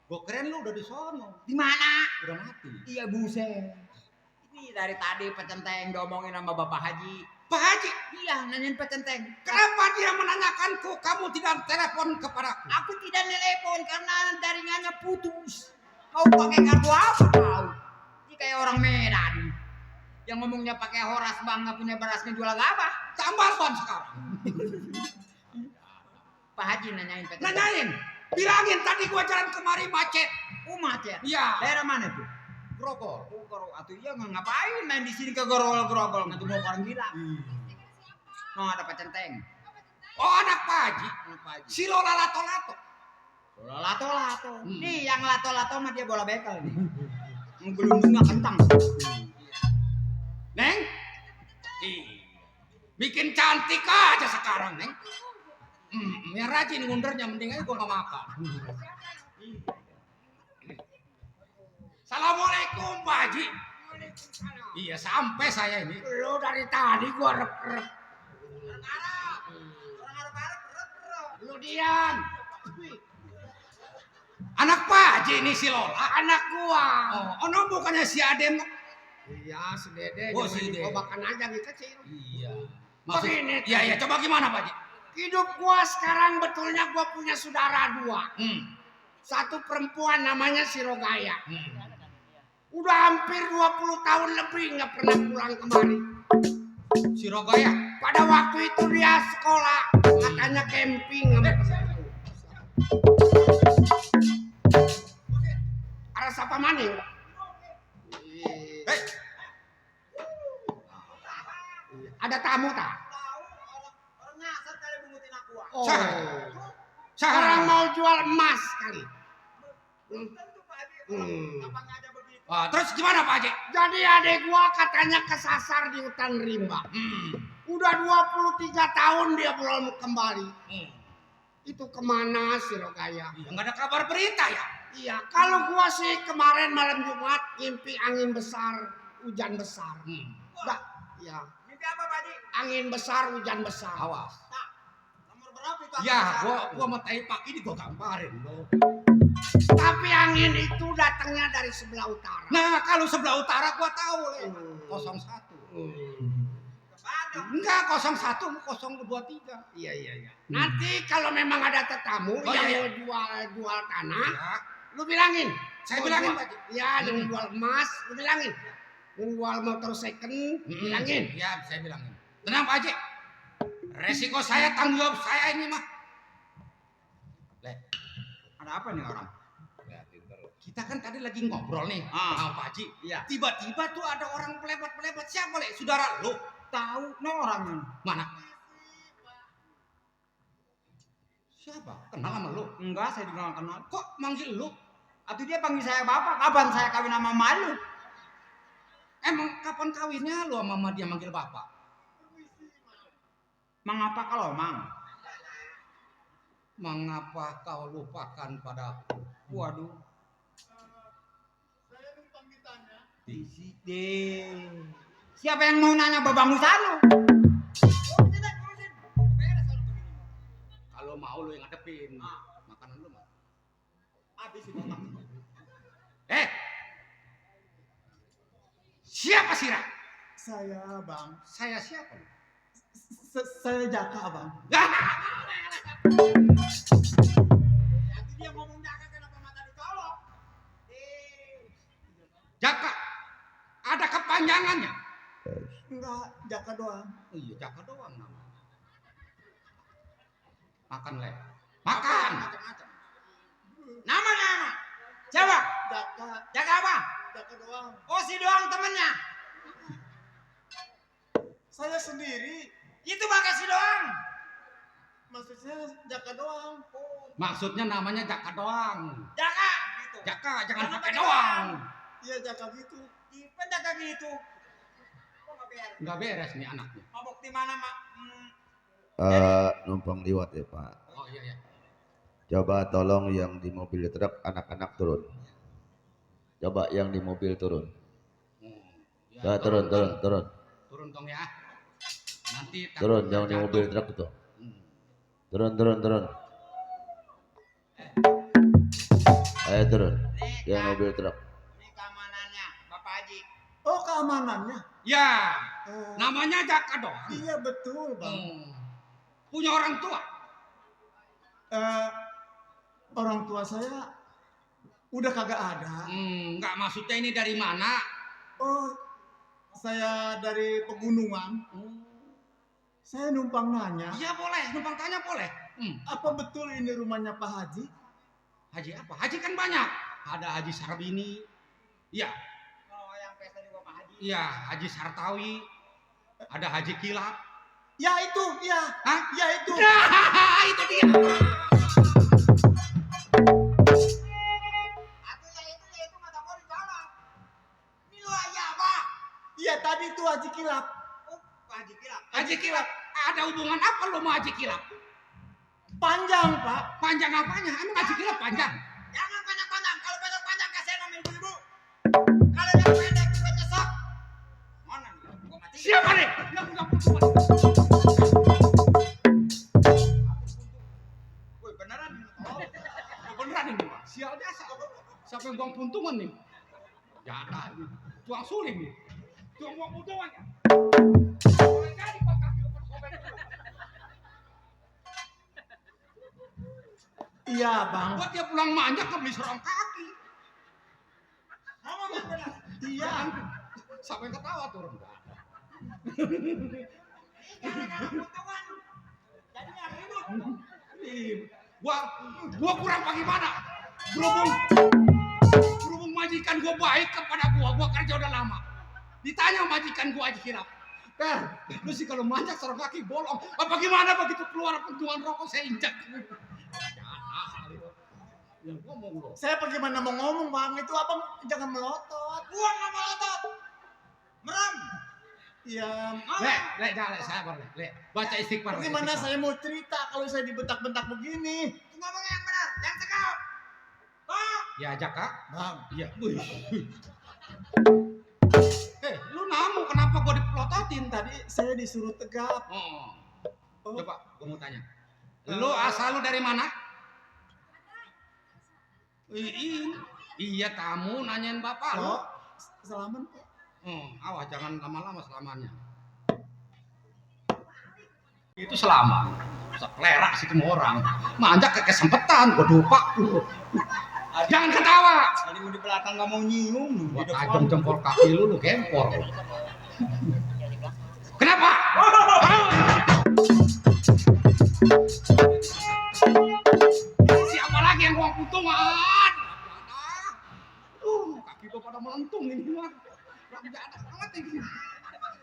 Gua keren lu udah di sono. Di mana? Udah mati. Iya buset. Ini dari tadi pecenteng diomongin sama Bapak Haji. Pak Haji, Iya nanyain pecenteng. kenapa dia menanyakanku kamu tidak telepon kepadaku? Aku tidak telepon karena jaringannya putus. Kau pakai kartu apa kau? Ini kayak orang Medan. Yang ngomongnya pakai horas bang, nggak punya beras ngejual apa? Tambal ban sekarang. Pak Haji nanyain pecenteng. Nanyain, bilangin tadi gua jalan kemari macet. Umat ya? Iya. Daerah mana tuh? Grogol. Grogol. Atau iya nggak ngapain main di sini ke grogol-grogol nggak mau orang gila. Oh ada pecenteng. Oh anak Pak Haji, Anak Pak Haji. si Lola Lato-Lato. Lato-lato. Hmm. Nih yang lato-lato mah dia bola bekel nih. Ngelundungnya kencang. Neng, iya. Bikin cantik aja sekarang, Neng. Yang rajin ngundernya, mending aja gua gak makan. Assalamualaikum Pak Haji. Iya sampai saya ini. Lu dari tadi gua rep-rep. Lu diam. Anak Pak Haji ini si Lola. Anak gua. Oh no bukannya si Adem. Iya, si Dede. Oh, jangan si Dede. dikobakan aja gitu kecil. Iya. Begini, Iya iya coba gimana Pak Haji? hidup gua sekarang betulnya gua punya saudara dua. Satu perempuan namanya si Rogaya. Udah hampir 20 tahun lebih nggak pernah pulang kemari. Si Rogaya. Pada waktu itu dia sekolah, katanya camping sama temanku. Ada siapa maning? Hei, Ada tamu tak? Orang nyasar kali bungutin aku. Oh. Sah. Orang mau jual emas kali. Terus gimana Pak Haji? Jadi adik gua katanya kesasar di hutan rimba. Udah 23 tahun dia belum kembali. Itu kemana si Rogaya? Iya, nggak ada kabar berita ya? Iya, kalau gua sih kemarin malam Jumat ngimpi angin besar, hujan besar. Udah, ya. Mimpi apa Pak Haji? Angin besar, hujan besar. Awas. Nomor berapa itu? Ya, gua mau tai pagi ini gua gambarin loh. Tapi angin itu datangnya dari sebelah utara. Nah, kalau sebelah utara gua tahu, Le. 01. Enggak, 01, 023. Iya. Nanti kalau memang ada tetamu Oh, yang iya. mau jual tanah, Ya, lu bilangin. saya Mau bilangin jual- Pak Haji. Ya, yang jual emas, lu bilangin. Yang jual motor second, bilangin. Ya, saya bilangin. Tenang Pak Haji. Resiko saya, tanggung jawab saya ini mah. Le, Ada apa nih orang? kita kan tadi lagi ngobrol nih sama Pak Haji. Iya. Tiba-tiba tuh ada orang pelebat-pelebat. Siapa, Le? Saudara lu? Tahu no orang. Mana? Siapa? Kenal sama lu? Enggak, saya juga nggak kenal. Kok manggil lu? Atau dia panggil saya bapak? Kapan saya kawin sama malu? Emang kapan kawinnya lu sama mama dia manggil bapak? Mengapa kalau mang? Mengapa kau lupakan padaku? Waduh. Siapa yang mau nanya babang Usano? Kalau mau lu yang ngadepin. Makanan lu mah. Habis itu. Siapa sih, Ra? Saya bang. Saya siapa? Saya Jaka bang. Dia ngomong Jaka kenapa mata dicolok? Jaka. Ada kepanjangannya. Enggak, Jaka doang. Oh iya, Jaka doang nama. Makan, Le. Makan. Macam-macam. Nama. Siapa? Jaka, Jaka apa? Jaka doang. Oh si doang temennya. Saya sendiri. Itu pakai si doang. Maksudnya Jaka doang. Maksudnya namanya Jaka doang. Jaka. Gitu. Jaka, jangan Jangan pakai pakai doang. Iya Jaka gitu. Tipe Jaka gitu. Kok nggak beres? Nggak beres nih anaknya. Mabok di mana mak? Numpang liwat ya Pak. Oh iya. Coba tolong yang di mobil truk anak-anak turun. Coba yang di mobil turun. Ya, Turun. Turun tong ya. Nanti Turun, takutnya jangan di jatuh. mobil truk itu. Hmm. Turun. Ayo turun. Ini Jangan Kak, mobil truk. ini keamanannya Bapak Haji. Oh, keamanannya. Ya, Eh, namanya Jaka doang. iya betul, Bang. Punya orang tua. Orang tua saya udah kagak ada. Nggak maksudnya ini dari mana? Oh, saya dari pegunungan. Saya numpang nanya, Iya boleh, numpang tanya boleh. apa betul ini rumahnya Pak Haji? Haji apa? Haji kan banyak. Ada Haji Sarbini. Iya. Kalau yang pesta juga Pak Haji. Iya, Haji Sartawi. Ada Haji Kilap. Ya itu, ya. Hah? Ya itu. Nah, itu dia. Itu mata gua dijawab. Ini lu aja apa? Iya tadi itu Haji Kilap. Oh, Haji Kilap. Haji Kilap. Ada hubungan apa lu sama Haji Kilap? Panjang, Pak. Panjang apanya? Emang Haji Kilap panjang? Jangan panjang-panjang. Kalau panjang-panjang kasih nama ibu-ibu. Kalau yang pendek juga nyesek. Mana nih? Gua mati. Siapa nih? Yang punya perempuan. Woi, beneran ini. Oh, beneran ini, Pak. Sial jasa. Siapa yang buang puntungan nih? Jatah ini. Tuang suling nih. Tuang buang puntungan ya. Boleh jadi kok kaki lu bersobek dulu. Iya, Bang. Buat dia pulang manjak ke beli serong kaki. Iya. Sampai ketawa tuh orang. Gua kurang bagaimana? Berhubung majikan gua baik kepada gua kerja udah lama. Ditanya majikan gua Haji Kilap. Lu sih kalau manjak serong kaki bolong. Apa gimana begitu keluar pentungan rokok saya injak. Ya ngomong lo. Saya bagaimana mau ngomong, Bang? Itu Abang jangan melotot. Gua nggak melotot. Meram. Iya. Le, sabar, Le. Baca istighfar. Bagaimana saya mau cerita kalau saya dibentak-bentak begini? Ngomong yang benar, yang tegap. Bang. Ya, Jaka. Bang. Iya. Lu namu kenapa gua dipelototin tadi? Tadi saya disuruh tegap. Oh. Coba gua mau tanya. Lu asal lu dari mana? Iya, tamu nanyain bapak lu. Oh, selamat, Pak. Awas jangan lama-lama selamanya. Itu selama. Seklerak sih semua orang. Manjak ke kesempetan, gua dupak lu. Jangan ketawa. Tadi mau di belakang nggak mau nyium. Gua tajam jempol kaki lu gempor. Kenapa? Siapa lagi yang buang puntungan? Kaki gua pada melentung ini mah.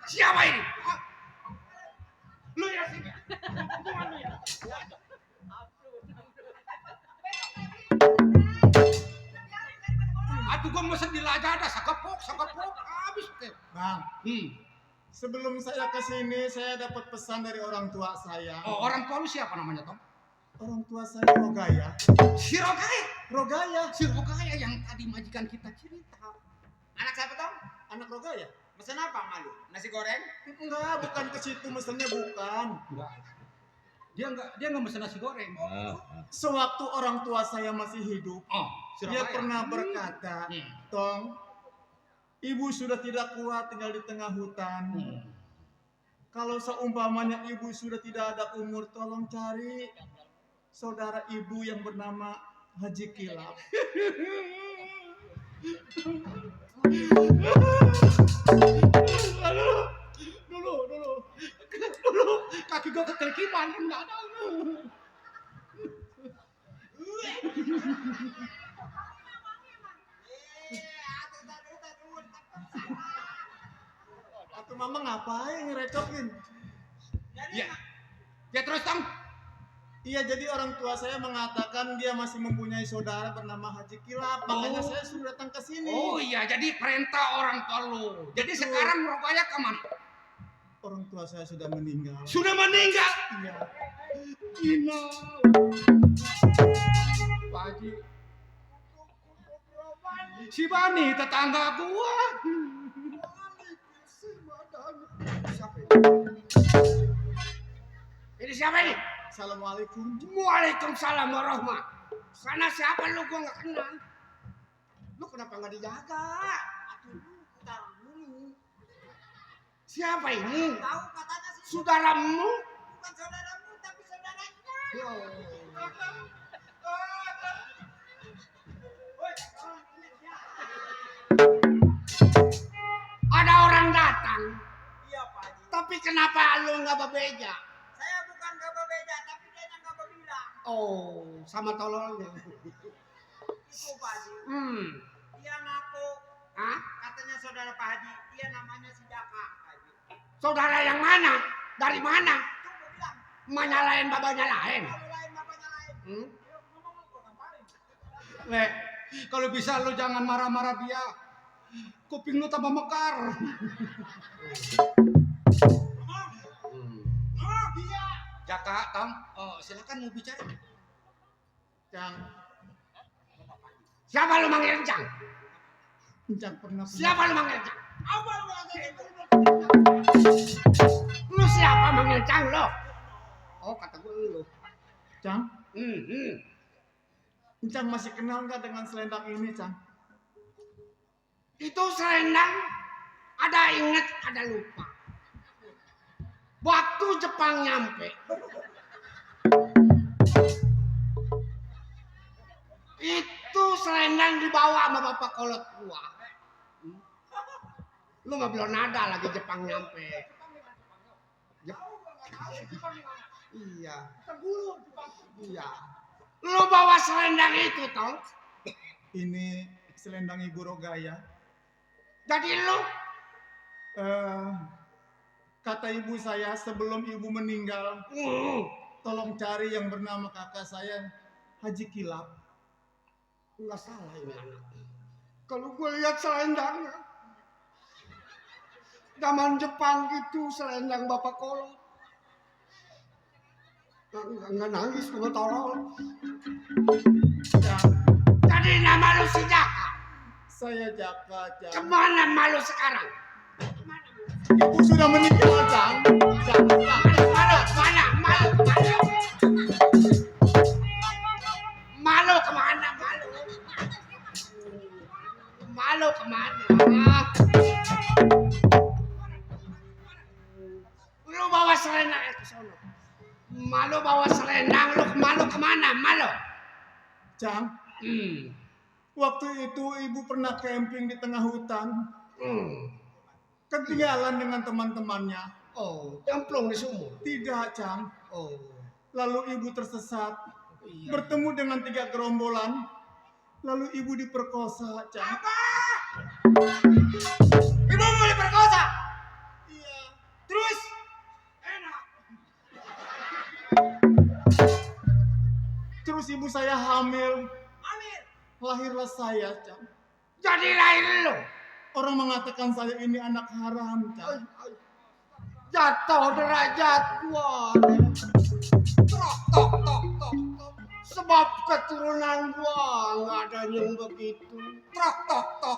Siapa ini? Lu ya sih. Puntungan lu ya. Atuh gua mesen di Lazada sakepok habis teh. Bang, sebelum saya ke sini saya dapat pesan dari orang tua saya. Oh, orang tua lu siapa namanya, Tom? Orang tua saya Rogaya. Si Rogaya. Rogaya. Si Rogaya yang tadi majikan kita cerita. Anak siapa Tom? Anak Rogaya. Mesen apa malu? Nasi goreng? Enggak, bukan ke situ mesennya bukan. Enggak. Dia enggak mesen nasi goreng. Sewaktu orang tua saya masih hidup, Oh, si dia Rogaya. pernah berkata, Tong, ibu sudah tidak kuat tinggal di tengah hutan. Kalau seumpamanya ibu sudah tidak ada umur, tolong cari saudara ibu yang bernama Haji Kilap. Dulu kaki gua kekelikipan enggak ada. Atau mama ngapain ngerecokin? Ya. Ya terus Tong. Iya, jadi orang tua saya mengatakan dia masih mempunyai saudara bernama Haji Kilap. Makanya saya suruh datang ke sini. Oh iya, jadi perintah orang tua lu. Jadi Betul. sekarang Rogaya kemana? Orang tua saya sudah meninggal. Sudah meninggal. Iya. Gina. Pak Haji. Si Bani tetangga gua. Siapa itu? Ini siapa ini? Assalamualaikum. Waalaikumsalam warahmatullahi. Sana siapa lu? Gua nggak kenal. Lu kenapa nggak dijaga? Taruh dulu. Siapa ini? Tahu katanya sih Saudaramu? bukan saudaramu tapi saudaranya. Yo. Ada orang datang, Iya Pak Haji. tapi kenapa lu nggak bebeja? Saya bukan gak berbeda tapi dia yang gak berbilang. Oh, sama tololnya. Itu Pak Haji. Dia ngaku Hah? katanya saudara Pak Haji. Dia namanya si Jaka Pak Haji. Saudara yang mana? Dari mana? Coba bilang. Menyalahin babanya lain. Kalau lain bapaknya lain. Hmm? Dia ngomong apa ngapain? Le, kalau bisa lu jangan marah-marah dia. Kuping lu tambah mekar. Oh dia. Jaka, Tang. Oh, silakan mau bicara. Cang, Siapa lu manggil Cang? Cang pernah Siapa lu manggil Cang? Apa lu bilang gitu? Lu siapa manggil Cang lo? Oh, kata gue lu. Cang, Hmm. Cang masih kenal nggak dengan selendang ini, Cang? Itu selendang ada inget, ada lupa. Waktu Jepang nyampe, itu selendang dibawa sama bapak kolot gua. Lu mah belum ada lagi Jepang nyampe. Iya. Iya. Lu bawa selendang itu toh. Ini selendang Ibu Rogaya. Jadi lu Kata ibu saya sebelum ibu meninggal, tolong cari yang bernama kakak saya, Haji Kilap. nggak salah ini anak. Kalau gue lihat selendangnya, zaman Jepang itu selendang bapak kolot. Nggak nangis, gue tolol. Cang, Jadi nama lu si Jaka. saya Jaka, Cang. Kemana malu sekarang? Ibu sudah meninggal, Cang. Cang, Cang. Mana? Malu kemana? Malu kemana? Lu bawa selendang ke sono. Malu bawa selendang, lu malu kemana? Malu. Cang, waktu itu ibu pernah camping di tengah hutan, ketinggalan dengan teman-temannya. Oh, cemplung di sumur. Tidak, Cang. Oh, Lalu ibu tersesat, iya. bertemu dengan 3 gerombolan, lalu ibu diperkosa, Cang. Ibu mau diperkosa? Iya. Terus? Enak. Terus ibu saya hamil, Amir. lahirlah saya, Cang. Jadi lahir lu. Orang mengatakan saya ini anak haram, Cang. Jatuh derajat gua. Tok. Sebab keturunan gua nggak ada yang begitu. Tok.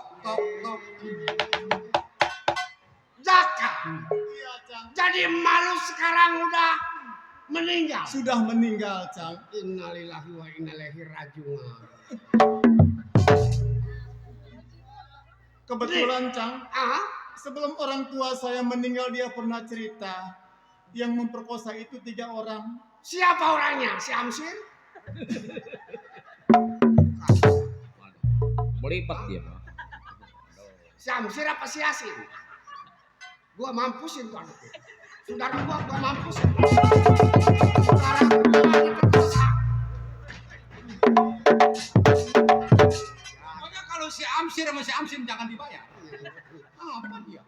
Jaka. Iya, Cang. Jadi malu sekarang udah meninggal. Sudah meninggal, Cang. Innalillahi wa inna ilaihi rajiun. Kebetulan, Cang, Ah, sebelum orang tua saya meninggal dia pernah cerita yang memperkosa itu 3 orang. siapa orangnya? Si Amsir? Melipat dia, Pak. Si Amsir apa si Yasin? Gua mampusin tuh anaknya. Saudara gua mampusin. Saudara gua diperkosa. Makanya kalau si Amsir sama si Amsin jangan dibayar. Apa dia?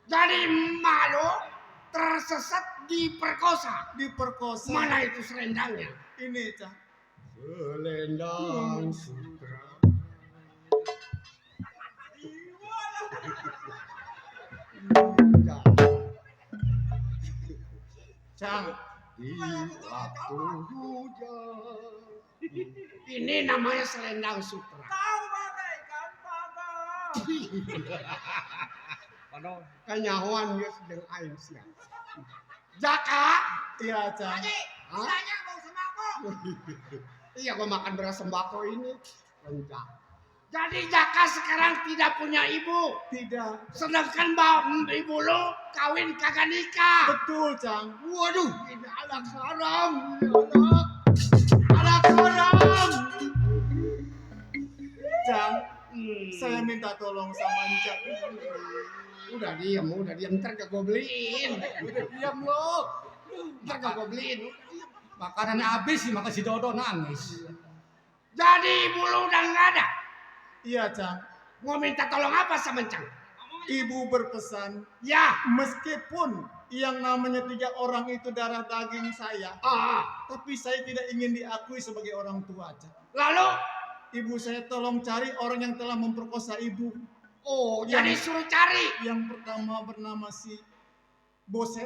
Jadi malu tersesat diperkosa. Diperkosa. Mana itu selendangnya? Ini, Cang. Selendang sutra. Cang, Di waktu hujan. Ini namanya selendang sutra. Kau bagaikan pagar. Ano? Kanyawan dia sedang air siang. Jaka. Iya, Cang. Bilangnya bau sembako. Iya, gua makan beras sembako ini. Enggak. Jadi Jaka sekarang tidak punya ibu. Tidak. Sedangkan ibu lo kawin kagak nikah. Betul, Cang. Waduh, ini anak haram. Anak haram. Cang, saya minta tolong sama Encak. Udah diam. Ntar gak gue beliin. Udah diam lo. Ntar gak gue beliin. Makanannya habis sih, maka si Dodo nangis. Jadi ibu lo udah nggak ada. Iya, Cang. Mau minta tolong apa sama Cang? Ibu berpesan, Ya. meskipun yang namanya 3 orang itu darah daging saya, tapi saya tidak ingin diakui sebagai orang tua, Cang. Lalu? Ibu saya tolong cari orang yang telah memperkosa ibu. Oh, Yang- jadi suruh cari. Yang pertama bernama si Bose,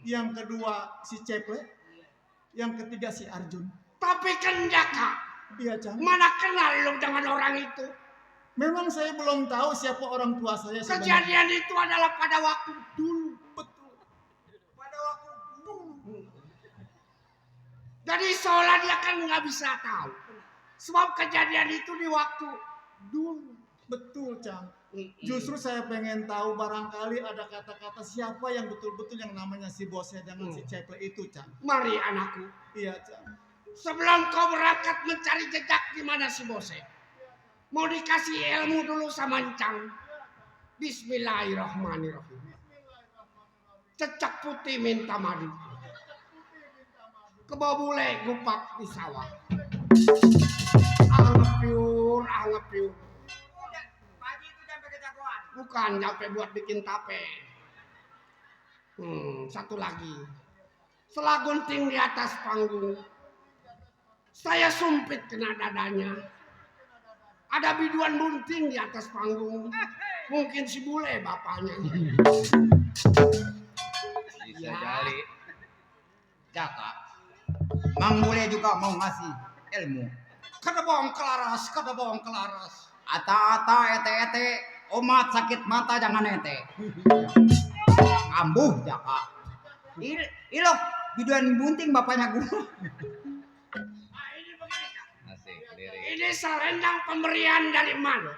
yang kedua si Ceple, yang ketiga si Arjun. Tapi kan Jaka, Iya, Cang. mana kenal lu dengan orang itu? Memang saya belum tahu siapa orang tua saya sebenarnya. Kejadian itu adalah pada waktu dulu. Betul. Pada waktu dulu. Jadi seolah dia kan nggak bisa tahu. Sebab kejadian itu di waktu dulu. Betul, Cang. Justru saya pengen tahu barangkali ada kata-kata siapa yang betul-betul yang namanya si Bose dengan si Ceple itu, Cang. Mari anakku, Iya, Cang. sebelum kau berangkat mencari jejak di mana si Bose, mau dikasih ilmu dulu sama Encang. Bismillahirrahmanirrahim. Cecak putih minta madu. Kebabule gupak di sawah. Anget piur. Pagi itu sampai kejagoan. Bukan sampai buat bikin tape. Satu lagi. Selagunting di atas panggung. Saya sumpit kena dadanya. Ada biduan bunting di atas panggung. Mungkin si bule bapaknya. Bisa jadi. Jaka, Mang Bule juga mau ngasih ilmu. Kada bohong kelaras. Ata-ata, ete-ete, umat sakit mata jangan ete. Ambuh, Jaka. Ilok, biduan bunting bapaknya gua. Asik, lirik. Ini selendang pemberian dari mana?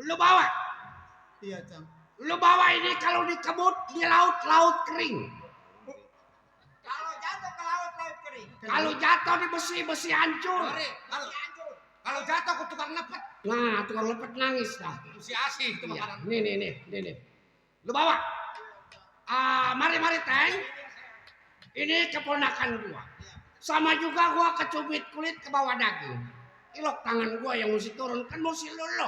Lu bawa. Iya, Cang. Lu bawa ini kalau dikebut di laut kering. Kalau jatuh ke laut kering. Kalau jatuh di besi hancur. Kalau jatuh ke tukang lepet, Nah, tukang lepet nangis dah. si asih itu Iya. makanan. Nih. Lu bawa. Mari Teng. Ini keponakan gua. Sama juga gua kecubit kulit ke bawah daging. Ilok tangan gua yang mesti turun kan mesti lu.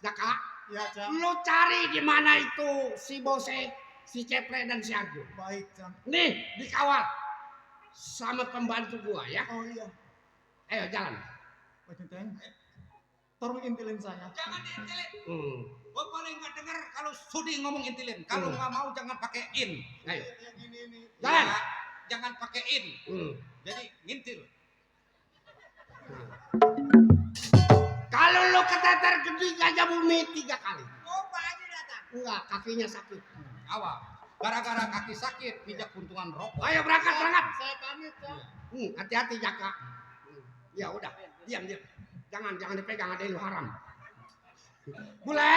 Jaka, Iya, Cang. lu cari di mana itu si Bose, si Ceple dan si Arjun. Baik, Cang. Nih, dikawal sama pembantu gua ya. Oh iya. Ayo jalan. Baik, Cang. Tolong intilin saya. Jangan diintilin. Gua paling nggak dengar kalau sudi ngomong intilin. Kalau nggak mau jangan pakai in. Ayo. Jalan. Jalan. Jangan pakai in. Jadi ngintil. Kalau lu keteter gede aja bumi 3 kali. Oh, Pak Haji datang. Enggak, kakinya sakit. Awas. Gara-gara kaki sakit, pijak puntungan rokok. Ayo berangkat. Saya pamit, Cang. Hati-hati Jaka. Ya udah, diam. Jangan dipegang, ada ilmu haram. Bule,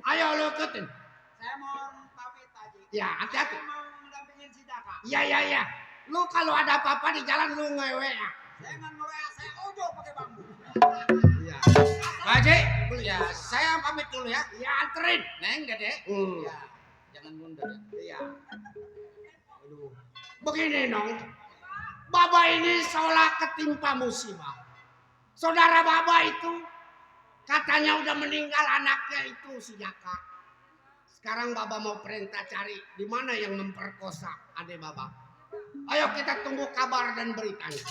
ayo lu ikutin. Saya mau pamit Haji. Ya, hati-hati. Saya mau mendampingin si Jaka. Ya. Lu kalau ada apa-apa di jalan lu ngewe ya. Saya nggak nge-WA, saya ojo pakai bambu. Iya. Pak Haji, ya saya pamit dulu ya. Ya anterin. Neng, Dede. Hmm. Ya, jangan mundur ya. Iya. Aduh. Begini Nong. Baba ini seolah ketimpa musibah. Saudara Baba itu katanya udah meninggal anaknya itu si Jaka. Sekarang Baba mau perintah cari di mana yang memperkosa adik Baba. Ayo kita tunggu kabar dan beritanya.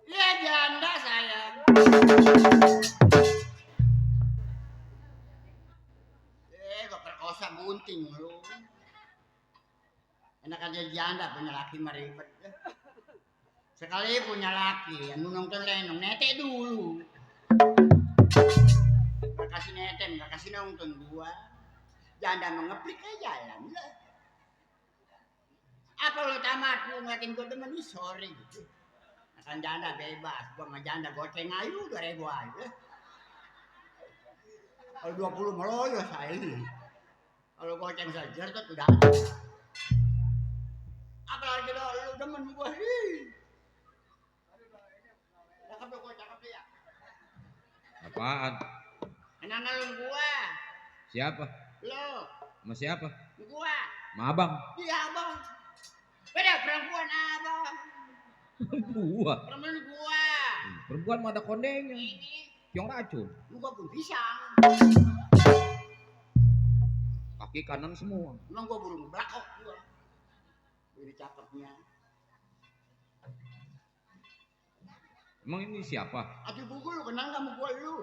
Ya janda sayang. Kok perkosa gunting lu. Enak aja janda punya laki meribet. Sekali punya laki yang nonton lenong netek dulu. Gak kasih neten, gak kasih nonton gua. Janda mengeplik aja jalan lah. Apa lo tamat lu ngeliatin gua temen lu sorry gitu. Akan janda bebas, gua sama janda goceng ayu 2.000 aja. Kalau 20 meloyo saya ini. Kalau goceng saja tuh udah ada. Apalagi lu demen gua hi. Cakep tuh gua cakep ya. Apaan? Enak lu gua. Siapa? Lo, Sama siapa? gua. Sama abang. Iya abang. Beda perempuan abang. Gua. Perempuan gua. Perempuan mah ada kondenya. Ini Yang racun. gua pun pisang. Kaki kanan semua. Emang gua burung belakok gua. Ini cakepnya. Emang ini siapa? Aduh buku lu kenal gak sama gua lu?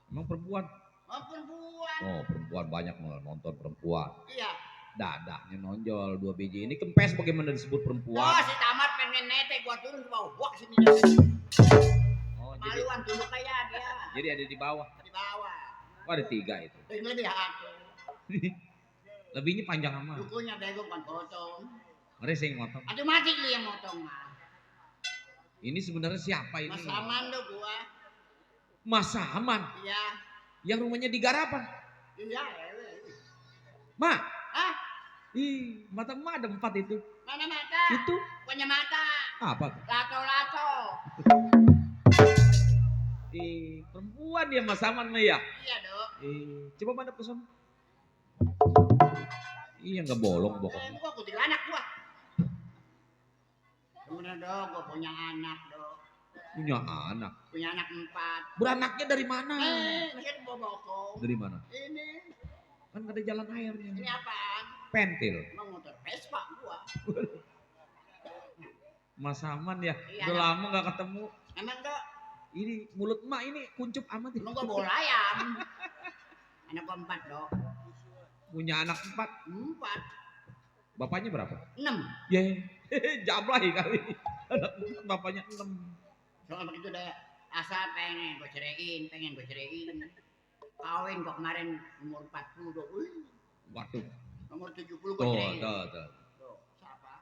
Emang perempuan? Oh perempuan. Oh, perempuan banyak nonton perempuan. Iya. Dadanya nonjol 2 biji. Ini kempes bagaimana disebut Oh perempuan? si tamat pengen nete gua turun ke bawah. Wah sini. Oh, Maluan tunduk kayak dia. jadi ada di bawah. Di bawah. Oh, ada 3 itu. Ini lebih aku. Lebihnya panjang amat. Dukunya bego kan potong. Mari saya yang motong. Aduh mati lu yang motong mah. Ini sebenarnya siapa ini? Mas Saman lo gua. Mas Saman. Iya. Yang rumahnya di Garapan. Iya. Ma. Hah? Ih, mata emak ada 4 itu. Mana mata? Itu Punya mata. apa tuh? Lato-lato. Perempuan dia Mas Saman mah ya. Iya dok. Coba mana ke sana. Iya nggak bolong bokongnya. Gua kutil anak gua. Bener dok, gua punya anak dok. Punya anak. Punya anak 4. Beranaknya dari mana? Masih bawa bokong. Dari mana? Ini. Kan ada jalan airnya. Ini apaan? Pentil. Emang motor Vespa gua. Mas Saman ya. Iya, Udah anak. lama nggak ketemu. Emang dok, Ini mulut emak ini kuncup amat. emang gua bola ayam. Anak gua 4 dok. Punya anak 4. 4. Bapaknya berapa? 6. Ya, jablay kali. Anak 4 bapaknya 6. Soal begitu deh. Asal pengen gua ceraiin. Kawin kok kemarin umur 40 dok. Wih. Waduh. Nomor 70 gua Tuh, ceraiin. tuh. Tuh, siapa?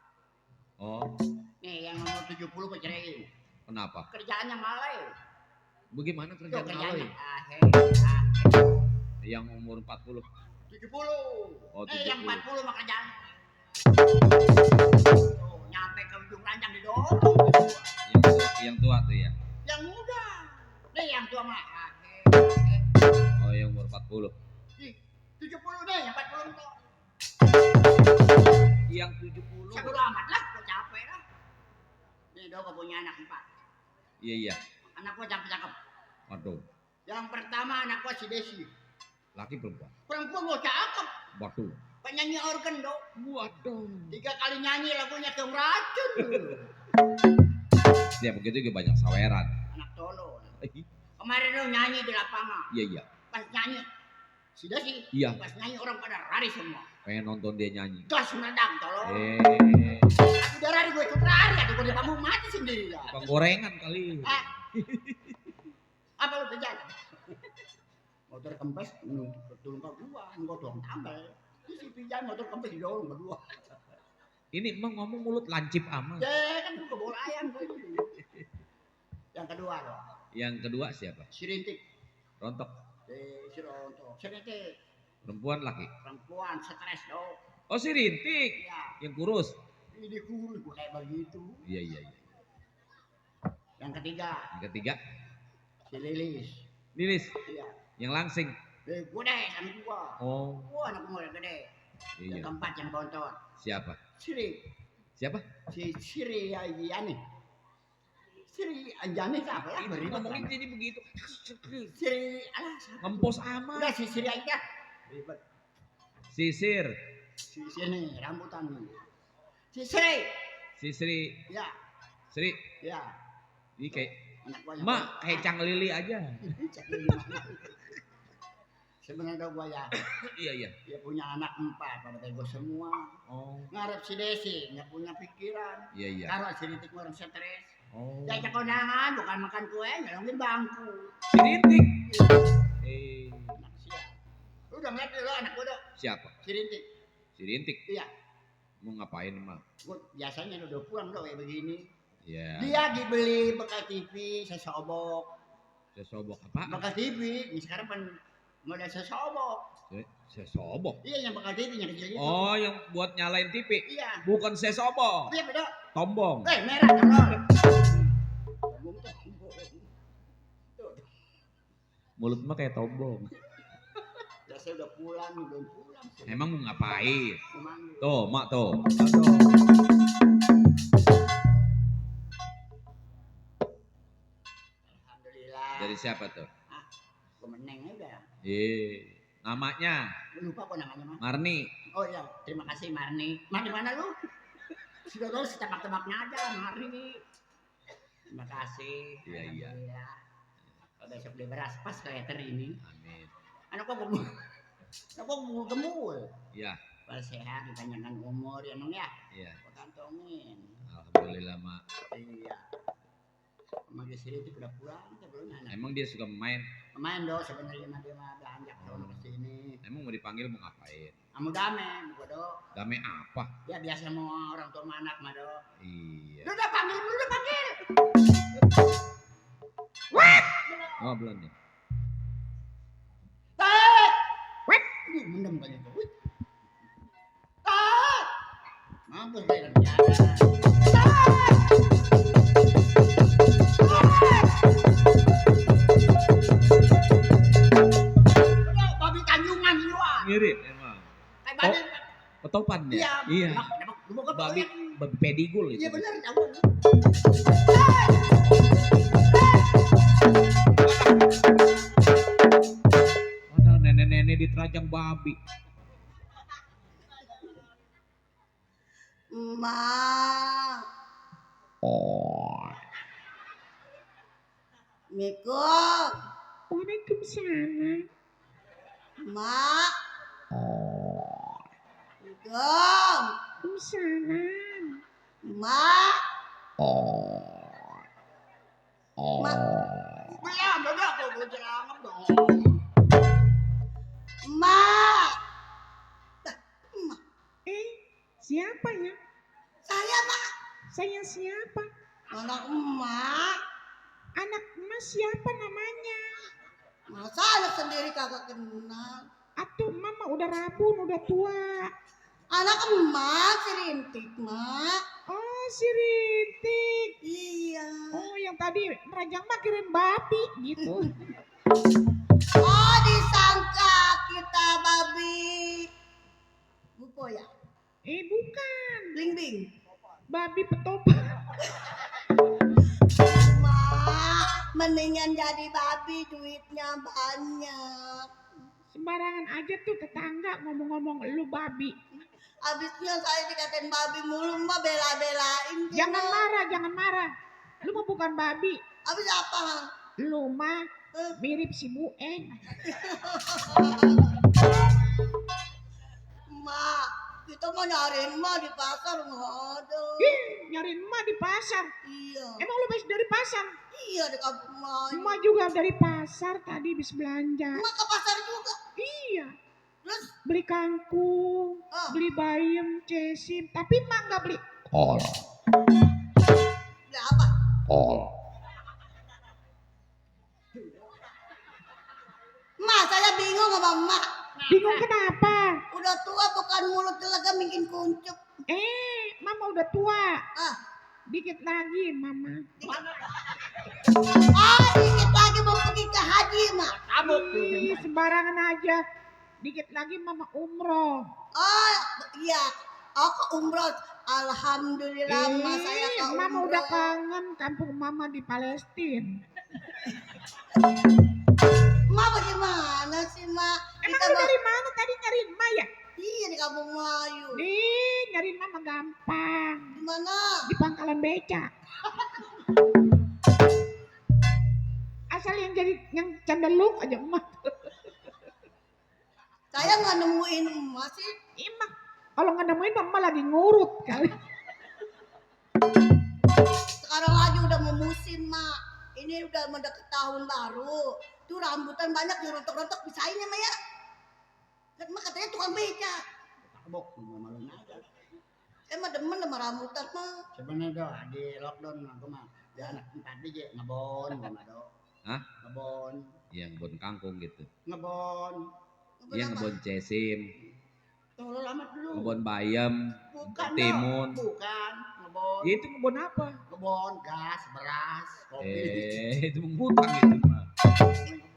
Oh, Nih yang nomor 70 gua ceraiin. kenapa? Kerjaannya malai. Bagaimana Tuh kerjaan kerjaannya. Aloy? Yang umur 40. 70. Oh, Yang 70. 40 mah kerjaan. Tuh, nyampe ke ujung ranjang didorong. Yang tua tuh ya. Yang muda. Nih yang tua mah. Oh, yang umur 40. Ih, 70 deh, yang 40 tuh. Yang 70. Saya bodo amat lah, gua capek lah. Nih dong, gua punya anak 4. Iya. Anak gua cakep-cakep. Waduh. Yang pertama anak gua si Desi. Laki perempuan. Perempuan gua cakep. Waduh. Penyanyi organ dong. Waduh. 3 kali nyanyi lagunya ke racun. Ya begitu juga banyak saweran. Anak tolol. Kemarin lo nyanyi di lapangan. Iya. Pas nyanyi si Desi. Iya. Pas nyanyi orang pada lari semua. Pengen nonton dia nyanyi. Gas meledak tolong. Aku udah lari gue ikut lari. Aduh gue di panggung mati sendiri ya. Penggorengan kali. Apa lo kerja? Motor kempes turun ke gua. Enggak doang tambal. Si pijam motor kempes didorong berdua. Ini emang ngomong mulut lancip amat. Ya kan gua bola ayam gue. Yang kedua loh. Yang kedua siapa? Si Rintik. Rontok. Si Rontok. Si Rintik. Perempuan laki. Perempuan stres dong. Oh si Rintik. Iya. Yang kurus. Ini kurus gua kayak begitu. Iya. Yang ketiga Yang ketiga. si Lilis. Lilis. Iya. Yang langsing. Gua deh sama gua. Oh. Gua anak gua gede. Yang Iya. keempat yang bontot. Siapa? Siri. Siapa? Si Siri Yani. Sri Anjani apa ya? Itu ngomongin jadi begitu. Sri alah. Ngempos amat. Udah si Sri aja. Ribet. Sisir. Si sini rambutan nih. Si Sri. Sisri. Ya, Sri. ya. Ini kayak Anak gua yang Mak, kayak Cang Lili aja. Cek di mana. Sebenarnya gua ya, Iya, iya. dia punya anak 4 pada gue semua. Oh, Ngarep si Desi, nggak punya pikiran. iya, iya. Karena si Ritik orang stres. Oh. Diajak kondangan, bukan makan kue, nyolongin bangku. Si Rintik. Anak siap. Lu udah ngeliat lo anak gua dong, Siapa? si Ritik. Si Rintik. Iya, Mau ngapain, Mak? gua biasanya udah pulang dong kayak begini. Ya. Dia dibeli bekas TV, sesobok. Sesobok apa? Bekas TV, ini sekarang kan model sesobok. Sesobok. Iya yang bekas TV yang kecil itu. Oh, yang buat nyalain TV. Iya. Bukan sesobok. Iya beda. Tombong. Merah tolong. Mulut mah kayak tombong. Ya saya udah pulang, belum pulang. Emang mau ngapain? Memanggil. Tuh, Mak tuh. Alhamdulillah. Dari siapa tuh? Gua meneng udah. Namanya Lupa kok namanya mah. Marni. Oh iya, terima kasih Marni. Marni mana lu? Sudah tahu setebak-tebaknya aja Marni. Terima kasih. Iya, iya. Alhamdulillah. Kalau besok dia beras pas kayak ini. Amin. Anak gua gemul. Anak gua gemul. Iya, Kalau sehat ditanyakan umur ya nong ya. iya. Gua kantongin. Alhamdulillah, Mak. Iya. Emang dia sendiri itu udah pulang sebelumnya. Emang dia suka main. Main dong sebenarnya mah dia mah belanja kalau ke sini. Emang mau dipanggil mau ngapain? Kamu dame, gua do. Dame apa? Ya biasa mau orang tua sama anak mah do. Iya. Lu udah panggil, lu udah panggil. Oh, belum nih. Tat. Wek. Mendem banyak tuh. Wek. Tat. Mampus kayak kerjaan. Udah, babi Tanjungan lu ah. Mirip emang. Kayak babi. Petopan ya? Iya. Iya. Lu mau ke Babi, babi pedigul itu. Iya benar, tahu. Padahal nenek-nenek diterajang babi. Mak. Mikul. Waalaikumsalam. Mak. Gom. Waalaikumsalam. Mak. Mak. Belum, udah aku celangap dong. Mak. Siapa ya? Saya mak. Saya siapa? Anak emak. Anak emas siapa namanya? Masa anak sendiri kagak kenal. Atuh mama udah rabun, udah tua. Anak emak si Rintik mak. Oh si Rintik. Iya. Oh yang tadi merajang mah kirim babi gitu. Oh disangka kita babi. Bupo ya? Bukan. Bling bling. Babi petopan. Mak, mendingan jadi babi duitnya banyak. Sembarangan aja tuh tetangga ngomong-ngomong lu babi. Abisnya saya dikatain babi mulu mah bela-belain. Jangan marah, jangan marah. Lu mah bukan babi. Abis apa? Lu mah mirip si Bueng. Mak, kita mau nyariin mah di pasar nggak ada. Nyariin emak di pasar. Iya. Emang lu habis dari pasar? Iya di kampung Melayu. Emak juga dari pasar tadi habis belanja. Emak ke pasar juga. Iya. Terus Beli kangkung, beli bayam, cesim. Tapi emak nggak beli. beli apa? Mak, saya bingung sama emak. Bingung kenapa? Udah tua bukan mulut telega bikin kuncup. Mama udah tua. Ah, Dikit lagi mama. dikit lagi mau pergi ke haji, Mak. Sembarangan aja. Dikit lagi mama umroh. Oh, iya. Aku umroh. Alhamdulillah ma saya ke Mama udah umroh. kangen kampung Mama di Palestina. Ma bagaimana sih ma? Emang Kita lu mau dari mana tadi nyariin Ma ya? iya di Kampung Melayu. Nyariin Mama gampang. Di mana? Di pangkalan beca. Asal yang jadi yang candeluk aja emak. Saya nggak nemuin emas sih. Emang kalau nggak nemuin Mama lagi ngurut kali. Sekarang aja udah mau musim mak. Ini udah mendekati tahun baru. Tuh rambutan banyak yang rontok-rontok pisahin ya mak ya. Kan mak katanya tukang beca. Tabok malu aja. Saya mah demen sama rambutan mah. Sebenarnya doh di lockdown aku mah di anak empat aja ngebon mama do. Hah? Ngebon, Yang bon kangkung gitu. ngebon. Yang ngebon cesim, Tolol amat dulu. ngebon bayam, Bukan timun. bukan ngebon. Ya itu ngebon apa? Ngebon gas, beras, kopi. Itu menghutang itu mah.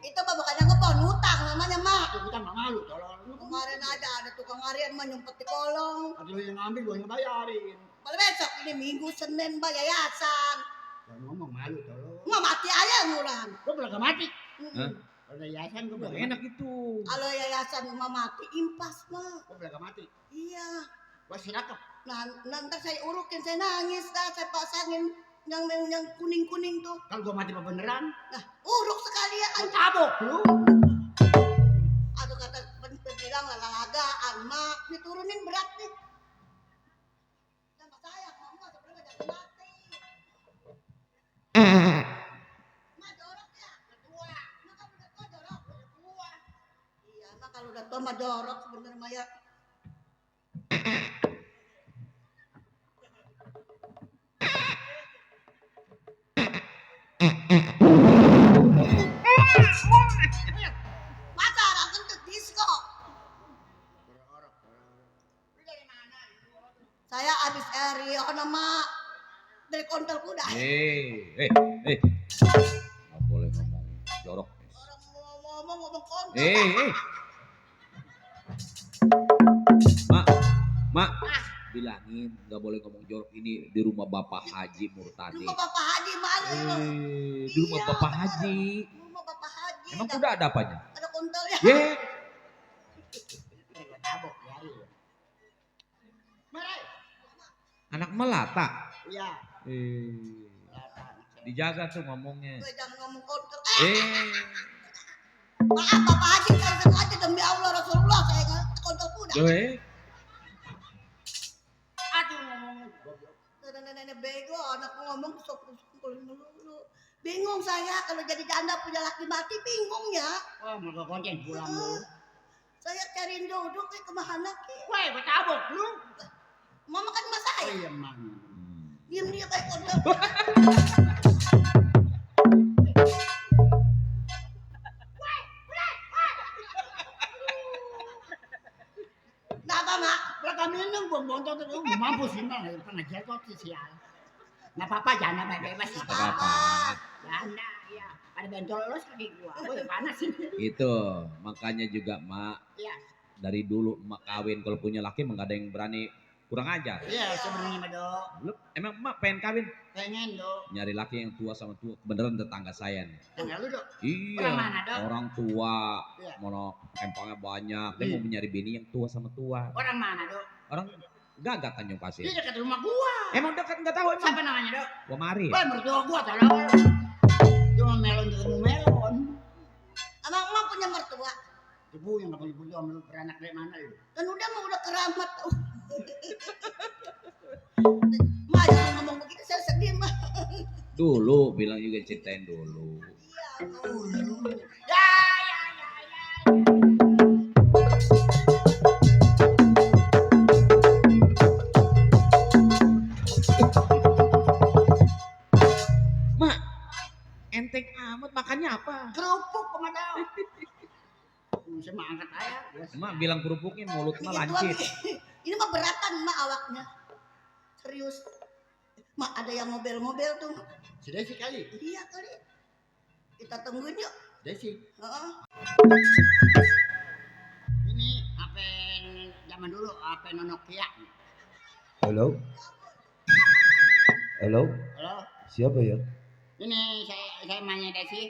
Itu mah bukannya ngebon, hutang namanya mak. Itu kita nggak malu tolol. Kemarin ada tukang harian mah nyumpet di kolong. Ada yang ngambil gue yang ngebayarin. Malah besok ini Minggu Senin mbak yayasan. Jangan ngomong malu tolol. Mau mati aja nguran. Gue belum mati. Hah? Kalau yayasan gue belum Enak itu. Kalau yayasan mau mati impas mah. Gue belum mati. Iya. Gue sirakap. Nah, nanti saya urukin, saya nangis dah, saya pasangin yang kuning-kuning tuh. Kalau gue mati apa beneran? Nah, uruk sekalian. Tabok lu. Atau kata bilang lalagaan, mak, diturunin berat nih. Sama saya, mama sebenarnya jangan mati. Mak jorok ya, udah tua. Mak kalau udah tua jorok, udah tua. Iya, mak kalau udah tua mah jorok sebenarnya Maya. Masa orang kentut disco. Saya abis Ariana mak dari kontel kuda. Nggak boleh ngomong jorok. Orang ngomong kontel. Mak, bilangin nggak boleh ngomong jorok ini di rumah Bapak Haji Murtadi. Rumah Bapak Haji mana emang? Di rumah Iya, Bapak bener. Haji. Rumah Bapak Haji. Emang Dan udah ada apanya? ada kontelnya. Ye, Gue tabok ya. Mari. anak melata. Iya. Dijaga tuh ngomongnya. Gue jangan ngomong kontel. Eh, Maaf Bapak Haji, saya sengaja demi Allah Rasulullah saya nggak kontel kuda. Aduh ngomong. Nenek-nenek bego, anak ngomong sok-sok dulu. Bingung saya kalau jadi janda punya laki mati, bingung ya. Wah, mau ke konceng pulang lu. Saya cariin jodoh kayak kemana ki. Woi, gue tabok lu. Mama kan mas Oh saya. iya, mang. Diam dia kayak kontel. Kenapa mak? Belakang minum gue bontot tuh, mampus ini pernah jatuh sih sial. Nggak apa-apa, jangan bebas. Nggak apa-apa. apa-apa. Janda, ya. Ada bentol los kaki gua. Woi, panas ini. Itu makanya juga mak Iya, dari dulu emak kawin kalau punya laki emang gak ada yang berani kurang ajar. iya sebenarnya mah dok. Belum, emang emak pengen kawin Pengen dok. nyari laki yang tua sama tua beneran tetangga saya nih. Tanggal lu dok. Iya, Orang mana, Dok? orang tua, Iya. mono empangnya banyak, dia Iya. mau nyari bini yang tua sama tua. Orang mana dok? Orang gagak Tanjung Pasir. Dia dekat rumah gua. Emang dekat nggak tahu emang. Siapa namanya dok? Gua mari. Woi, mertua gua tolong. Cuma melon ketemu melon. Abang emak punya mertua. Ibu yang nggak punya mertua, lu beranak dari mana lu? Kan udah keramat. Mak jangan ngomong begitu, saya sedih mah. Dulu bilang juga ceritain dulu. Iya. Mak, enteng amat makannya apa? Kerupuk sama dok. Saya mah angkat aja. Emak bilang kerupuknya mulut mah Gitu, lancip. ini mah beratan mak awaknya. Serius. Mak ada yang ngobel-ngobel tuh. Si Desi kali. Iya kali. Kita tungguin yuk. Desi. Heeh. Ini HP zaman dulu, HP Nokia. Halo? Halo? Halo, Siapa ya? ini saya emaknya Desi.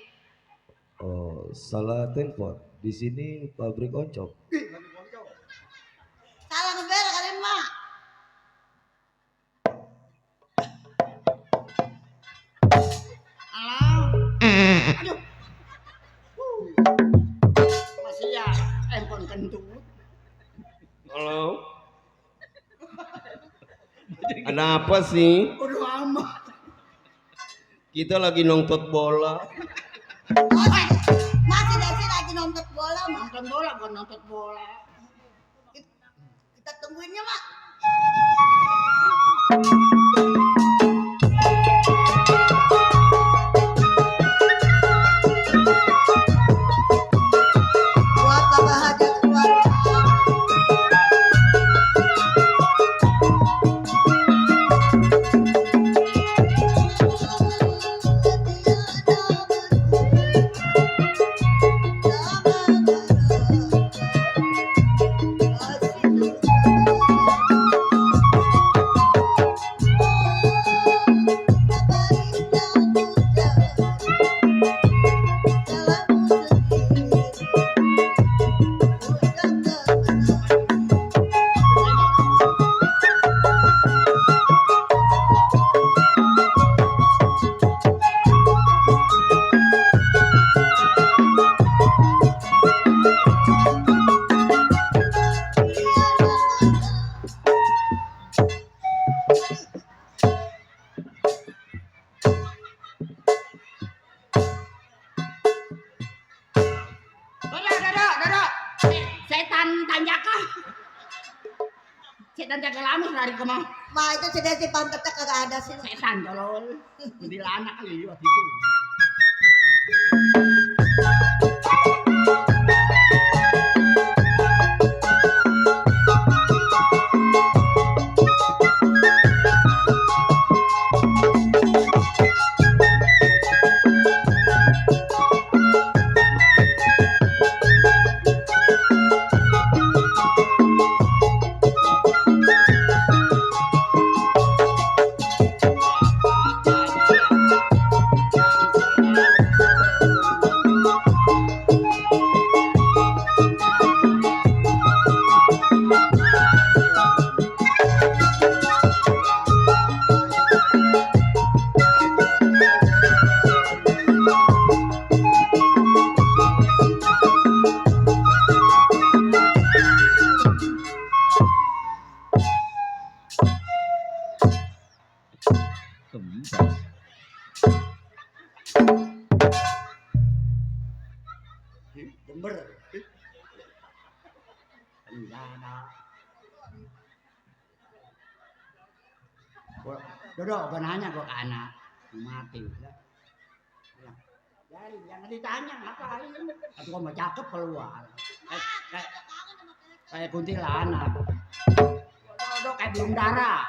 Oh, salah telepon. Di sini pabrik oncom. Salah ngebel kali mak. Halo. Aduh. Masih ya handphone kentut. Halo. Ada apa sih? Udah amat. Kita lagi nonton bola. Masih Desi lagi nonton bola mak. Nonton bola bukan nonton bola. Kita tungguinnya mak. Buat Bapak Hajat keluarga. Dodo. Setan tanjaka. Setan jaga lamis lari kemana? Mak itu si Desi pantatnya kagak ada sih. Setan tolol. Kuntilanak kali waktu itu. Kembang. Jember. Pendana. Dodo, gua nanya gua ke anak. Mati. Jadi jangan ditanya ngapain. Aku gua mau cakep keluar. Kayak kuntilanak. Dodo kayak belum darah.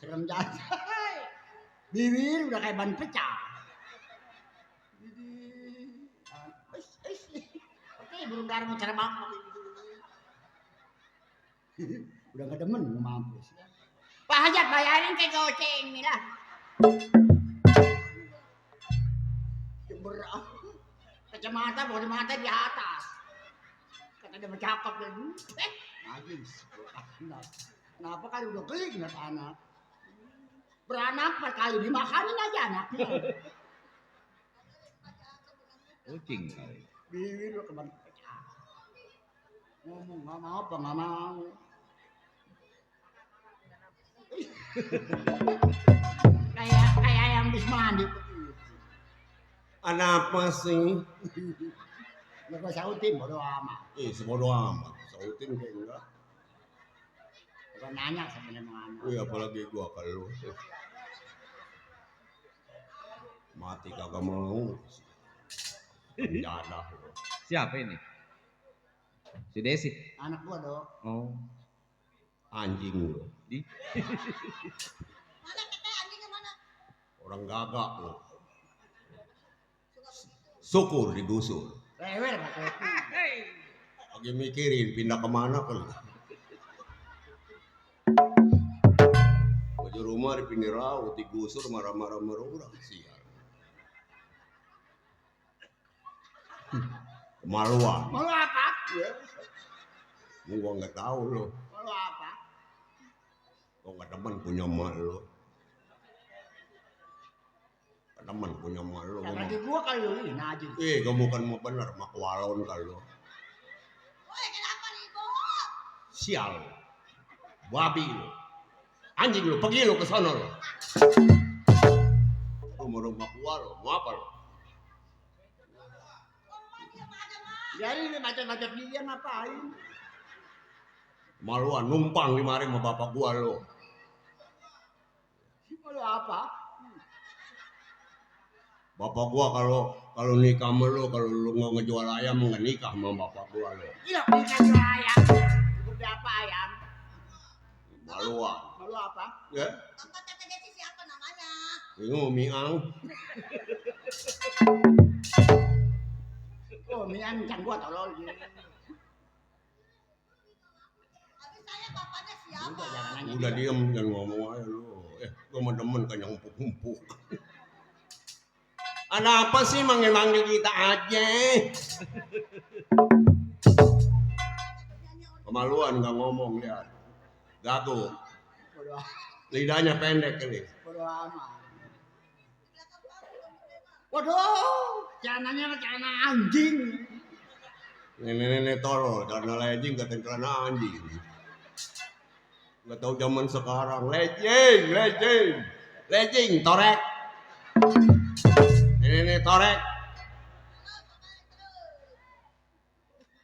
Serem jatuh. Bibir udah kayak ban pecah. Oke, belum darah mau cerebang. Udah gak demen mau mampus. Pak Hajat bayarin kayak goceng nih lah. Berat. Kacamata, bodi mata di atas. Kata dia bercakap dan najis. Kenapa kali udah keling lihat anak? Beranak per kali dimakanin aja anaknya. Kucing kali. Bibir lo keban pecah. Ngomong nggak mau apa nggak mau. kayak yang habis mandi. Ada apa sih? Nggak gue sautin bodo amat. Sebodoh amat. Sautin kayak enggak. Gue nanya sebenarnya mana. Apalagi gua kalau mati kagak mau. Jadah. Siapa ini? Si Desi. Anak gua dong. Oh. Anjing lu. Di. Mana katanya anjingnya mana? Orang gagak lu. Syukur digusur. Rewel katanya. Lagi mikirin pindah kemana kali. Baju rumah di pinggir laut digusur marah-marah merurah sial. Kemaluan. Malu apa? Gua nggak tahu lo. Malu apa? Gua nggak demen punya emak lo. Nggak demen punya emak lo. Ya lagi gua kali lu ini najis. Kamu bukan mau bener mak walon kalau. Sial. Babi lo. Anjing lo, pergi lo ke sana lo. Lu mau rumah gua lo, mau apa lo? Jadi ini macam-macam dia ngapain? Maluan numpang di mari sama bapak gua lo. Malu apa? Bapak gua kalau nikah sama lo, kalau lu nggak ngejual ayam nggak nikah sama bapak gua lo. Iya, nikah jual ayam. Cukup berapa ayam? Maluan. Malu apa? Ya? Bapak Tete Desi siapa namanya? Ini mau miang. Oh, mian can gua tolol. Tapi saya bapaknya siapa? Udah jangan nanya. Udah dia. diem jangan ngomong aja lo. Gua mah demen kayak empuk-empuk. Ada apa sih manggil-manggil kita aja? Kemaluan nggak ngomong lihat. Gagu. Bodoh, Lidahnya pendek kali. bodoh amat. Waduh, celananya celana anjing. Nenek-nenek tolol karena lejing kata celana anjing. Nggak tahu zaman sekarang lejing torek. Nenek torek.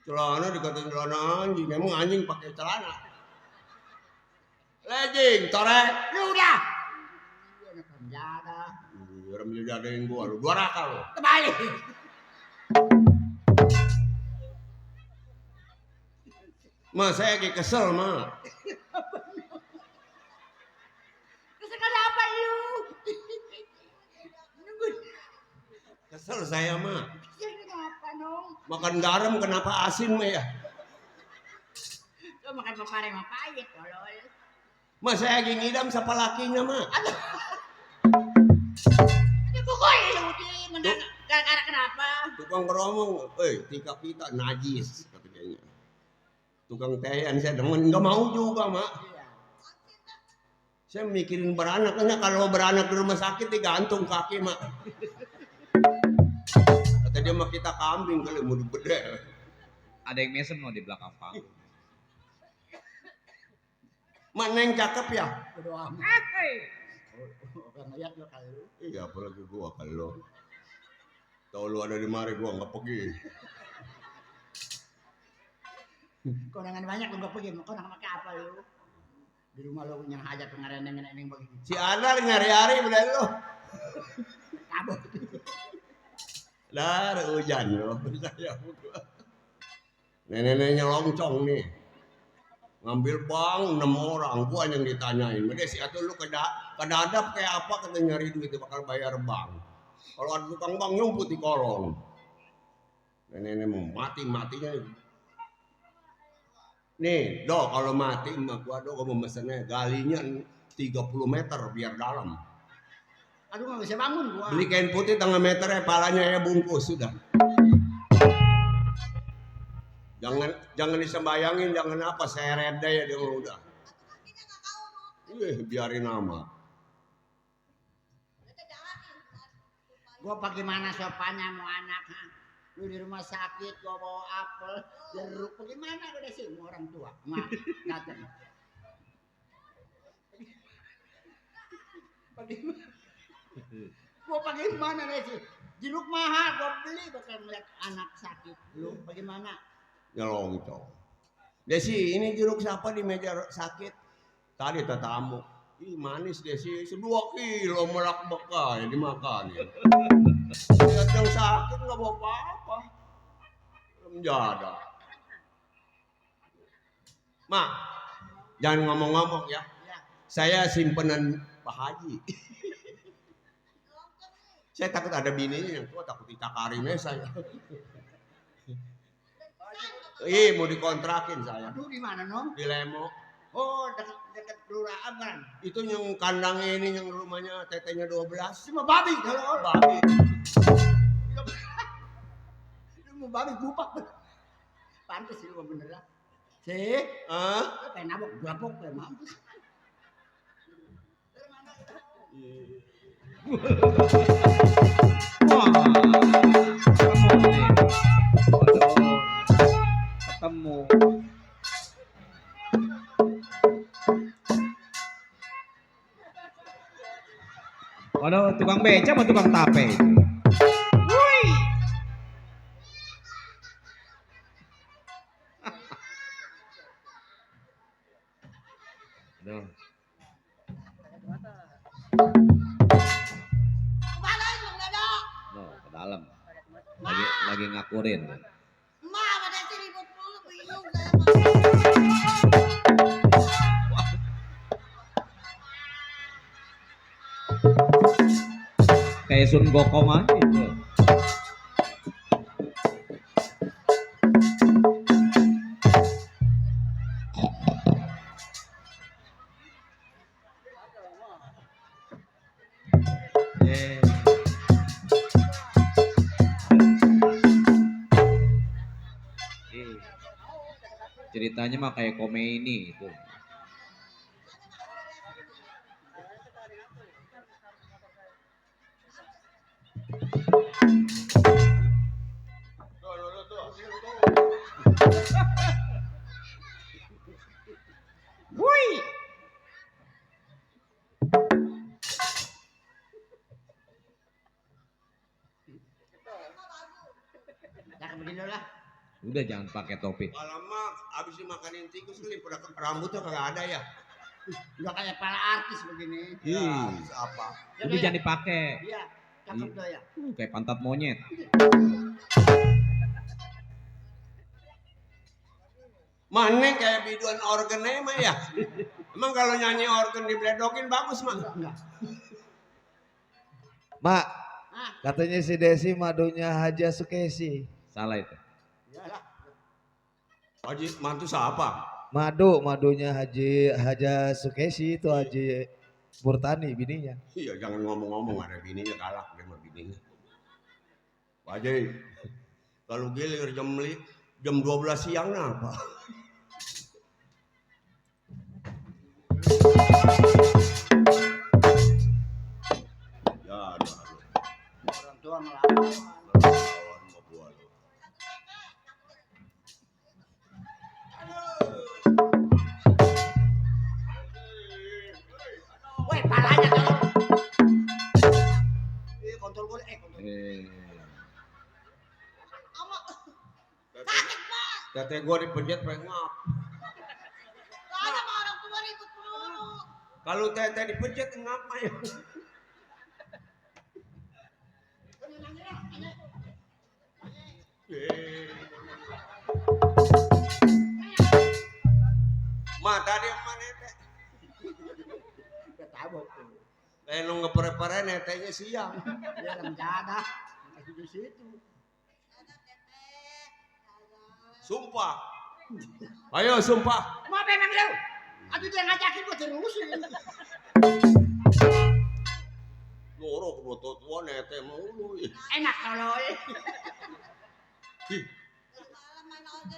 Celana dikatain celana anjing, emang anjing pakai celana. Lejing torek. Lu udah. Iya, penjara. Orang bisa jadain gua lu, dua raka lu. Kembali. Ma, saya lagi kesel, Ma. Kesel apa lu? Kesel saya, Ma. Kesel kenapa dong? Makan garam kenapa asin, Ma ya? Lu makan papareng sama pahit, tolol. Ma, saya lagi ngidam siapa lakinya, Ma. Ini pokoknya lu di mendadak. Gara-gara kenapa? Tukang keromong, tika pita najis katanya. Tukang tehan saya demen, nggak mau juga, Ma. Iya. Saya mikirin beranaknya, kalau beranak di rumah sakit digantung kaki, Ma. Kata dia mah kita kambing kali mau dibedel. Ada yang mesem loh di belakang Pak. Mak Neng cakep ya? Bodoh amat. Orang lihat lu kali lu. Iya, apalagi gua kalau tahu lu ada di mari gua nggak pergi. Kondangan banyak lu gak pergi, kondangan pakai apa lu? Di rumah lu yang hajat ngareng-ngareng begitu. Si Anar nyari-hari bener lu. Kabut. Dar hujan lo. Saya nenek-neneknya loncong nih. Ngambil bang 6 orang, gua yang ditanyain. Mede si atuh lu kedadap kayak apa kata nyari duit bakal bayar bank. Kalau ada tukang bank nyumput di kolong. Nenek-nenek mau mati-matinya. Nih, kalau mati emak gua gua mau mesennya galinya 30 meter biar dalam. Aduh gak bisa bangun gua. Beli kain putih 1/2 meter palanya ya bungkus sudah. Jangan disembayangin, jangan apa, seret deh ya dia udah. Biarin amat. Gua bagaimana sopannya mau anak, ha? Lu di rumah sakit, gua bawa apel, jeruk, bagaimana udah sih mau orang tua? Mak, datang. Bagaimana? Gua bagaimana deh sih? Jeruk mahal, gua beli bakal melihat anak sakit. Lu bagaimana? Nyelongcong. Desi, ini jeruk siapa di meja sakit? Tadi tetamu. Ih manis Desi, 2 kilo melak bekai dimakan ya. Lihat yang sakit nggak bawa apa-apa. Belum jada. Ma, jangan ngomong-ngomong ya. Saya simpenan Pak Haji. Saya takut ada bininya yang tua, takut ditakarin saya. Mau dikontrakin saya. Aduh di mana, Nom? Di Lemo. Oh, dekat kelurahan kan. Itu yang kandangnya ini yang rumahnya tetenya 12. Cuma babi kalau Babi. mau babi bupak. Pantes sih lu bener lah. Sih, Hah? kayak nabok berapok kayak mampus. Wah, ketemu nih. Waduh, ketemu. Waduh, tukang beca apa tukang tape? Woi. Aduh. No, ke dalam. Lagi ngakurin. Ma, pada sini ribut dulu bingung saya. Kayak Sun Gokong aja itu. Yeah. Ceritanya mah kayak komedi itu. Woi. Jangan begini lah. Udah jangan pakai topi. Alamak, abis dimakanin tikus kali rambutnya kagak ada ya. Enggak kayak para artis begini. Iya, habis apa? Udah jangan dipakai. Iya, cakep tuh ya. Kayak pantat monyet. Mana kayak biduan organ mah ya? Emang kalau nyanyi organ dibledokin bagus mah? Enggak. Mak, Ah. katanya si Desi madunya Haja Sukesi. Salah itu. Iyalah. Haji mantu siapa? Madunya Haja Sukesi itu Haji Murtani bininya. Iya, jangan ngomong-ngomong ada bininya galak dia mah bininya. Pak Haji, kalau gilir jam 12 siang apa? Ya, aduh. Orang tua ngelawan. Lawan sama gua lu. Woi, palanya tolong. Kontrol gue, kontrol. Tete gua dipencet pengen ngap. Soalnya sama orang tua ribut dulu. Kalau tete dipencet ngap mah ya. Ma tadi mana teh? Ketabok tuh. Kayak lu ngepere-pere netenya siang. Dia orang jadah. Kasih di situ. Sumpah. Ayo sumpah. Mau apa emang lu? Aduh dia ngajakin gue terusin. Loro kedua tua nete mulu. Enak kalau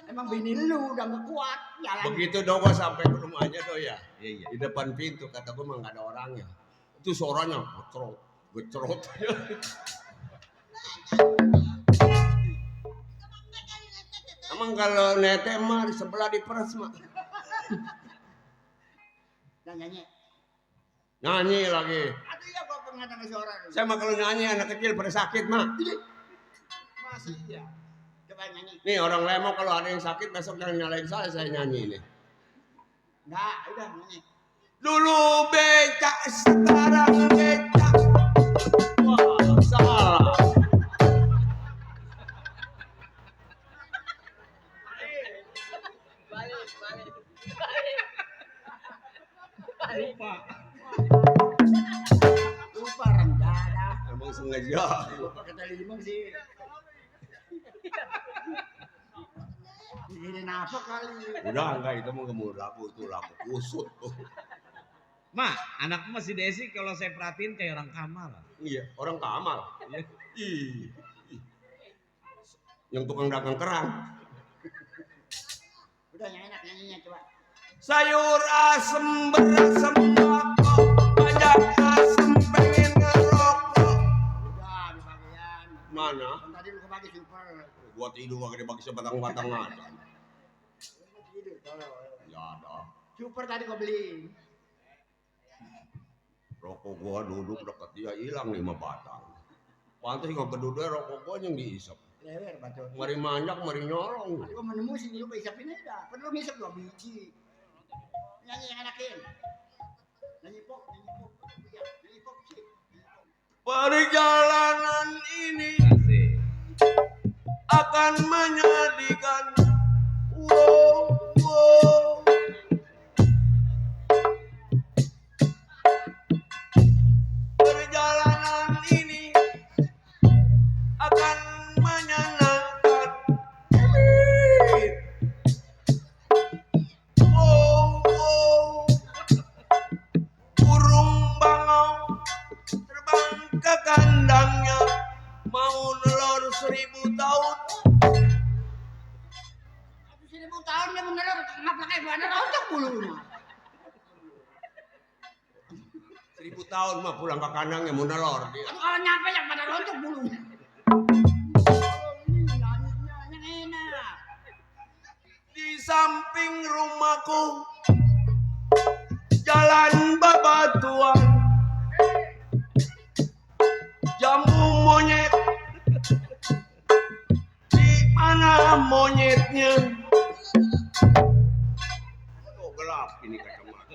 emang bini lu udah gak kuat jalan. Begitu dong gua sampai ke rumahnya do ya. Iya. Di depan pintu kata gua mah nggak ada orangnya. Itu suaranya gecrot. Emang kalau nete mah di sebelah di peres mah. Dan nyanyi. Nyanyi lagi. Aduh ya gua pengen ada suara lu. Saya mah kalau nyanyi anak kecil pada sakit mah. Masih ya. Coba nyanyi. Nih orang lemok kalau ada yang sakit besok jangan nyalain saya nyanyi ini. Enggak, udah nyanyi. Dulu becak, sekarang becak. Wah, salah. Lupa. Lupa rendah. Emang sengaja. Lupa kata limang sih. Ini apa kali? Udah enggak, itu mah kamu lagu, itu lagu kusut tuh. Ma, anakmu masih Desi kalau saya perhatiin kayak orang Kamal. Iya, orang Kamal. Ih. Yang tukang dagang kerang. Udah yang enak nyanyinya coba. Sayur asem berasem rokok, banyak asem pengen ngerokok. Udah di bagian. Mana? Kan tadi lu kebagi super. Gua tidur gak dibagi sebatang-batang aja. Tidur tolong. Ya dah. Super tadi kau beli. Rokok gua duduk dekat dia hilang 5 batang. Pantes nggak kedua rokok gua yang diisap. Lewer bacot. Mari manjak, mari nyolong. Tadi kau menemu sini lu isapin aja dah. Perlu ngisap 2 biji. Nyanyi yang enakin. Nyanyi pop, nyanyi pop. Iya, nyanyi pop sih. Perjalanan ini Asik. akan menyedihkan. Wow, wow. Perjalanan ini akan menyenangkan. Wow, wow. Burung bangau terbang ke kandangnya, mau nelor 1000 tahun. 1000 tahun dia menelur ngapa kayak mana rontok bulunya. 1000 tahun mah pulang ke kandangnya mau nelor dia. Aduh, kalau nyampe yang pada rontok bulunya. Ini nyanyinya yang enak. Di samping rumahku jalan bebatuan, jambu monyet. Di mana monyetnya? Oh gelap ini kacamata.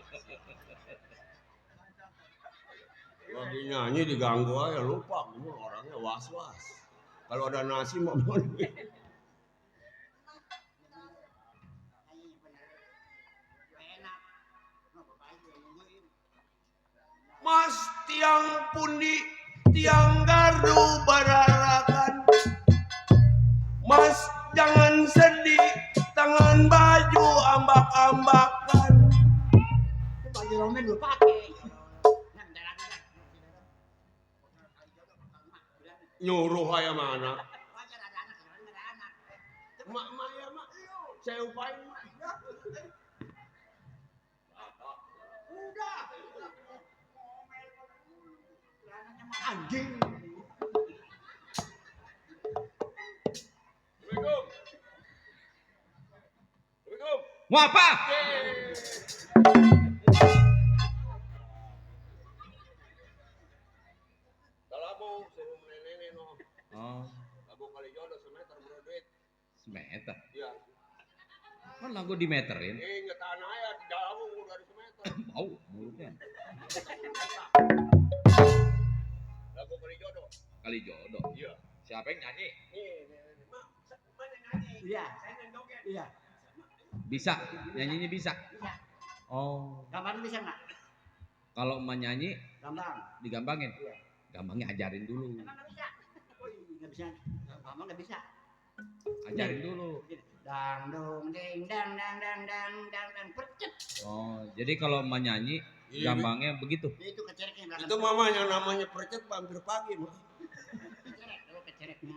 Lagi nyanyi diganggu aja lupa, gue orangnya was-was. Kalau ada nasi mau Mas tiang pundi, tiang gardu berarakan. Mas jangan sedih, tangan baju ambak-ambakan. Itu baju romen lu pakai. Nyuruh kayak mana? Mak ya mak, saya upain mak. Udah. Anjing. Assalamualaikum. Assalamualaikum. Mau apa? Salamu, suruh nenek no. Oh, Lagu kali jodoh semeter bro duit. semeter. Iya. Kan lagu dimeterin. Ingat tanah ya, jauh dari semeter. Bau mulutnya. Lagu kali jodoh. Kali jodoh. Iya. Siapa yang nyanyi? Mak, mana nyanyi? Iya. Saya ngejoget. Iya. Bisa, nyanyinya bisa. Bisa. Oh, Gambar bisa enggak? kalau emak nyanyi Gampang. digampangin. Iya. Gampangnya ajarin dulu. Emang enggak bisa. Enggak bisa. Emang enggak bisa. Ajarin dulu. Dang dong ding dang dang dang dang dang dang percet. Oh, jadi kalau emak nyanyi Iya, gampangnya begitu. Itu kecereknya belakang. itu mamanya namanya percet hampir pagi mah. Kecerek, oh kecereknya.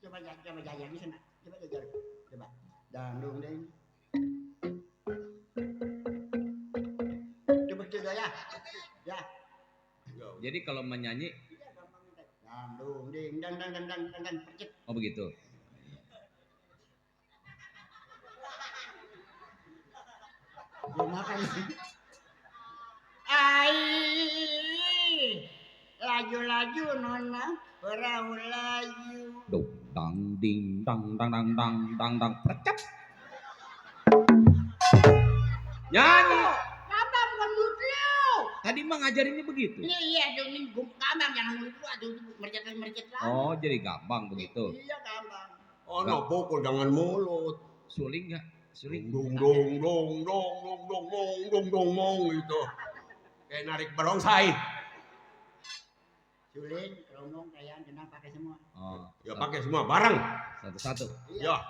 Coba jaya bisa enggak? Coba jaya. Coba. Dang dong ding. Coba coba ya. Ya. Jadi kalau emak nyanyi, Dang dong ding dang dang dang dang dang dang percet. oh begitu. Gua makan. Ai. Laju-laju nona, perahu laju. Duk dang ding dang dang dang dang dang dang percep. Nyanyi. Gampang bukan mulut lu. Tadi mah ngajarinnya begitu. Iya, ini gampang jangan mulut lu aduh mercet lagi. Oh, jadi gampang begitu. Iya gampang. Oh no, pukul jangan mulut. Suling nggak? Suling. Dong dong dong dong dong dong dong dong dong dong gitu. Kayak narik barongsai. Suling, kerudung, kayak jenang pakai semua. Oh, Ya pakai semua bareng. satu-satu. Ya.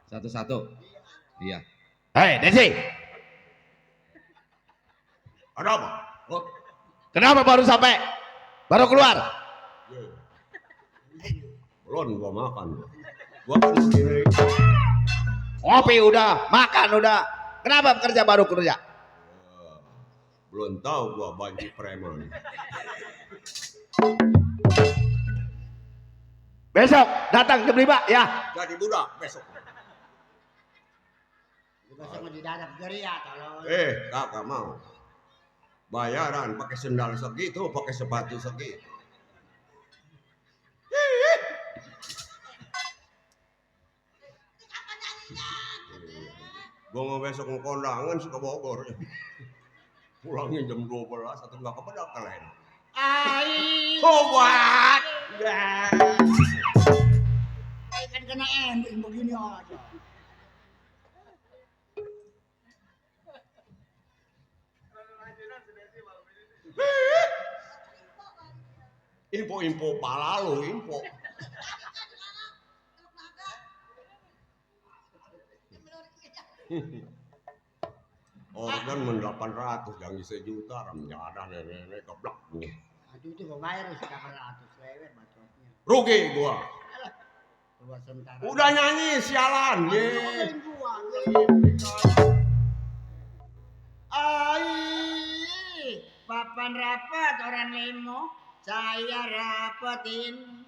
Satu-satu. Iya. Hei, Desi. Ada apa? Oh, Kenapa baru sampai? Baru keluar? iya. Belum gua makan. Gua kan sendiri. Ngopi udah, makan udah. Kenapa kerja baru kerja? Belum tahu gua banci preman. Besok datang jam 5 ya. Jadi budak besok. Besok mau didadak geria kalau. Kakak mau. Bayaran pakai sendal segitu, pakai sepatu segitu. Gua mau besok mau kondangan suka Bogor. Pulangnya jam 12 atau enggak kepedak kalian. Ai. Sobat. Kan kena ending begini aja. Info-info pala lu, info. Organ 800 yang sejuta ramjadah nenek keblak nih. Aduh itu gua bayar sudah 800 lewat bacotnya. Rugi gua. Keluar sementara. Udah nyanyi sialan. Ye. Ai, papan rapat orang lemo, saya rapetin.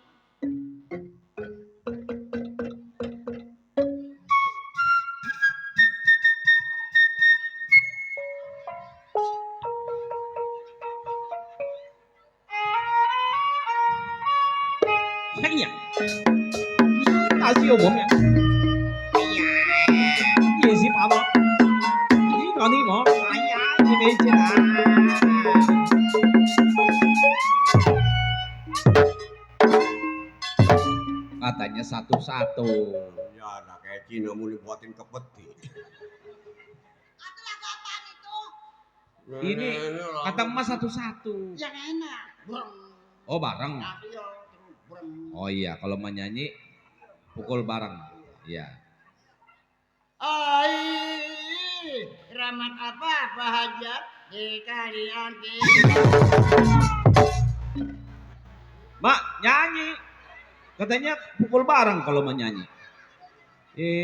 Iya. Kasih umumnya. Iya sih Pak Bos. Ini kalau nih mau, ayah ini meja. Katanya satu-satu. Ya ada kayak Cina mau dibuatin ke peti. Ini kata emas satu-satu. Yang enak, breng. Oh bareng. Ayo, terus breng. Oh iya, kalau mau nyanyi pukul bareng. Iya. Ai, ramat apa hajat di kalian Mak, nyanyi. Katanya pukul bareng kalau mau nyanyi.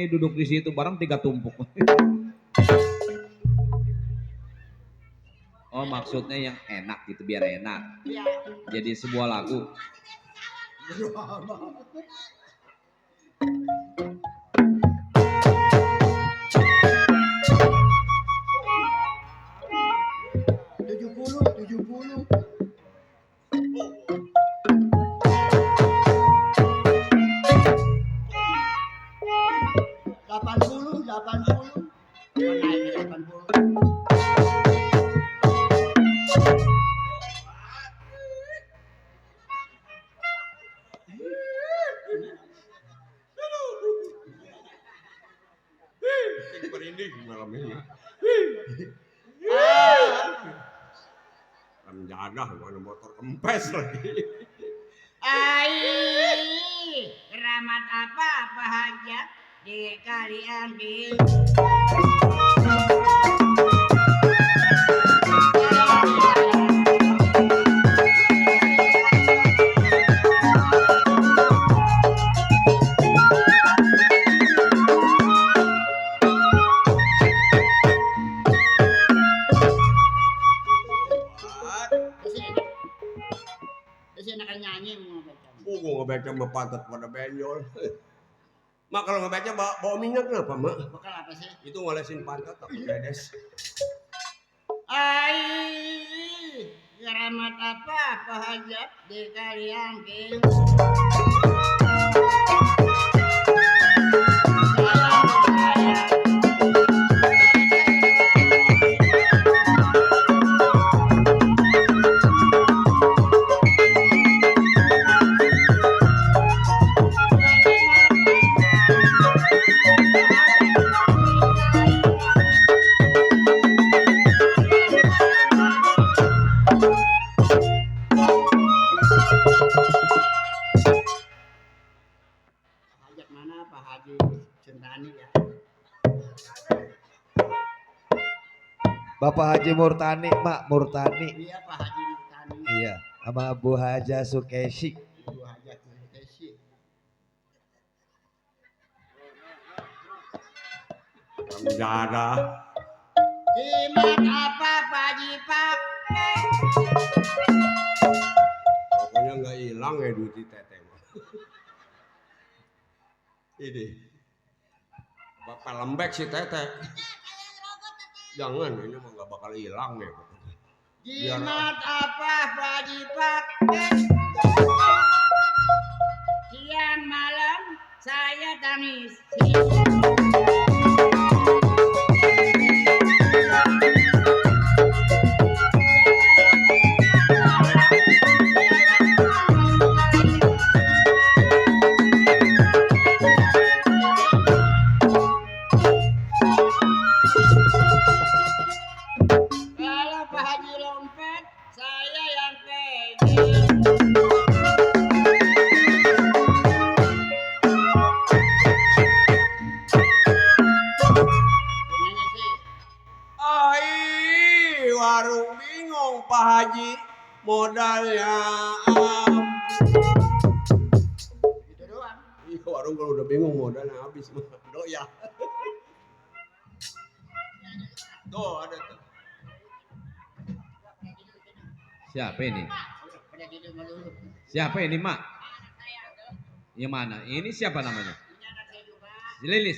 Duduk di situ bareng 3 tumpuk. Oh, maksudnya yang enak gitu biar enak. Ya. Jadi sebuah lagu. Merinding malam ini. Ramjadah mana motor kempes lagi. Ai, ramat apa hajat di kalian Gua ngebaca sama pantat pada benjol. Mak kalau ngebaca bawa minyak kenapa mak? Bekal apa sih? Itu ngolesin pantat takut dedes. Ai, ramat apa hajat di kalian Pak Haji Sentani ya. Bapak Haji Murtani, Mak Murtani. Iya Pak Haji Sentani. Iya, sama Bu Haja Sukesi. Ibu Hajat Kesi. Kang Jada. Jimat apa Pak Haji Pak? Pokoknya nggak hilang ya duit teteh mah. Ini. Bapak lembek si teteh. Jangan, ini mah nggak bakal hilang ya. Jimat apa Pak Haji Pak? Siang malam saya tangis. Kalau Pak Haji lompet, saya yang pegang. Punyanya sih. Ai, warung bingung Pak Haji. Modalnya. Gitu doang. Iya, warung kalau udah bingung modalnya habis mah. Doya. Tuh ada tuh. Siapa ini? Pada gitu melulu. Siapa ini, Mak? Yang mana? Ini siapa namanya? Si Lilis.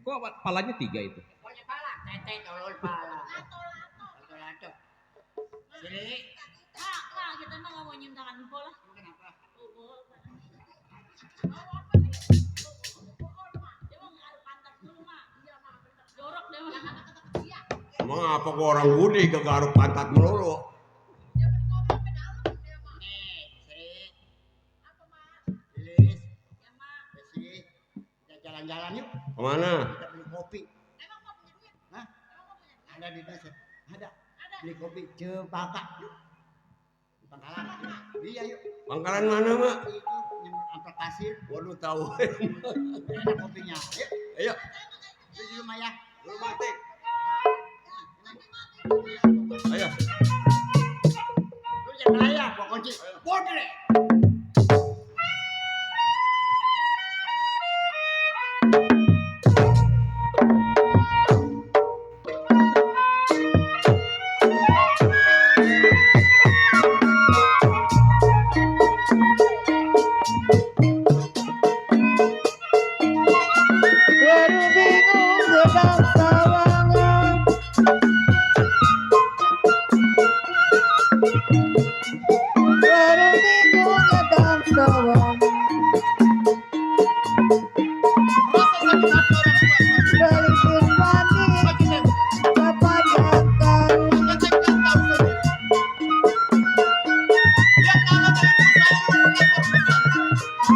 Kok palanya 3 itu? Pokoknya pala, tete tolol pala. Lato-lato. Sini. Lah, kita mah nggak mau nyium tangan empol lah. Kenapa? Jorok deh mah. Emang apa kok orang budi kegaruk pantat melulu? Nih, Sri. Lilis. Desi. Kita jalan-jalan yuk. Kemana? Kita beli kopi. Hah? Ada di desa. Ada. Beli kopi Cempaka. Yuk. Di Pangkalan. Iya yuk. Pangkalan mana, Mak? Itu yang Ampel Pasir. Waduh tahu. Enak kopinya. Yuk. Ayo, Itu di rumah ya. lu mati. Ayo. Lu jangan layak, gua kunci. Bodoh. Baru bingung sedang sawangan. Baru bingung sedang sawangan. Balikin manis, kapan akan baru bingung sedang sawangan. Ya kalah balikin manis, sedang sawangan.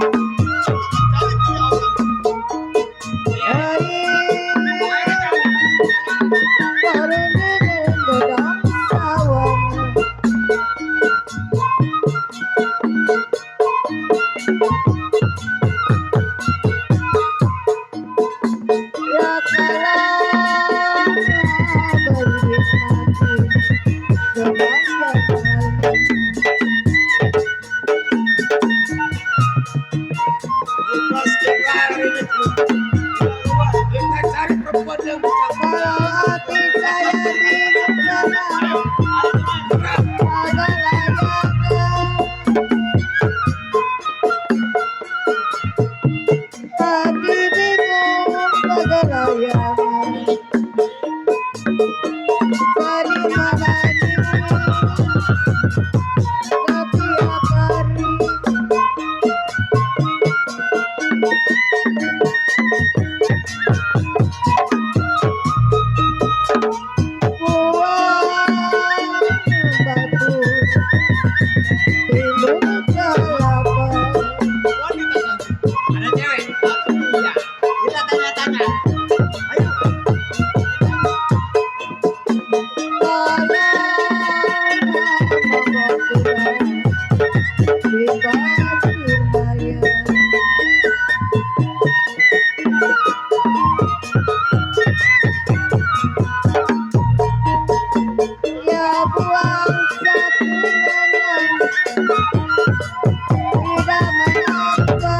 Kalau hati saya direncana agak layaknya. Hati bingung agak layaknya. Dari mana setiap hari. Batu timbul kelapa. Ada cewek? Iya. Kita tanya-tanya. Ayo. Di pasir bayar. Ya buang satu lengan tidak mengapa.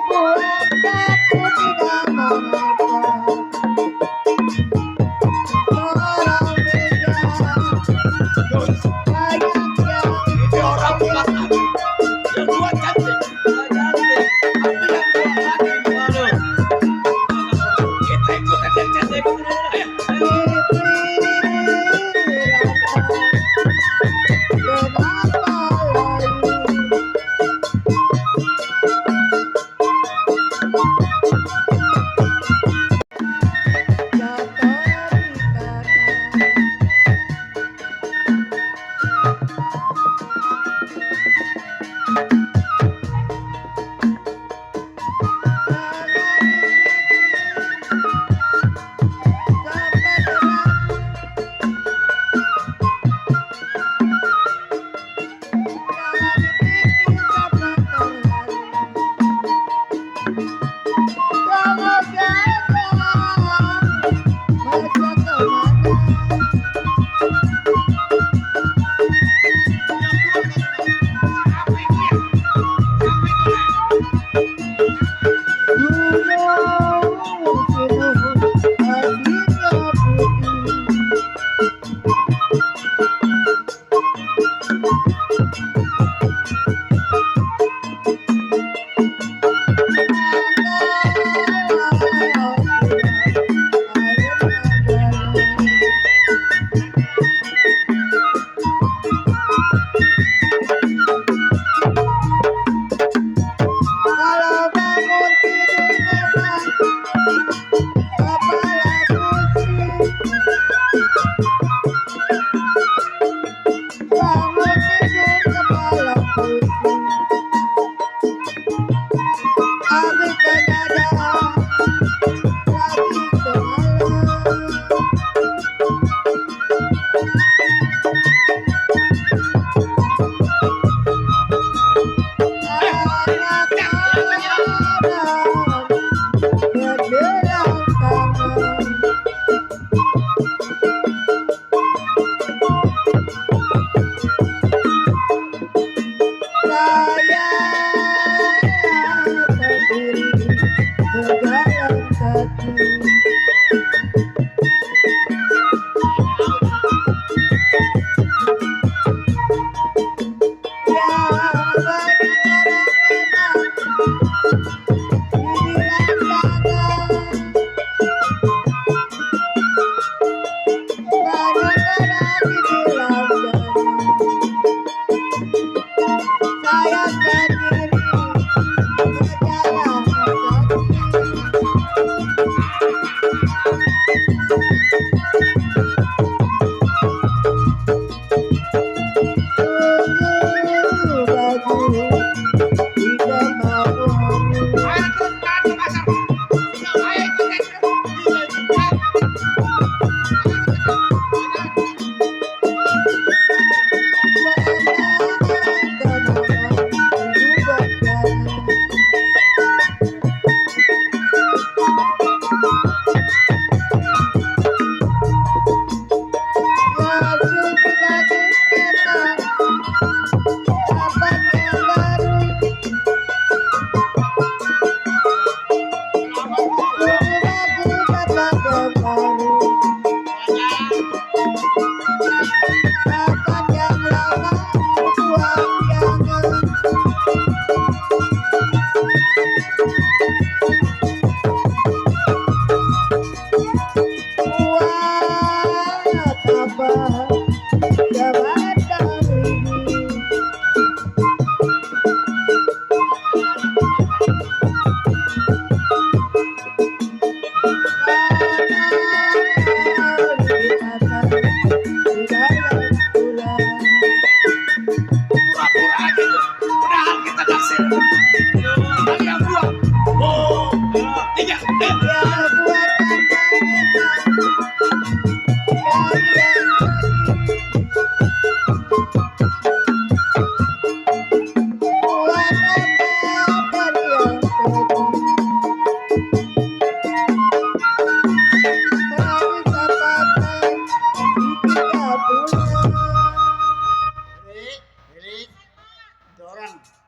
Buang satu tidak mengapa. Orang bijak banyak yang Ini orang bukan aku. Yang dua cantik. Tapi yang dua lagi. Kita ikutan yang cantik. Ayo.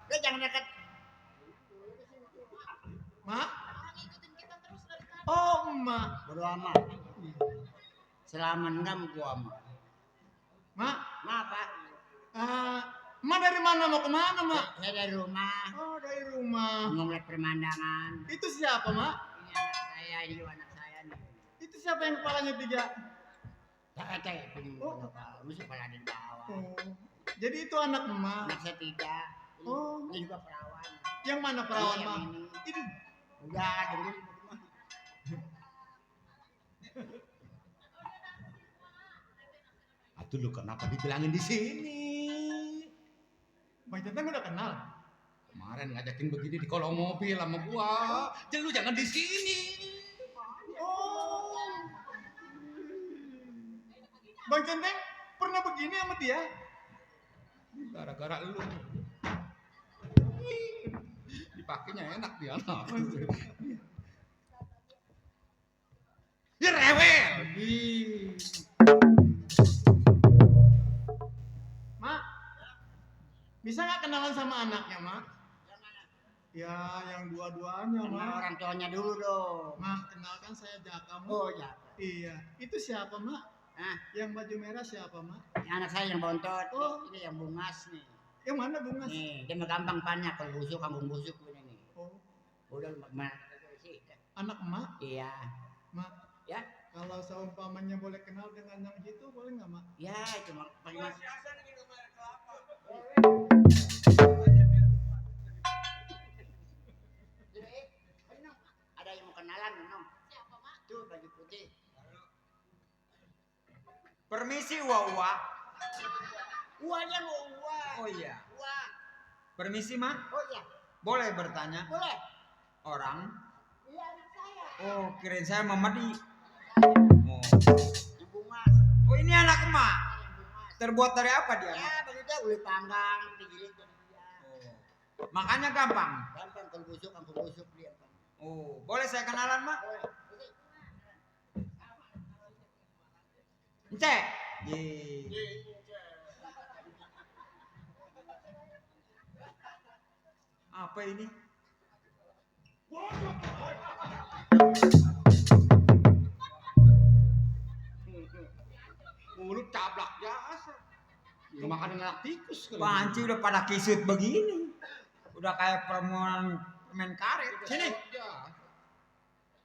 Udah jangan dekat. Mak. Oh, emak. Bodo amat. Selama enggak gua mah. Mak. Ma apa? Emak dari mana mau kemana, Mak? Saya dari rumah. Oh, dari rumah. Mau ngeliat pemandangan. Itu siapa, Mak? Ini anak saya, ini juga anak saya nih. Itu siapa yang kepalanya 3? Tete, punya mesti kepala di bawah. Oh. Jadi itu anak emak. Anak saya 3. Oh. Ini juga perawan. Yang mana perawan, Ini yang Mak? ini. Ini. Udah, dengerin. Atuh lu kenapa dibilangin di sini? Bang Centeng udah kenal. Kemarin ngajakin begini di kolong mobil sama gua. Jadi lu jangan di sini. Oh. Bang Centeng pernah begini sama dia? Gara-gara lu. Dipakainya enak dia anak. Ya rewel. Mak, bisa nggak kenalan sama anaknya, Mak? Ya, yang dua-duanya, Kenal Mak. orang tuanya dulu dong. Mak, kenalkan saya Jaka, Mak. Oh ya. Iya, itu siapa, Mak? Nah, Yang baju merah siapa, Mak? ini anak saya yang bontot. Oh. Ini yang bungas nih. Yang mana bungas? Nih, dia mah gampang banyak kalau busuk, kampung busuk ini nih. Oh, Udah mana sih? anak emak, Iya. Mak. Ya. Kalau seumpamanya boleh kenal dengan yang itu, boleh nggak, Mak? Ya, itu mah mas. Ada yang mau kenalan, Nong? Siapa, Mak? Tuh baju putih. Permisi, Uwa. Uanya lu, Uwa. Oh iya. Uwa. Permisi, Ma. Oh iya. Boleh bertanya? Boleh. Orang? Iya, anak saya. Oh, kirain saya Mamadi. Oh. Yang bungas. Oh, ini anak emak. Yang bungas. Terbuat dari apa dia? Ya, begitu ulit panggang, digigit jadi dia. Oh. Makanya gampang. Gampang kalau busuk, kampung busuk dia. Oh, boleh saya kenalan, Mak? Boleh. Ence. Ye. Apa ini? Mulut cablak biasa. Ya, makan anak tikus. kali. Panci udah pada kisut begini. Udah kayak permen karet. Sini.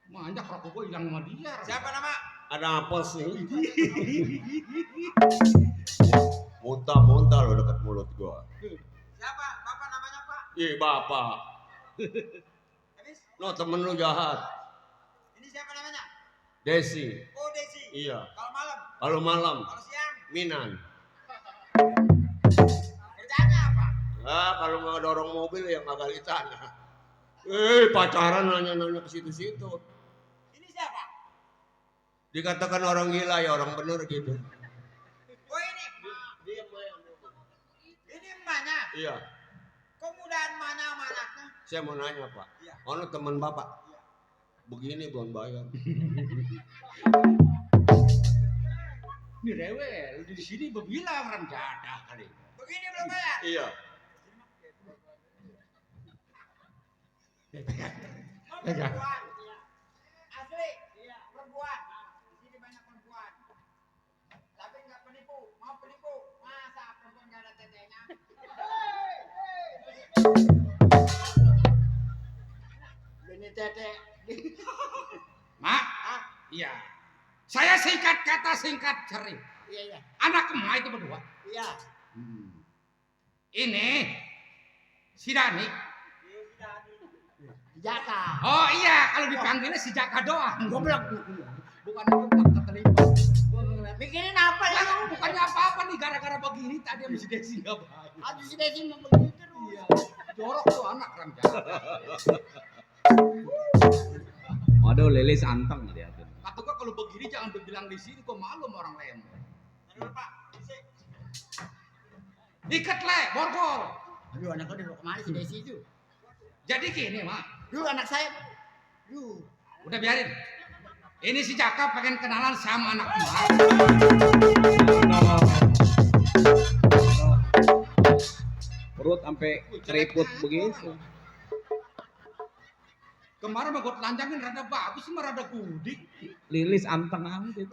Manjak rokok gua hilang sama dia. Siapa nama? Ada apa sih? Muntah-muntah lo dekat mulut gua. Siapa? Bapak namanya Pak? Ih, bapak. Habis? No, temen lu jahat. Ini siapa namanya? Desi. Oh, Desi. Iya. Kalau malam? Kalau malam, Kalau siang? Minan. Kerjaannya apa? Ah, kalau mau dorong mobil yang agak di tanah. Pacaran nanya-nanya ke situ-situ. Ini siapa? Dikatakan orang gila ya orang bener gitu. Oh, ini. Ini emaknya. Iya. Kok mudahan emaknya sama anaknya? Saya mau nanya Pak. Iya. Ono teman Bapak. Begini belum bayar. Ini rewel, di sini berbilang orang jadah kali. Begini belum bayar? Iya. Oh, perempuan. Asli. Perempuan. Di sini banyak perempuan. Tapi nggak penipu. Mau penipu? Masa perempuan nggak ada tetenya? Ini tete. Mak, iya. Saya singkat kata singkat cerita. Iya, iya. Anak emak itu berdua. Iya. Ini si Dani. Jaka. Oh iya, kalau dipanggilnya si Jaka doang. Goblok. Bukan itu terlibat. Mikirin apa ya? Ya, bukannya apa-apa nih gara-gara begini tadi sama si Desi nggak bayar. Aduh si Desi mau begitu terus. Iya. Jorok tuh anak orang jahat. Waduh, lilis anteng dia tuh. Kata gua kalau begini jangan berbilang di sini, kok malu sama orang lain. Aduh, Pak. Ikat le, borgol. Aduh anak gua dibawa kemana si Desi itu? Jadi gini, Mak. Duh anak saya. Duh. Udah biarin. Ini si Jaka pengen kenalan sama anak emak. Perut sampai keriput begitu. Kemarin mah gue telanjangin rada bagus, mah rada gudik. Lilis anteng amat itu.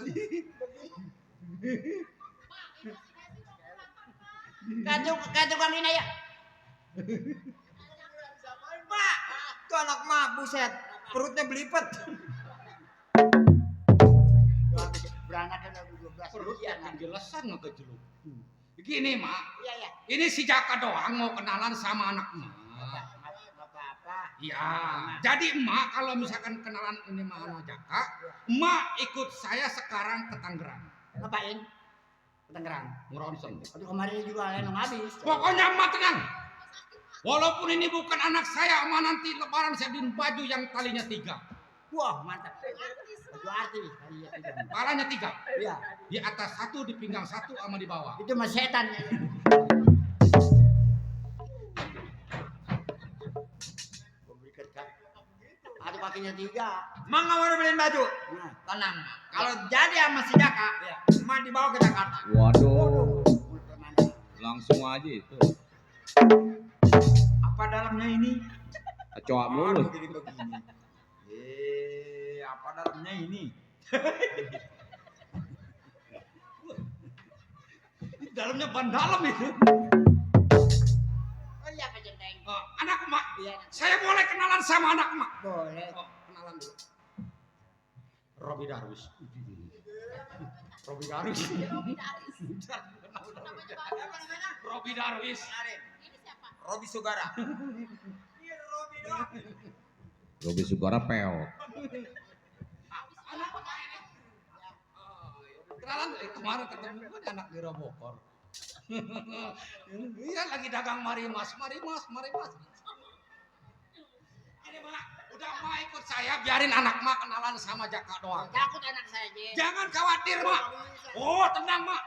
Kacau kan ini ya. Pak, tuh anak mah buset, perutnya belipet. Beranaknya udah 12 Perutnya kan. jelasan nggak kejeluk. Gini mak, Iya ya. ini si Jaka doang mau kenalan sama anak emak. Enggak apa-apa. Iya, jadi emak kalau misalkan kenalan ini sama anak Jaka, emak ikut saya sekarang ke Tangerang. Ngapain? Ke Tangerang. Ngeronsen. Aduh kemarin juga lenong habis. Pokoknya emak tenang. Walaupun ini bukan anak saya, emak nanti lebaran saya beliin baju yang talinya 3. Wah mantap. Baju artis. Iya, iya. Palanya 3. Iya. Di atas 1, di pinggang 1, sama di bawah. Itu mah setan. Ada kakinya 3. Mang nggak mau beliin baju. Nah, Tenang. Kalau jadi sama si Jaka, emak dibawa ke Jakarta. Waduh, langsung aja itu. Apa dalamnya ini? Coak mulu. Begini. Apa dalamnya ini? Dalamnya ban dalam itu. oh iya Pak Jenteng. Oh, anak emak, Iya, saya boleh kenalan sama anak emak. boleh. Oh, kenalan dulu. Robi Darwis. Robi Darwis. Robi Darwis. Robi Sugara. Robi Sugara peot. Kenalan kemarin ketemu kan anak di Robokor. Iya lagi dagang marimas. Ini mak, udah mak ikut saya, biarin anak mak kenalan sama Jaka doang. Takut anak saya Jen. Jangan khawatir mak. Oh tenang mak.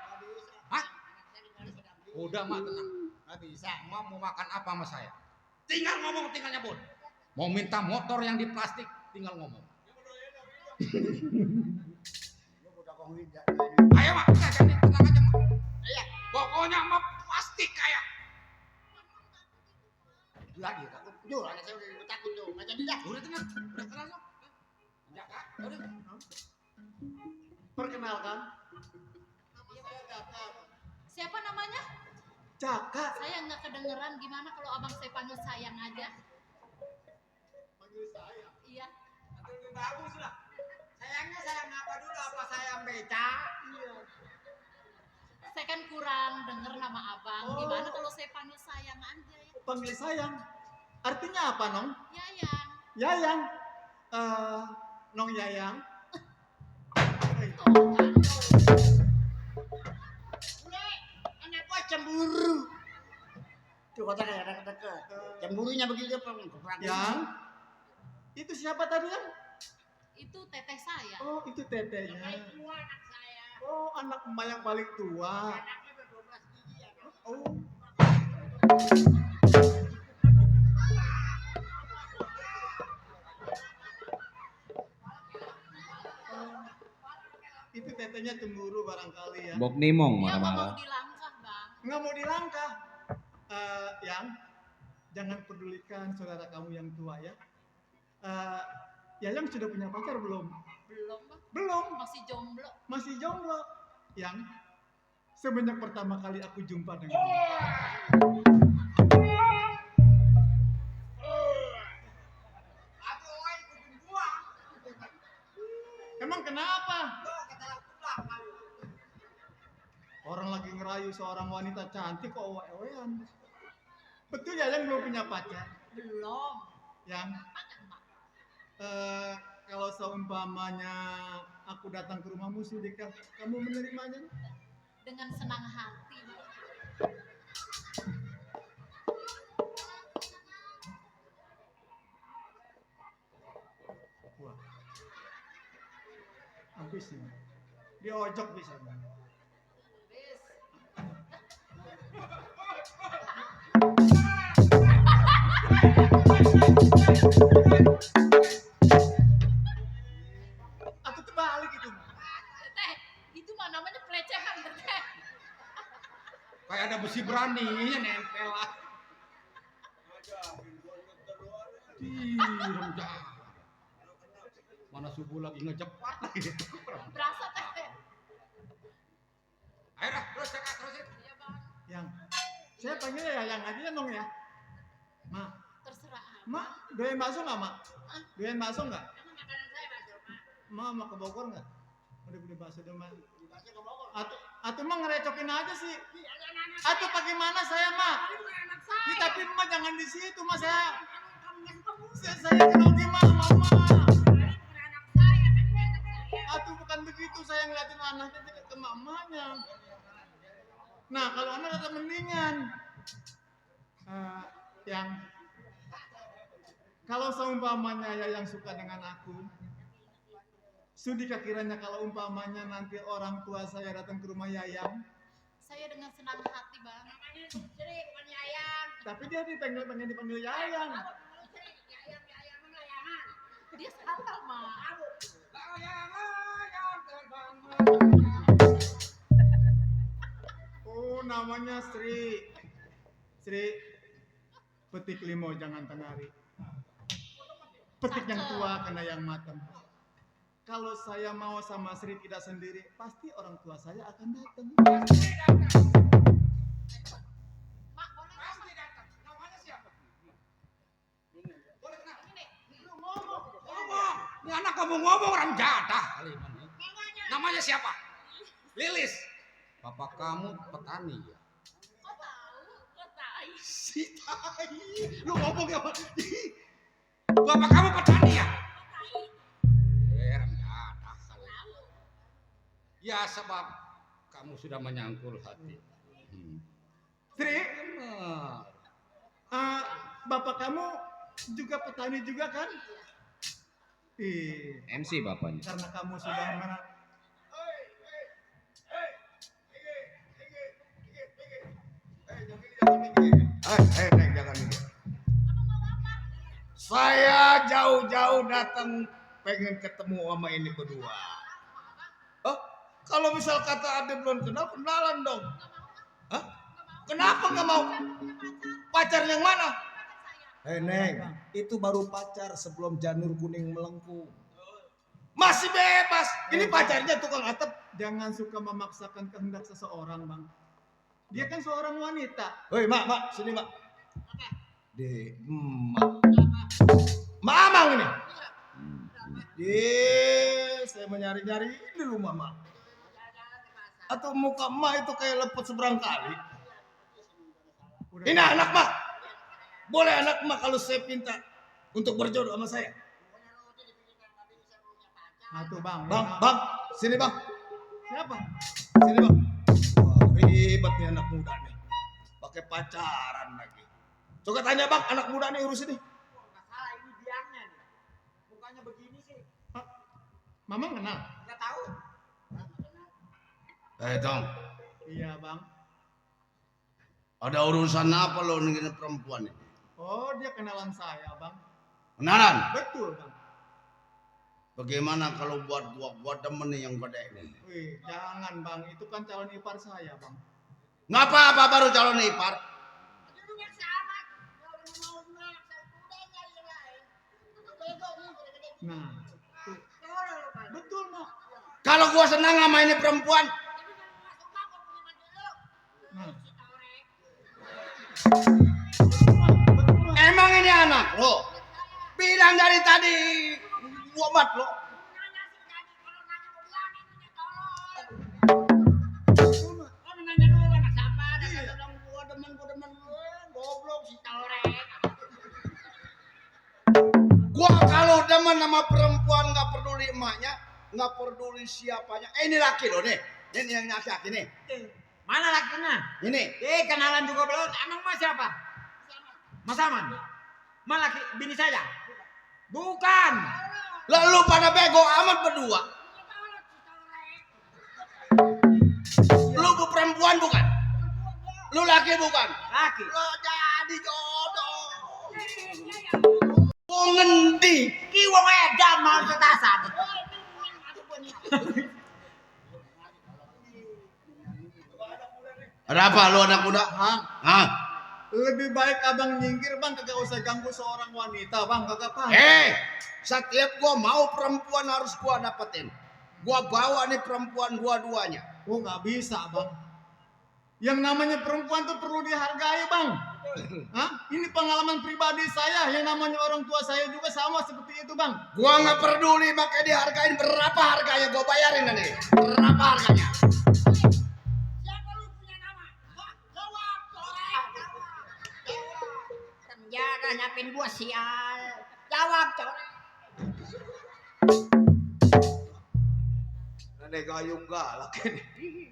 Hah? Udah mak tenang. Nggak bisa. Mak mau makan apa sama saya? Tinggal ngomong, tinggal nyebut. Mau minta motor yang di plastik, tinggal ngomong. Ayo mak, udah jangan tenang aja mak. Iya. Pokoknya mak pasti kaya. Lagi takut. Duh, anak saya udah takut tuh. Nggak jadi dah. Udah tenang, udah kenal lo. Jaka, udah. Perkenalkan, Siapa namanya? Jaka. Saya nggak kedengeran. Gimana kalau abang saya panggil sayang aja? Panggil saya. Iya. Bagus lah. Sayangnya sayang apa dulu? Apa sayang beca? Saya kan kurang denger nama abang. Oh. Gimana kalau saya panggil sayang aja ya? Panggil sayang. Artinya apa, Nong? Yayang. Yayang. Nong Yayang. Tuh kan. Bule, anak gua cemburu. Tuh kata kayak deket-deket. Cemburunya begitu Pak. Yang? Itu siapa tadi yang? Itu teteh saya. Oh, itu tetehnya. Tua anak saya. Oh, anak emak yang paling tua. Anaknya udah 12 gigi ya. Oh. Itu tetehnya cemburu barangkali ya. Bok nimong Dia nggak mau marah-marah. dilangkah bang. Nggak mau dilangkah. Yang jangan pedulikan saudara kamu yang tua ya. Yayang sudah punya pacar belum? Belum bang. Belum. Masih jomblo. Masih jomblo. Yang semenjak pertama kali aku jumpa dengan Aku oi kudu gua. Emang kenapa? Tuh kata pulang. Orang lagi ngerayu seorang wanita cantik kok owe-owean. Betul ya yang belum punya pacar? Belum. Yang Apaan bang? kalau seumpamanya aku datang ke rumahmu sudikah kamu menerimanya? Dengan senang hati bang. Wah. Habis nih. Dia ojok bisa. Bis. Aku terbalik itu. Teh, itu mah namanya pelecehan teh. Kayak ada besi berani nempel lah. Rem jahat. Mana subuh lagi ngecepat lagi. Berasa teh. Ayo dah, terus cakap terusin. Iya bang. Yang saya panggil ya yang aja ya Nong ya. Mak, Terserah. mak doyan bakso nggak mak? Doyan bakso nggak? Emang makanan saya bakso mak. Mak mau ke Bogor nggak? Udah beli bakso dong mak. Atau mah ngerecokin aja sih. Atau bagaimana saya mak? Ini tapi mak jangan di situ mas saya. Saya grogi mak, mama. Atau bukan begitu saya ngeliatin anaknya dekat ke mamanya. Nah kalau anak ada mendingan. Yang kalau seumpamanya ya yang suka dengan aku, sudikah kiranya kalau umpamanya nanti orang tua saya datang ke rumah Yayang, Saya dengan senang hati bang. Namanya Sri bukan Yayang. tapi dia pengen dipanggil Yayang. Dia salah mak. Oh namanya Sri. Sri, petik limo jangan tengari. Petik yang tua kena yang matang. Kalau saya mau sama Sri tidak sendiri, pasti orang tua saya akan datang. Mak boleh nggak, Mak? Namanya siapa? Boleh kenal? Ngomong. Ini anak kamu ngomong orang jadah kali ini. Namanya siapa? Lilis. Bapak kamu petani ya? Kok tahu? Kok tahu? Si tai. Lu ngomong ya? Bapak kamu petani ya? Orang jadah kali. Ya sebab kamu sudah menyangkul hati. Sri, Benar. bapak kamu juga petani juga kan? MC bapaknya. Karena kamu sudah Neng, jangan ini. Saya jauh-jauh datang pengen ketemu sama ini berdua. Oh, kalau misal kata Ade belum kenal, kenalan dong. Hah? Kenapa nggak mau? Pacar yang mana? Neng, itu baru pacar sebelum janur kuning melengkung. Masih bebas. Ini pacarnya tukang atap. jangan suka memaksakan kehendak seseorang, Bang. Dia kan seorang wanita. Woi, mak, sini mak. Mak Amang ini. Saya menyari-nyari di rumah mak. Atau muka mak itu kayak lepet seberang kali. Ini anak mak. Boleh anak mak kalau saya pinta untuk berjodoh sama saya. Nah tuh bang. Bang, sini bang. Siapa? Sini bang. Wah, ribet nih anak muda nih. Pakai pacaran lagi. Coba tanya bang, anak muda nih urus ini. Masalah ini biangnya nih. Mukanya begini sih. Mama kenal? Nggak tahu. Tong. Iya bang. Ada urusan apa lo dengan perempuan ini? Oh dia kenalan saya bang. Kenalan? Betul bang. Bagaimana kalau buat gua demen nih yang gede ini? Wih jangan bang, itu kan calon ipar saya bang. Ngapa apa baru calon ipar? Nah, tuh. Betul mak. Kalau gua senang sama ini perempuan, Nah. emang ini anak lo? Bilang dari tadi gua mat lo. Gua kalau demen sama perempuan nggak peduli emaknya, nggak peduli siapanya. Ini laki lo nih, ini yang laki nih. Mana lakinya? Ini. Kenalan juga belum. Emang mas siapa? Mas Aman. Mana laki bini saya? Bukan. Lalu pada bego amat berdua. Lu perempuan bukan? Lu laki bukan? Laki. Lo jadi jodoh. Mau ngendi? Ki wong edan mau petasan. Ada apa lu anak muda? Hah? lebih baik abang nyingkir bang, kagak usah ganggu seorang wanita bang, kagak apa. Setiap gua mau perempuan harus gua dapetin. Gua bawa nih perempuan dua-duanya. Oh nggak bisa bang. Yang namanya perempuan tuh perlu dihargai bang. Hah? Ini pengalaman pribadi saya, yang namanya orang tua saya juga sama seperti itu bang. Gua nggak peduli makanya dihargain. Berapa harganya gua bayarin nih. Berapa harganya? Siapa lu punya nama? Jawab, coret. Senjata nyapin gua sial. Jawab, coret. Nenek gayung galak ini.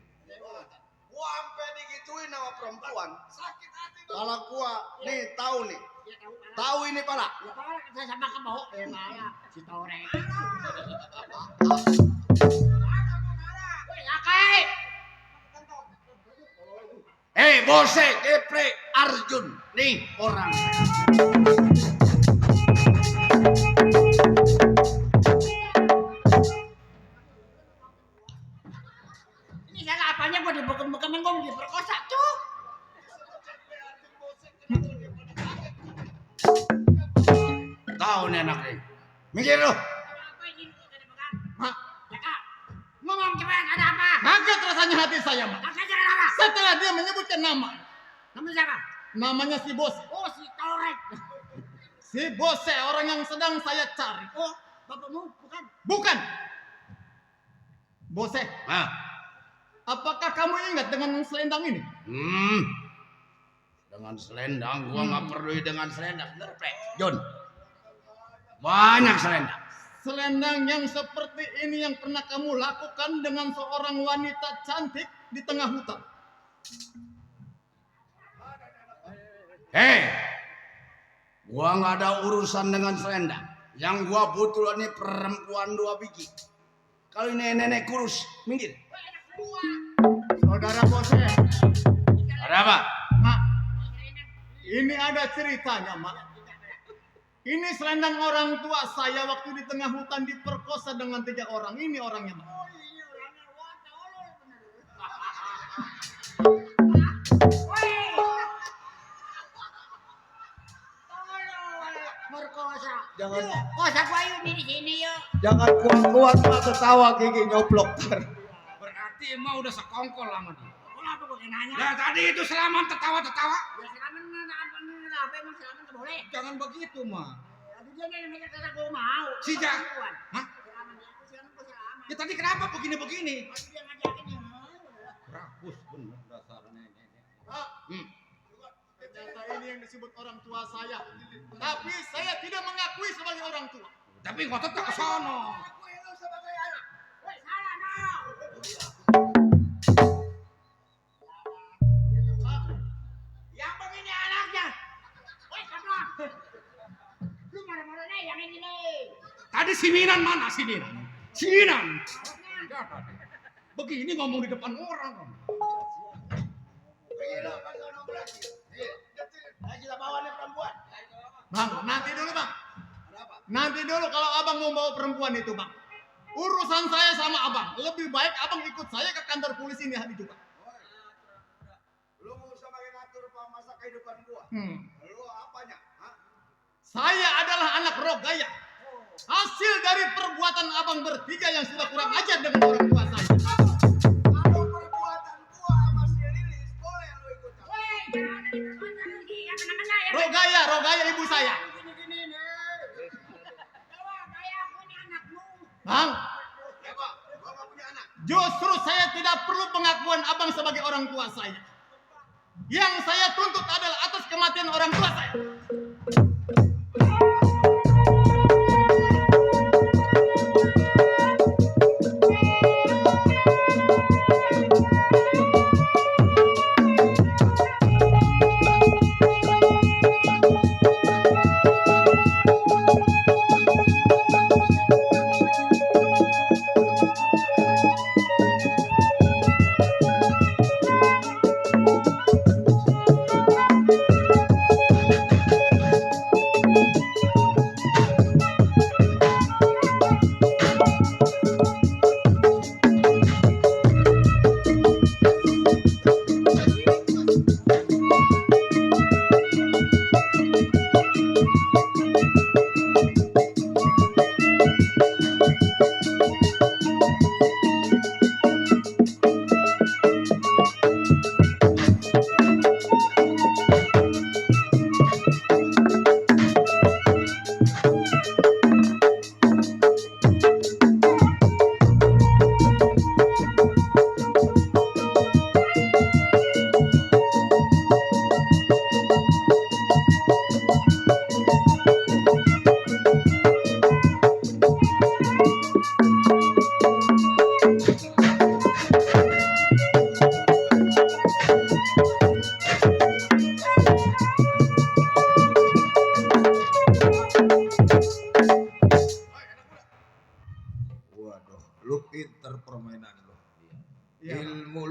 Gua sampai digituin sama perempuan. Sakit hati gua. Kalau gua nih tahu nih. Tahu ini pala. Ya pala saya sama kebo. Ya pala si Torek. Woi, lakai. Bose, Kepre, Arjun. Nih orang. Ini salah apanya gua dibekem-bekemin, gua mau diperkosa, cuk. Tahu nih anak nih. Mikir lu. Apa ini kok ada pegang? Hah? Ya Kak. Ngomong cepat, ada apa? Kaget rasanya hati saya bang. Makanya ada apa? Setelah dia menyebutkan nama. Nama siapa? Namanya si Bose. Oh, si Torek. Si Bose, orang yang sedang saya cari. Oh, bapakmu bukan? Bukan. Bose, Nah. apakah kamu ingat dengan selendang ini? Dengan selendang, gua nggak peduli dengan selendang. Bener, Pre. Jun. Banyak selendang. Selendang yang seperti ini yang pernah kamu lakukan dengan seorang wanita cantik di tengah hutan. Gua nggak ada urusan dengan selendang. Yang gua butuh ini perempuan 2 biji. Kalau ini nenek kurus, minggir. Saudara Bose, Ada apa? Mak, ini ada ceritanya, Mak. Ini selendang orang tua saya waktu di tengah hutan diperkosa dengan 3 orang. Ini orangnya, Mak. Merkosa. Jangan. Kosa gua yuk di sini yuk. Jangan kuat-kuat Mak, ketawa gigi nyoplok. Berarti emang udah sekongkol sama dia. Kenapa gua nanya? Nah tadi itu selamat tertawa-tertawa. Ya selamat apa emang selamat nggak boleh? Jangan begitu mah. Aduh dia yang kata gua mau. Si Ja. Hah? Ya tadi kenapa begini-begini? Dia ngajakin ya. Rakus bener dasarnya. Pak, ternyata ini yang disebut orang tua saya. Tapi saya tidak mengakui sebagai orang tua. Tapi ngotot tak ke sono. Woi, salah nah. Yang begini anaknya. Woi, kaplak. Lu marah-marah nih yang ini nih. Tadi si Minan mana si Minan? Si Minan. Begini ngomong di depan orang. Bang, nanti dulu, Bang. Nanti dulu kalau abang mau bawa perempuan itu, Bang. Urusan saya sama abang. Lebih baik abang ikut saya ke kantor polisi ini hari juga. Lu mau usah pakai ngatur masa kehidupan gua. Lu apanya? Hah? Saya adalah anak Rogaya. Hasil dari perbuatan abang bertiga yang sudah kurang ajar dengan orang tua saya. Kalau perbuatan gua sama si Lilis, boleh lu ikut. Woi, jangan ada perbuatan lagi. Yang kena-kena ya. Rogaya ibu saya. Gini-gini nih. Bawa kayak aku nih anakmu. Bang, Ya, Pak, gua nggak punya anak. justru saya tidak perlu pengakuan abang sebagai orang tua saya. Yang saya tuntut adalah atas kematian orang tua saya.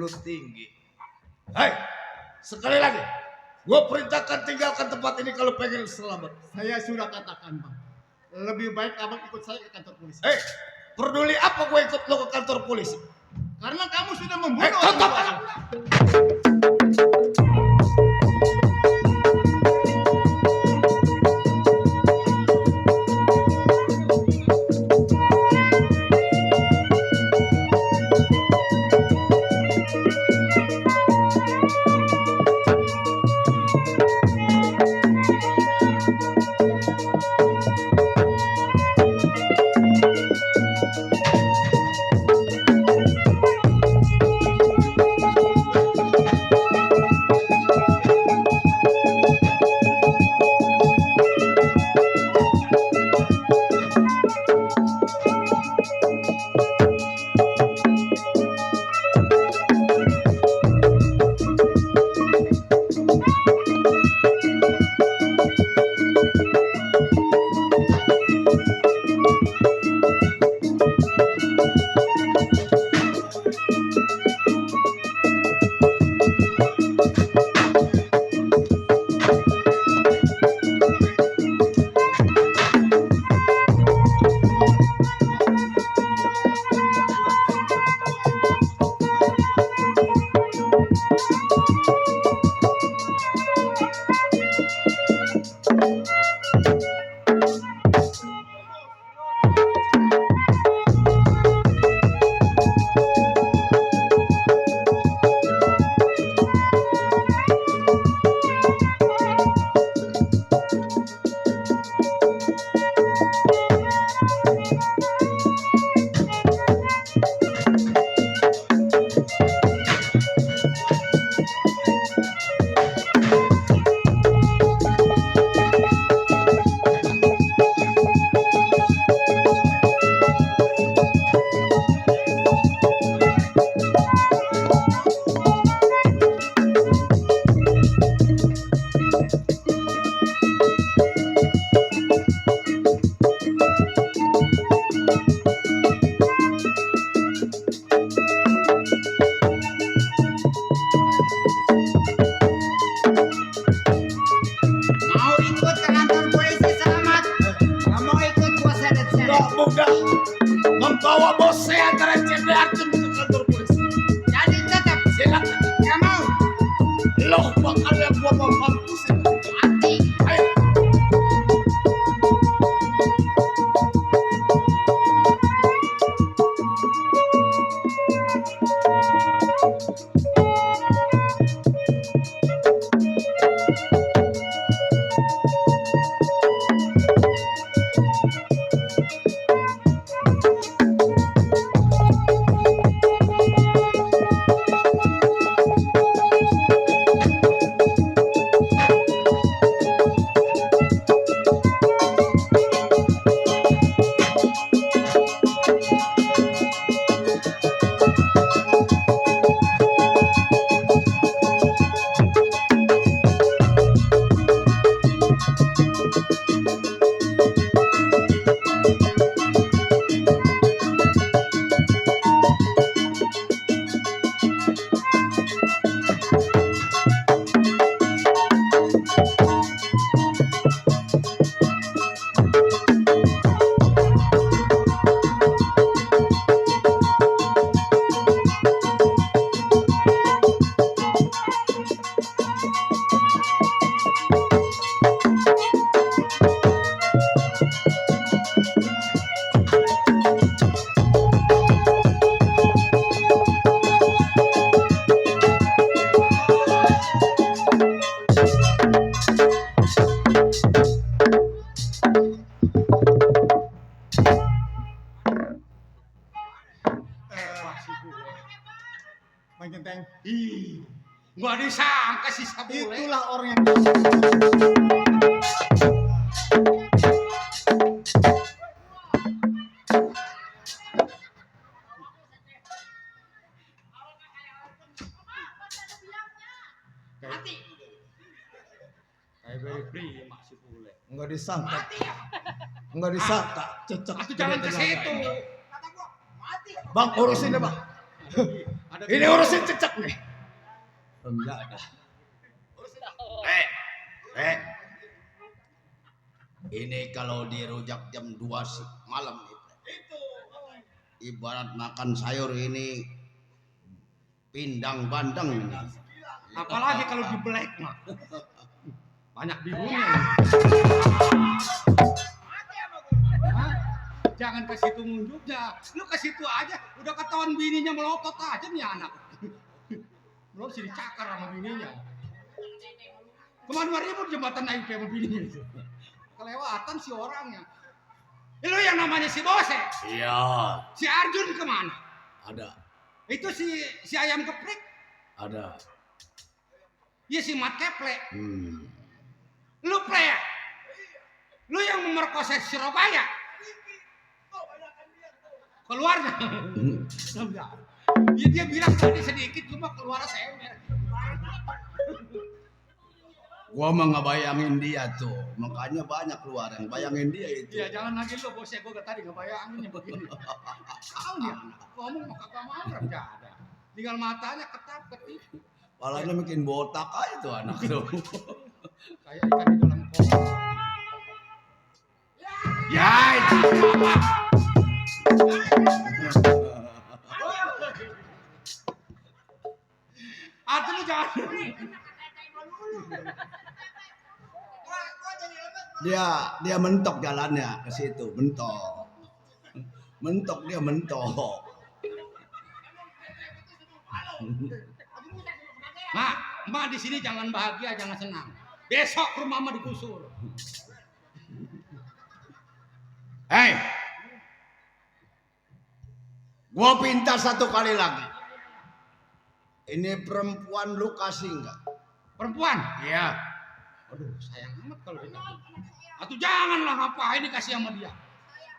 mulut tinggi. Hei, sekali lagi, gue perintahkan tinggalkan tempat ini kalau pengen selamat. Saya sudah katakan, Bang. Lebih baik abang ikut saya ke kantor polisi. Hei, peduli apa gue ikut lo ke kantor polisi? Karena kamu sudah membunuh Hei, orang tutup tua. anak. Mau ikut ke kantor polisi selamat? Gak mau ikut gua seret-seret. Gak mudah membawa bos saya antara CP Arjun ke kantor polisi. Jadi tetap Silakan. gak mau. Lo bakal yang gua mau mampusin. Mati. Ayo. Genteng. Ih, gak disangka sih Sabule. Itulah orang yang Mati. Kayak beri prima si Bule. enggak disangka. Mati ya. Enggak disangka. Cocok. Aku jalan ke situ. Kata gua mati. Bang, urusin deh, Bang. Ada Ini urusin cecek nih. Enggak ada. Ini kalau dirujak jam 2 malam itu. Ibarat makan sayur ini pindang bandeng ini. Apalagi kalau di black mah. Banyak bihunnya. Jangan ke situ ngunjuknya. Lu ke situ aja, udah ketahuan bininya melotot aja nih anak. Belum sih dicakar sama bininya. Kemana ribut jembatan naik sama bininya itu. Kelewatan si orangnya. Lu yang namanya si Bose. Iya. Si Arjun kemana? Ada. Itu si ayam keprik. Ada. Iya si Mat Keple. Hmm. Lu play ya? Lu yang memerkosa Surabaya? Keluarnya? Ya, dia bilang tadi sedikit cuma keluar seember. Gua mah ngebayangin dia tuh, makanya banyak keluar yang bayangin dia itu. Iya jangan lagi lu bos gue tadi ngebayangin begini. Tahu dia ngomong mau kagak mau ada. Tinggal matanya ketap-ketip. Palanya makin botak aja tuh anak tuh. Kayak ikan di dalam kolam. Ya itu apa? Atuh lu jangan. Dia mentok jalannya ke situ, mentok. Mentok dia mentok. Ma di sini jangan bahagia, jangan senang. Besok rumah mama digusur. Hei, gua pinta satu kali lagi. Ini perempuan lu kasih enggak? Perempuan? Iya. Aduh, sayang amat kalau dia. Atau janganlah ngapain dikasih sama dia.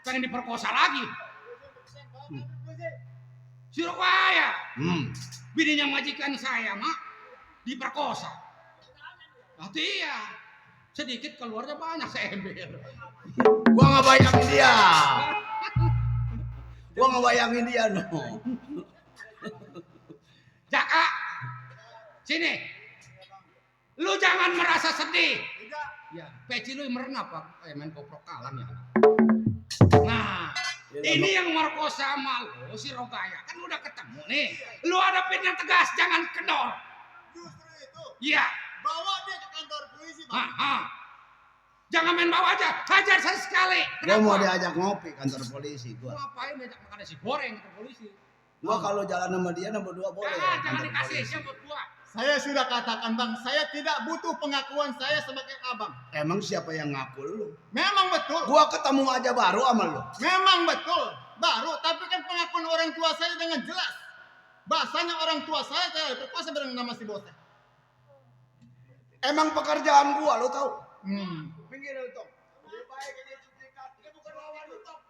Pengen diperkosa lagi. Surabaya. Bininya majikan saya, Mak. Diperkosa. Atau iya. Sedikit keluarnya banyak seember. Gua ngebayangin dia. Gua ngebayangin dia no. Jaka. Sini. Lu jangan merasa sedih. Ya, peci lu merenap Pak. Main koprok kalan ya. Nah, ini yang merkosa sama lu si Rogaya kan udah ketemu nih. Lu hadapin yang tegas, jangan kendor. Justru itu. Iya. Bawa dia ke kantor polisi, Pak. Jangan main bawa aja, hajar saya sekali. Gua mau diajak ngopi kantor polisi gua. Ngapain diajak makan nasi goreng ke polisi? Gua kalau jalan sama dia nomor 2 boleh. Jangan dikasih siapa buat gua. Saya sudah katakan Bang, saya tidak butuh pengakuan saya sebagai abang. Emang siapa yang ngaku lu? Memang betul. Gua ketemu aja baru sama lu. Memang betul. Baru, tapi kan pengakuan orang tua saya dengan jelas. Bahasanya orang tua saya berkuasa bareng nama si Bose. Emang pekerjaan gua lu tahu? Pinggir Utong.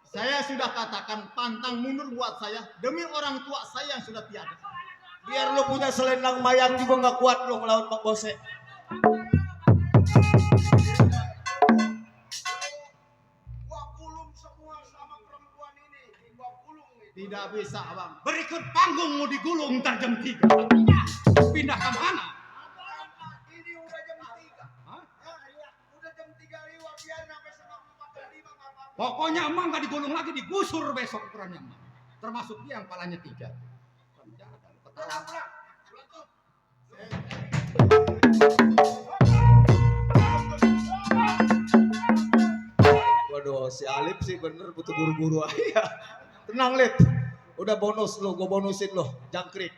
Saya sudah katakan pantang mundur buat saya demi orang tua saya yang sudah tiada. Biar lu punya selendang mayang juga nggak kuat lu melawan Pak Bose. Gua kulung semua sama perempuan ini. Gua kulung nih. Tidak bisa, Abang. Berikut panggung mau digulung ntar jam 3. Pindah ke mana? Ini udah jam 3. Udah jam 3 lewat biar sampai setengah 4 dan 5 enggak apa-apa. Pokoknya emang nggak digulung lagi, digusur besok ukurannya emang. Termasuk dia yang palanya 3. Waduh, si Alip sih bener butuh buru-buru aja. Tenang, Lip. Udah bonus lu, gua bonusin lu. Jangkrik.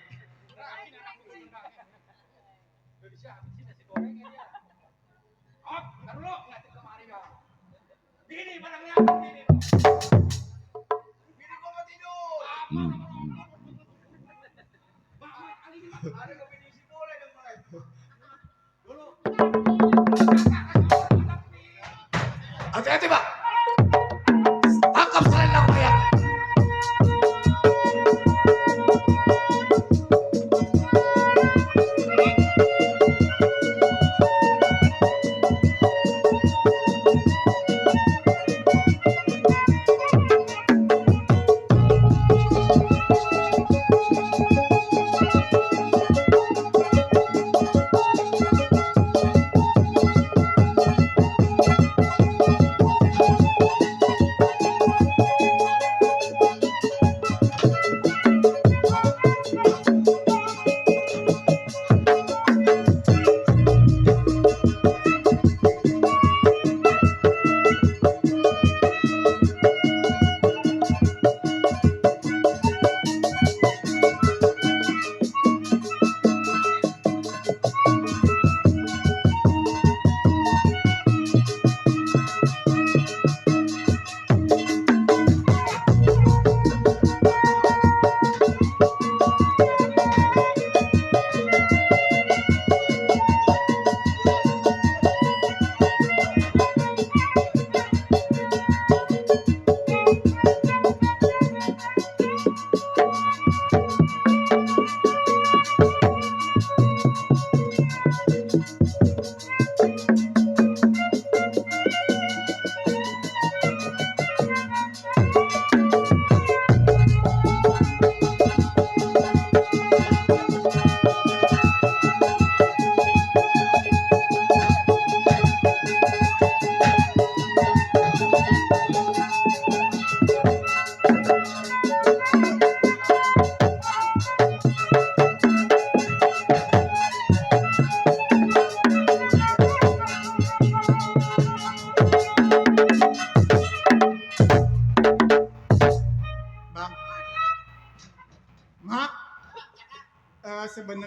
Hati-hati, Pak. Tangkap selendang mayang.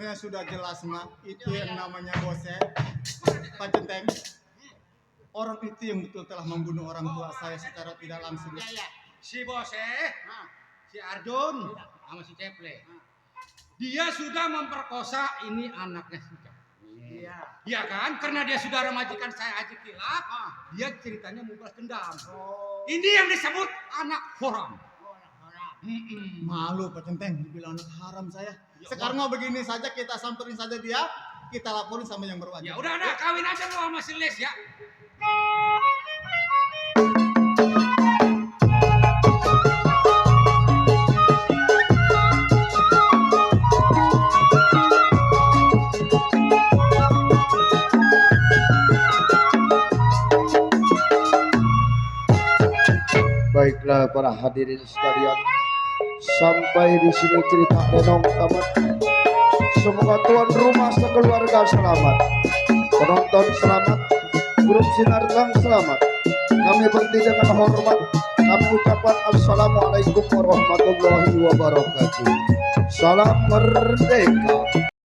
sebenarnya sudah jelas mak, itu yang namanya Bose, Pak Centeng. Orang itu yang betul telah membunuh orang tua saya secara tidak langsung. Si Bose, si Arjun, sama si Ceple. Dia sudah memperkosa ini anaknya si Ceple. Iya kan? Karena dia saudara majikan saya Haji Kilap, dia ceritanya mau balas dendam. Ini yang disebut anak haram. Malu Pak Centeng dibilang anak haram saya. Sekarang mau begini saja, kita samperin saja dia, kita laporin sama yang berwajib. Ya udah, kawin aja lo sama si Les ya. Baiklah para hadirin sekalian, sampai di sini cerita Nenong tamat. Semoga tuan rumah sekeluarga selamat, penonton selamat, grup Sinargang selamat. Kami berhenti dengan hormat. Kami ucapkan assalamualaikum warahmatullahi wabarakatuh. Salam merdeka.